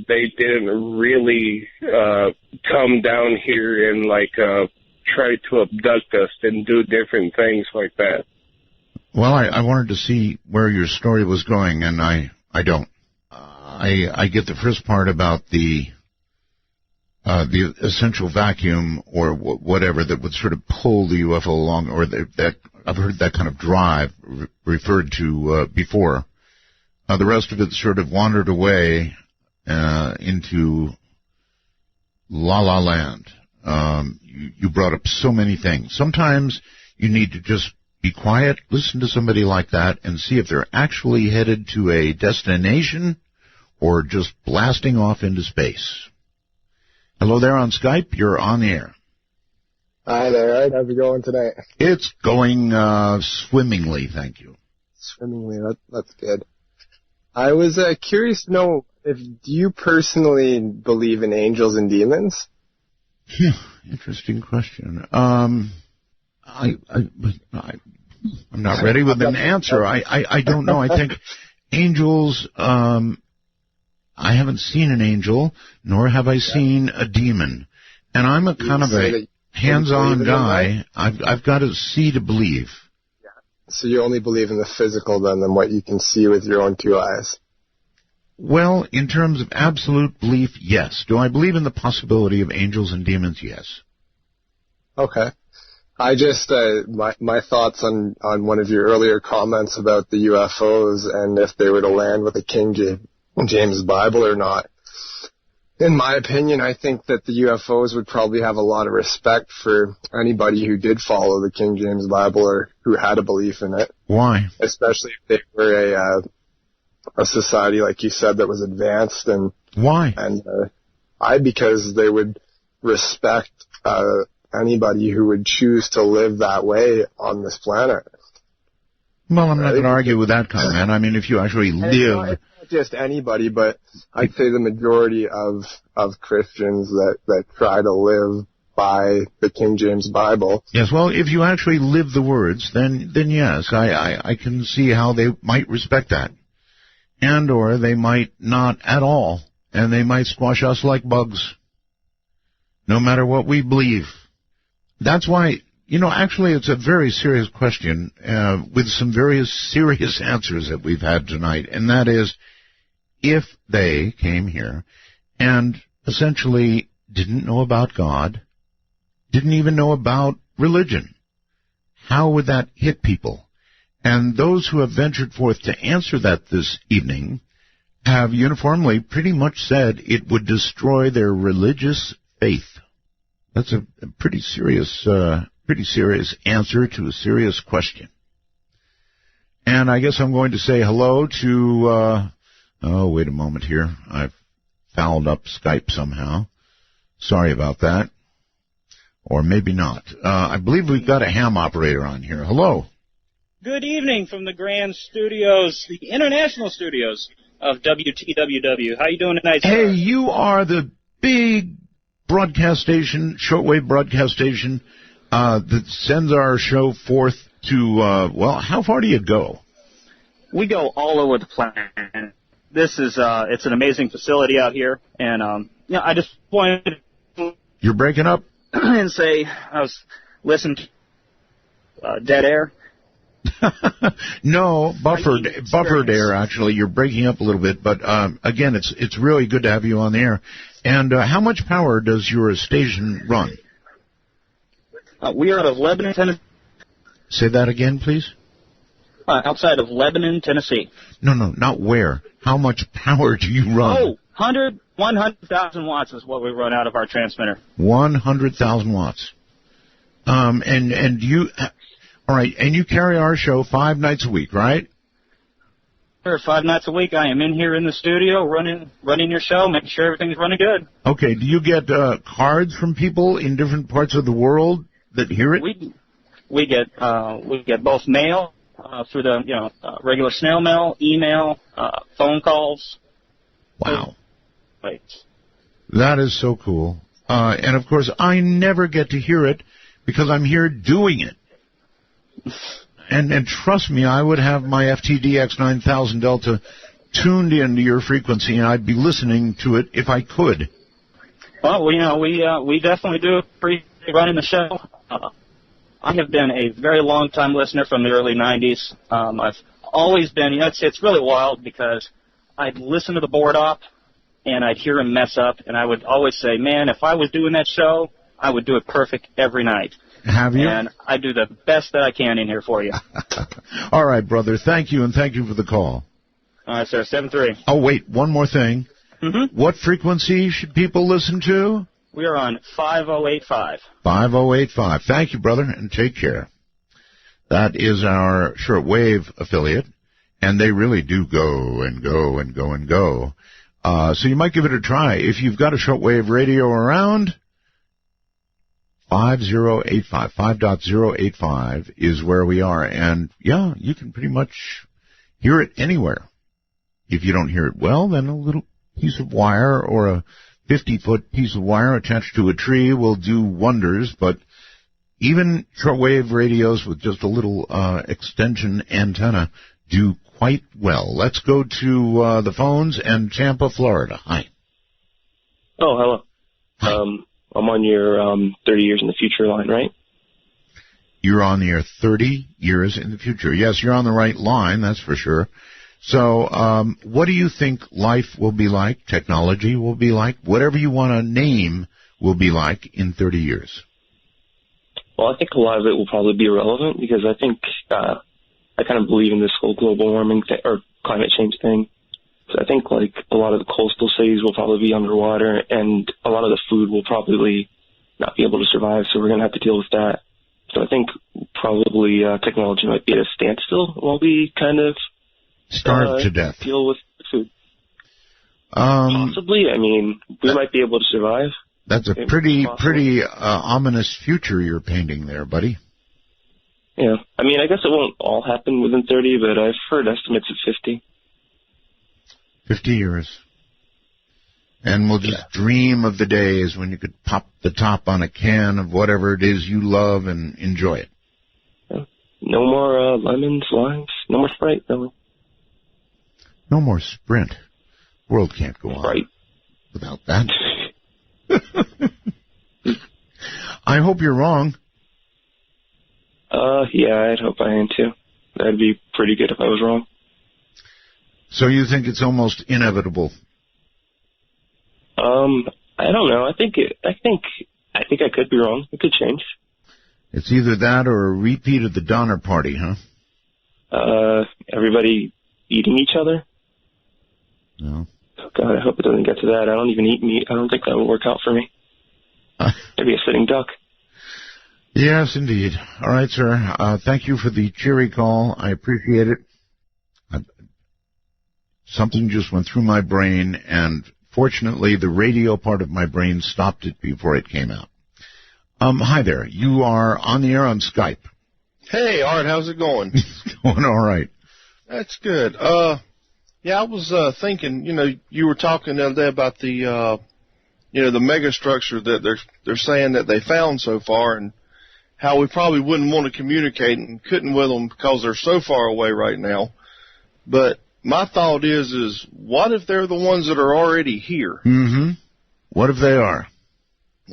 they didn't really come down here and try to abduct us and do different things like that. Well, I wanted to see where your story was going, and I don't. I get the first part about the essential vacuum or whatever that would sort of pull the UFO along, or that I've heard that kind of drive referred to before. The rest of it sort of wandered away into La La Land. You brought up so many things. Sometimes you need to just be quiet, listen to somebody like that, and see if they're actually headed to a destination or just blasting off into space. Hello there on Skype. You're on the air. Hi there, Ed. How's it going tonight? It's going swimmingly, thank you. Swimmingly, that's good. I was curious to know if you personally believe in angels and demons? Yeah, interesting question. I'm not ready with an answer. I don't know. I think angels, I haven't seen an angel, nor have I seen a demon. And I'm a kind of a hands-on guy. I've got to see to believe. So you only believe in the physical then than what you can see with your own two eyes? Well, in terms of absolute belief, yes. Do I believe in the possibility of angels and demons? Yes. Okay. I just, my thoughts on one of your earlier comments about the UFOs and if they were to land with the King James Bible or not. In my opinion, I think that the UFOs would probably have a lot of respect for anybody who did follow the King James Bible or who had a belief in it. Why? Especially if they were a society, like you said, that was advanced. And why? And because they would respect anybody who would choose to live that way on this planet. Well, I'm not going to argue with that comment. I mean, if you actually live... It's not just anybody, but I'd say the majority of Christians that try to live by the King James Bible. Yes, well, if you actually live the words, then yes, I can see how they might respect that. And or they might not at all, and they might squash us like bugs, no matter what we believe. That's why, actually it's a very serious question with some very serious answers that we've had tonight, and that is, if they came here and essentially didn't know about God, didn't even know about religion, how would that hit people? And those who have ventured forth to answer that this evening have uniformly pretty much said it would destroy their religious faith. That's a pretty serious answer to a serious question. And I guess I'm going to say hello to, wait a moment here. I've fouled up Skype somehow. Sorry about that. Or maybe not. I believe we've got a ham operator on here. Hello. Good evening from the grand studios, the international studios of WTWW. How you doing tonight, sir? Hey, you are the big broadcast station, shortwave broadcast station, that sends our show forth to, how far do you go? We go all over the planet. This is, it's an amazing facility out here, and, I just wanted to... You're breaking up? And say, I was listening to Dead Air. No, buffered air, actually. You're breaking up a little bit, but again, it's really good to have you on the air. And how much power does your station run? We are out of Lebanon, Tennessee. Say that again, please. Outside of Lebanon, Tennessee. No, not where. How much power do you run? 100,000 watts is what we run out of our transmitter. 100,000 watts. And you... All right, and you carry our show 5 nights a week, right? Sure, 5 nights a week. I am in here in the studio running your show, making sure everything's running good. Okay, do you get cards from people in different parts of the world that hear it? We get both mail through the regular snail mail, email, phone calls. Wow. Right. That is so cool. And of course, I never get to hear it because I'm here doing it. And trust me, I would have my FTDX 9000 Delta tuned into your frequency, and I'd be listening to it if I could. Well, we definitely do appreciate running the show. I have been a very long time listener from the early 90s. I've always been, it's really wild because I'd listen to the board op, and I'd hear him mess up, and I would always say, man, if I was doing that show, I would do it perfect every night. Have you? And I do the best that I can in here for you. All right, brother. Thank you, and thank you for the call. All right, sir. 7-3. Oh, wait. One more thing. Mm-hmm. What frequency should people listen to? We are on 5085. 5085. Thank you, brother, and take care. That is our shortwave affiliate, and they really do go and go and go and go. So you might give it a try. If you've got a shortwave radio around... 5085, 5.085 is where we are. And, yeah, you can pretty much hear it anywhere. If you don't hear it well, then a little piece of wire or a 50-foot piece of wire attached to a tree will do wonders. But Even shortwave radios with just a little extension antenna do quite well. Let's go to the phones and Tampa, Florida. Hi. Oh, hello. I'm on your 30 years in the future line, right? You're on the air 30 years in the future. Yes, you're on the right line, that's for sure. So what do you think life will be like, technology will be like, whatever you want to name will be like in 30 years? Well, I think a lot of it will probably be irrelevant because I think I kind of believe in this whole global warming or climate change thing. So I think like a lot of the coastal cities will probably be underwater, and a lot of the food will probably not be able to survive. So we're going to have to deal with that. So I think probably technology might be at a standstill while we kind of starve to death. Deal with food. Possibly. I mean, we might be able to survive. That's a pretty ominous future you're painting there, buddy. Yeah. I mean, I guess it won't all happen within 30, but I've heard estimates of 50. 50 years. And we'll just dream of the days when you could pop the top on a can of whatever it is you love and enjoy it. Yeah. No more lemons, limes, no more Sprite, no. No more Sprint. World can't go on without that. I hope you're wrong. Yeah, I'd hope I am too. That'd be pretty good if I was wrong. So you think it's almost inevitable? I don't know. I think I could be wrong. It could change. It's either that or a repeat of the Donner Party, huh? Everybody eating each other? No. Oh, God, I hope it doesn't get to that. I don't even eat meat. I don't think that would work out for me. Maybe a sitting duck. Yes, indeed. All right, sir. Thank you for the cheery call. I appreciate it. Something just went through my brain, and fortunately, the radio part of my brain stopped it before it came out. Hi there. You are on the air on Skype. Hey, Art, how's it going? It's going all right. That's good. Yeah, I was thinking, you were talking the other day about the, the mega structure that they're saying that they found so far, and how we probably wouldn't want to communicate and couldn't with them because they're so far away right now. But my thought is what if they're the ones that are already here? Mm-hmm. What if they are?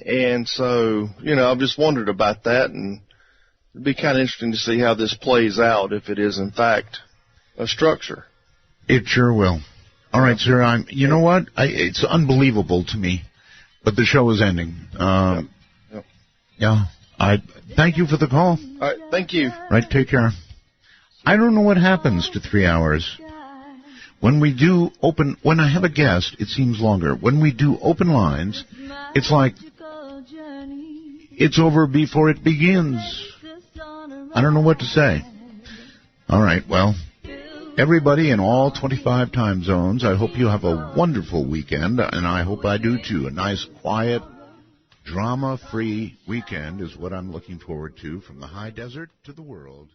And so, I've just wondered about that, and it'd be kind of interesting to see how this plays out if it is, in fact, a structure. It sure will. All right, sir. You know what? It's unbelievable to me, but the show is ending. Yeah. I thank you for the call. All right. Thank you. Right. Take care. I don't know what happens to 3 hours. When I have a guest, it seems longer. When we do open lines, it's like it's over before it begins. I don't know what to say. All right. Well, everybody in all 25 time zones, I hope you have a wonderful weekend, and I hope I do too. A nice, quiet, drama-free weekend is what I'm looking forward to, from the high desert to the world.